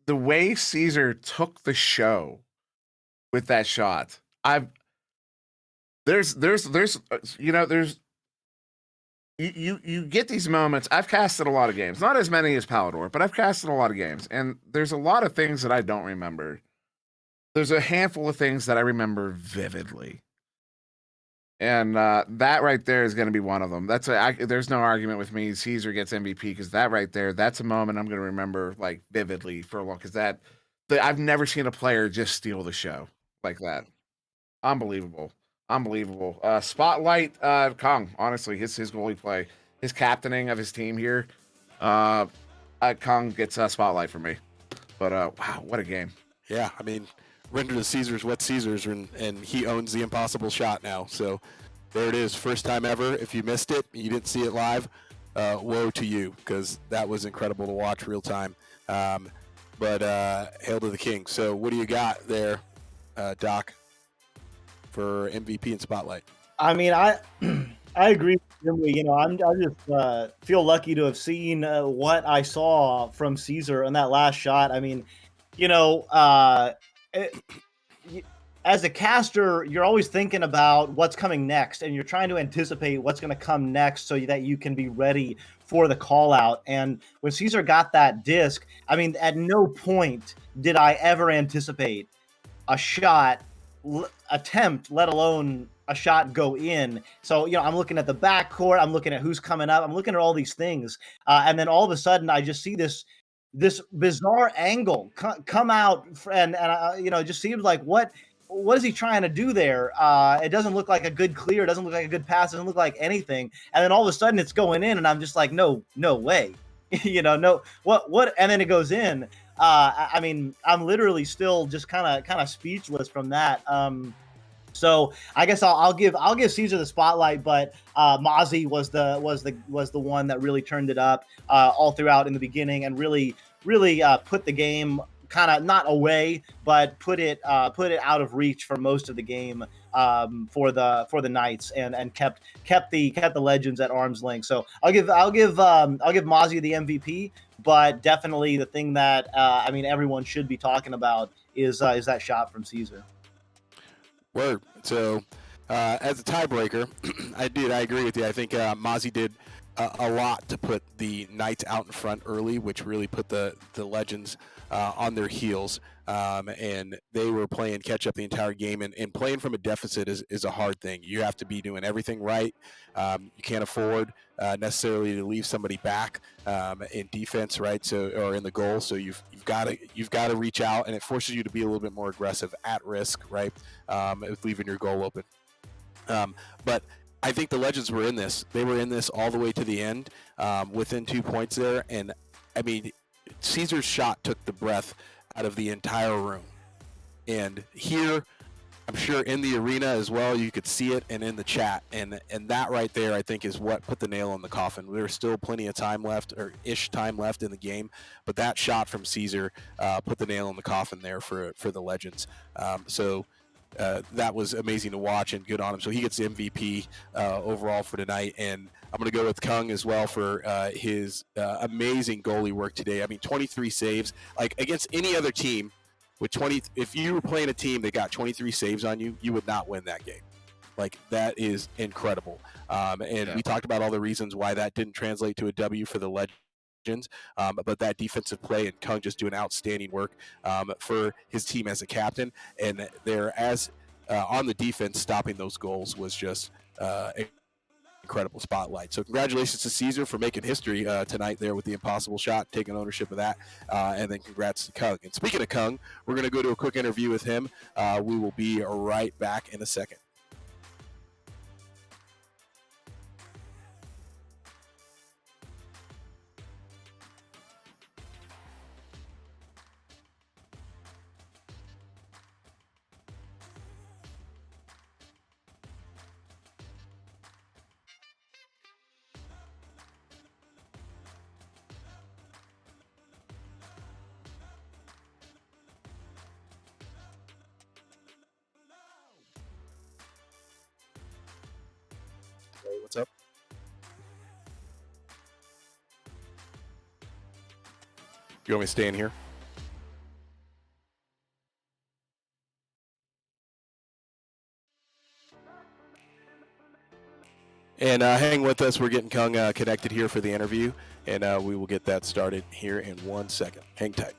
the way Caesar took the show with that shot, You get these moments. I've casted a lot of games, not as many as Palador, but I've casted a lot of games, and there's a lot of things that I don't remember. There's a handful of things that I remember vividly, and that right there is going to be one of them. There's no argument with me. Caesar gets MVP because that right there, that's a moment I'm going to remember like vividly for a long. Because I've never seen a player just steal the show like that. Unbelievable. Spotlight Kong, honestly, his goalie play, his captaining of his team here. Kong gets a spotlight for me. But wow, what a game. Yeah, I mean, render to Caesar's what Caesar's, and he owns the impossible shot now. So there it is, first time ever. If you missed it, you didn't see it live, woe to you, because that was incredible to watch real time. But hail to the king. So what do you got there, Doc, for MVP and Spotlight? I mean, I agree with him. You know, I just feel lucky to have seen what I saw from Caesar on that last shot. I mean, you know, as a caster, you're always thinking about what's coming next, and you're trying to anticipate what's going to come next so that you can be ready for the call out. And when Caesar got that disc, I mean, at no point did I ever anticipate a shot attempt, let alone a shot go in. So, I'm looking at the backcourt, I'm looking at who's coming up, I'm looking at all these things. And then all of a sudden I just see this bizarre angle come out, and it just seems like what is he trying to do there? It doesn't look like a good clear. It doesn't look like a good pass. It doesn't look like anything. And then all of a sudden it's going in, and I'm just like, no way. No, what? And then it goes in. I mean, I'm literally still just kind of speechless from that. So I guess I'll give Caesar the spotlight, but Mozzie was the one that really turned it up all throughout in the beginning, and really put the game kind of not away, but put it out of reach for most of the game for the Knights, and kept the Legends at arm's length. So I'll give Mozzie the MVP, but definitely the thing that I mean everyone should be talking about is that shot from Caesar. Word. So, as a tiebreaker, I agree with you. I think Mozzie did a lot to put the Knights out in front early, which really put the Legends on their heels. And they were playing catch up the entire game, and playing from a deficit is a hard thing. You have to be doing everything right. You can't afford necessarily to leave somebody back in defense, right? So, or in the goal. So you've got to reach out, and it forces you to be a little bit more aggressive at risk, right? With leaving your goal open. But I think the Legends were in this. They were in this all the way to the end, within 2 points there. And I mean, Caesar's shot took the breath out of the entire room. And here, I'm sure in the arena as well, you could see it, and in the chat. And that right there, I think, is what put the nail in the coffin. There's still plenty of time left, or ish time left in the game, but that shot from Caesar put the nail in the coffin there for the Legends. That was amazing to watch, and good on him. So he gets the MVP overall for tonight. And I'm going to go with Kung as well for his amazing goalie work today. I mean, 23 saves. Like, against any other team, with 20, if you were playing a team that got 23 saves on you, you would not win that game. Like, that is incredible. We talked about all the reasons why that didn't translate to a W for the Legends. But that defensive play, and Kung just doing outstanding work for his team as a captain, and they're on the defense, stopping those goals was just incredible spotlight. So congratulations to Caesar for making history tonight there with the impossible shot, taking ownership of that, and then congrats to Kung. And speaking of Kung, we're going to go to a quick interview with him. We will be right back in a second. Hey, what's up? You want me to stay in here? And hang with us. We're getting Kung connected here for the interview, and we will get that started here in 1 second. Hang tight.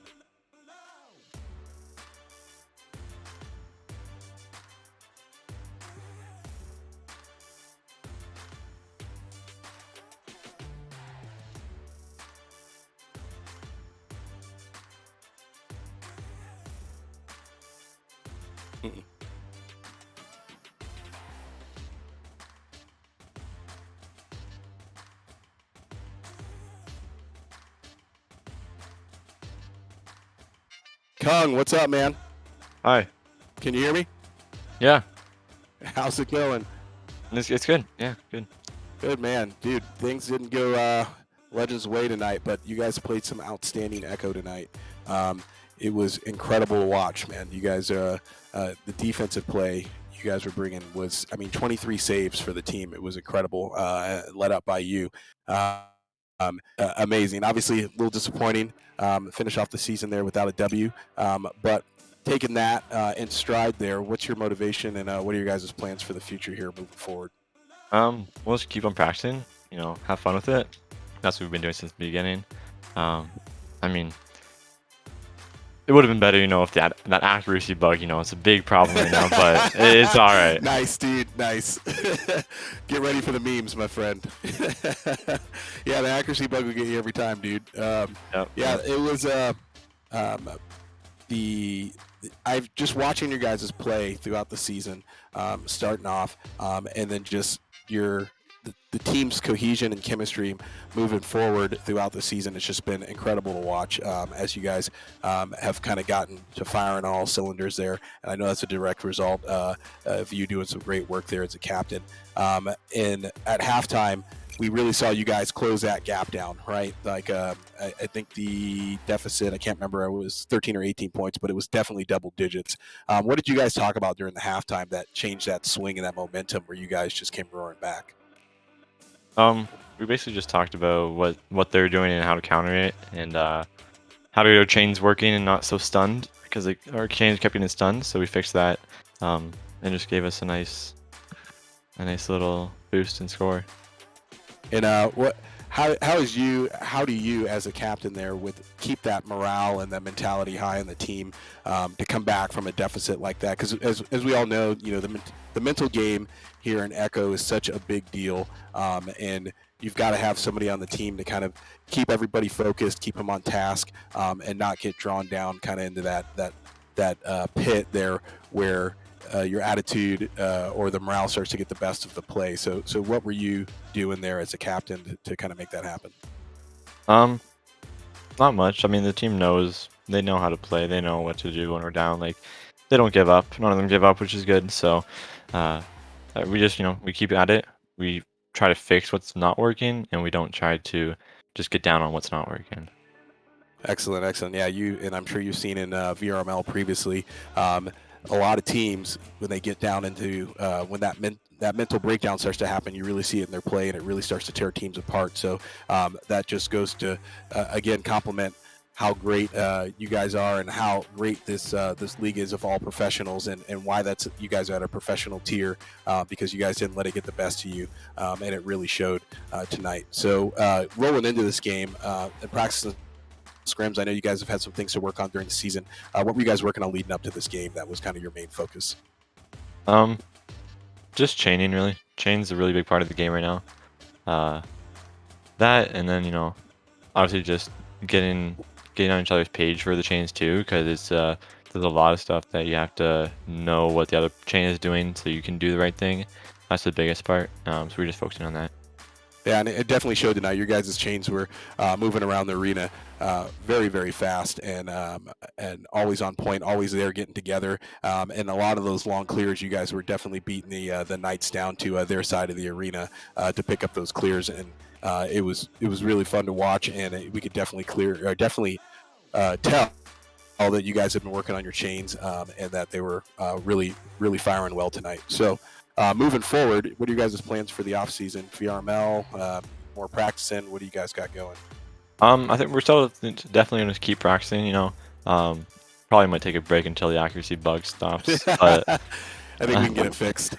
Kung, what's up, man? Hi. Can you hear me? Yeah. How's it going? It's good. Yeah, good. Good, man. Dude, things didn't go Legends' way tonight, but you guys played some outstanding Echo tonight. It was incredible to watch, man. You guys, the defensive play you guys were bringing was, 23 saves for the team. It was incredible, led up by you. Amazing. Obviously, a little disappointing. Finish off the season there without a W. But taking that in stride there, what's your motivation and what are your guys' plans for the future here moving forward? We'll just keep on practicing, have fun with it. That's what we've been doing since the beginning. I mean, it would have been better, if that accuracy bug, it's a big problem right now, but it's all right. Nice, dude. Nice. Get ready for the memes, my friend. Yeah, the accuracy bug will get you every time, dude. Yep. Yeah, it was I've just watching your guys' play throughout the season, starting off, and then just the team's cohesion and chemistry moving forward throughout the season. It's just been incredible to watch as you guys have kind of gotten to firing on all cylinders there. And I know that's a direct result of you doing some great work there as a captain. And at halftime, we really saw you guys close that gap down, right? Like, I think the deficit, I can't remember, it was 13 or 18 points, but it was definitely double digits. What did you guys talk about during the halftime that changed that swing and that momentum where you guys just came roaring back? We basically just talked about what they're doing and how to counter it, and how to get our chains working and not so stunned, because our chains kept getting stunned, so we fixed that, and just gave us a nice little boost and score. And how do you as a captain there keep that morale and that mentality high in the team to come back from a deficit like that? Because as we all know, the mental game here in Echo is such a big deal, and you've got to have somebody on the team to kind of keep everybody focused, keep them on task, and not get drawn down kind of into that pit there where your attitude or the morale starts to get the best of the play. So what were you doing there as a captain to kind of make that happen? Not much. I mean, the team knows, they know how to play. They know what to do when we're down. Like, they don't give up. None of them give up, which is good. So we just, we keep at it. We try to fix what's not working, and we don't try to just get down on what's not working. Excellent. Yeah, and I'm sure you've seen in VRML previously, a lot of teams, when they get down into when that mental breakdown starts to happen, you really see it in their play, and it really starts to tear teams apart. So that just goes to again compliment how great you guys are and how great this league is of all professionals, and why you guys are at a professional tier, because you guys didn't let it get the best of you, and it really showed tonight. So rolling into this game and practicing scrims, I know you guys have had some things to work on during the season. What were you guys working on leading up to this game that was kind of your main focus? Just chaining, really. Chain's a really big part of the game right now. That, and then, obviously just getting on each other's page for the chains too, because it's there's a lot of stuff that you have to know what the other chain is doing so you can do the right thing. That's the biggest part. So we're just focusing on that. Yeah, and it definitely showed tonight. Your guys' chains were moving around the arena very, very fast, and always on point, always there, getting together. And a lot of those long clears, you guys were definitely beating the Knights down to their side of the arena to pick up those clears, and it was really fun to watch. And we could definitely tell that you guys have been working on your chains, and that they were really, really firing well tonight. So. Moving forward, what are you guys' plans for the off season? VRML, more practicing. What do you guys got going? I think we're still definitely going to keep practicing. Probably might take a break until the accuracy bug stops. But I think we can get it fixed.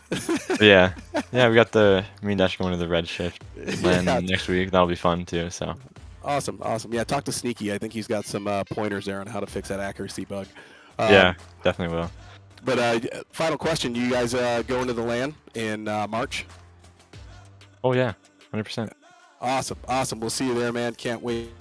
yeah, we got the Marine Dash going to the red shift next week. That'll be fun too. So awesome. Yeah, talk to Sneaky. I think he's got some pointers there on how to fix that accuracy bug. Yeah, definitely will. But final question: you guys going to the LAN in March? Oh yeah, 100%. Awesome. We'll see you there, man. Can't wait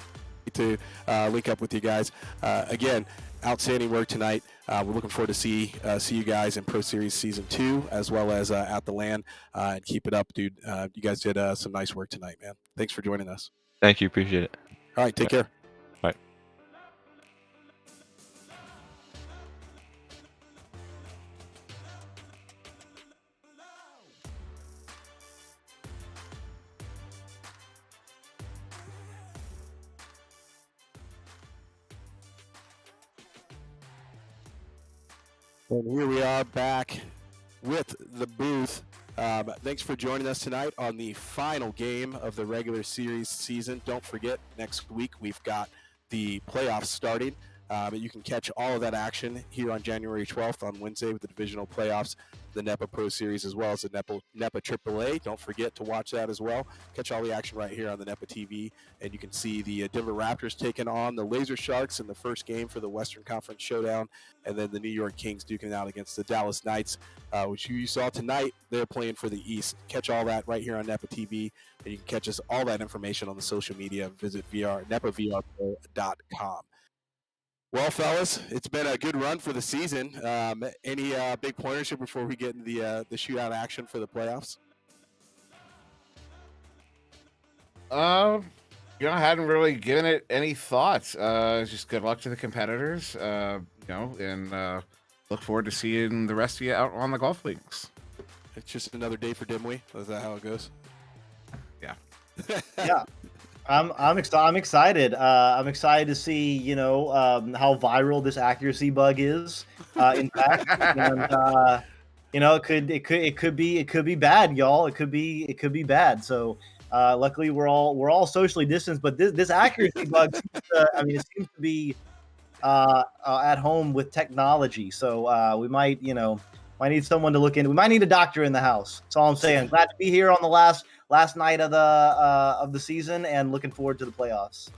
to link up with you guys. Again, outstanding work tonight. We're looking forward to see you guys in Pro Series Season 2, as well as at the LAN. And keep it up, dude. You guys did some nice work tonight, man. Thanks for joining us. Thank you. Appreciate it. All right, take care. Bye. And here we are back with the booth. Thanks for joining us tonight on the final game of the regular series season. Don't forget, next week we've got the playoffs starting. But you can catch all of that action here on January 12th on Wednesday with the divisional playoffs, the NEPA Pro Series, as well as the NEPA AAA. Don't forget to watch that as well. Catch all the action right here on the NEPA TV, and you can see the Denver Raptors taking on the Laser Sharks in the first game for the Western Conference Showdown, and then the New York Kings duking it out against the Dallas Knights, which you saw tonight. They're playing for the East. Catch all that right here on NEPA TV, and you can catch us all that information on the social media. Visit nepavrpro.com. Well, fellas, it's been a good run for the season. Any big pointers here before we get into the shootout action for the playoffs? I hadn't really given it any thoughts. Just good luck to the competitors, and look forward to seeing the rest of you out on the golf links. It's just another day for Dimwee. Is that how it goes? Yeah. Yeah. I'm excited. I'm excited to see how viral this accuracy bug is. In fact, and it could be bad, y'all. It could be bad. So luckily we're all socially distanced. But this accuracy bug, it seems to be at home with technology. So we might need someone to look into. We might need a doctor in the house. That's all I'm saying. Glad to be here on the last night of the season, and looking forward to the playoffs.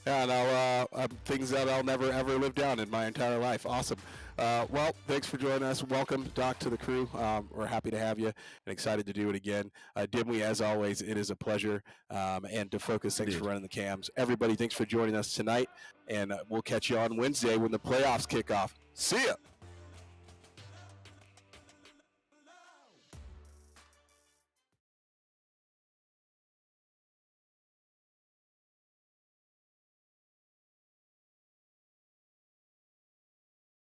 Yeah, no, things that I'll never ever live down in my entire life. Awesome. Well, thanks for joining us. Welcome, Doc, to the crew. We're happy to have you and excited to do it again. Dimwee, as always, it is a pleasure. And to focus, thanks for running the cams. Everybody, thanks for joining us tonight, and we'll catch you on Wednesday when the playoffs kick off. See ya.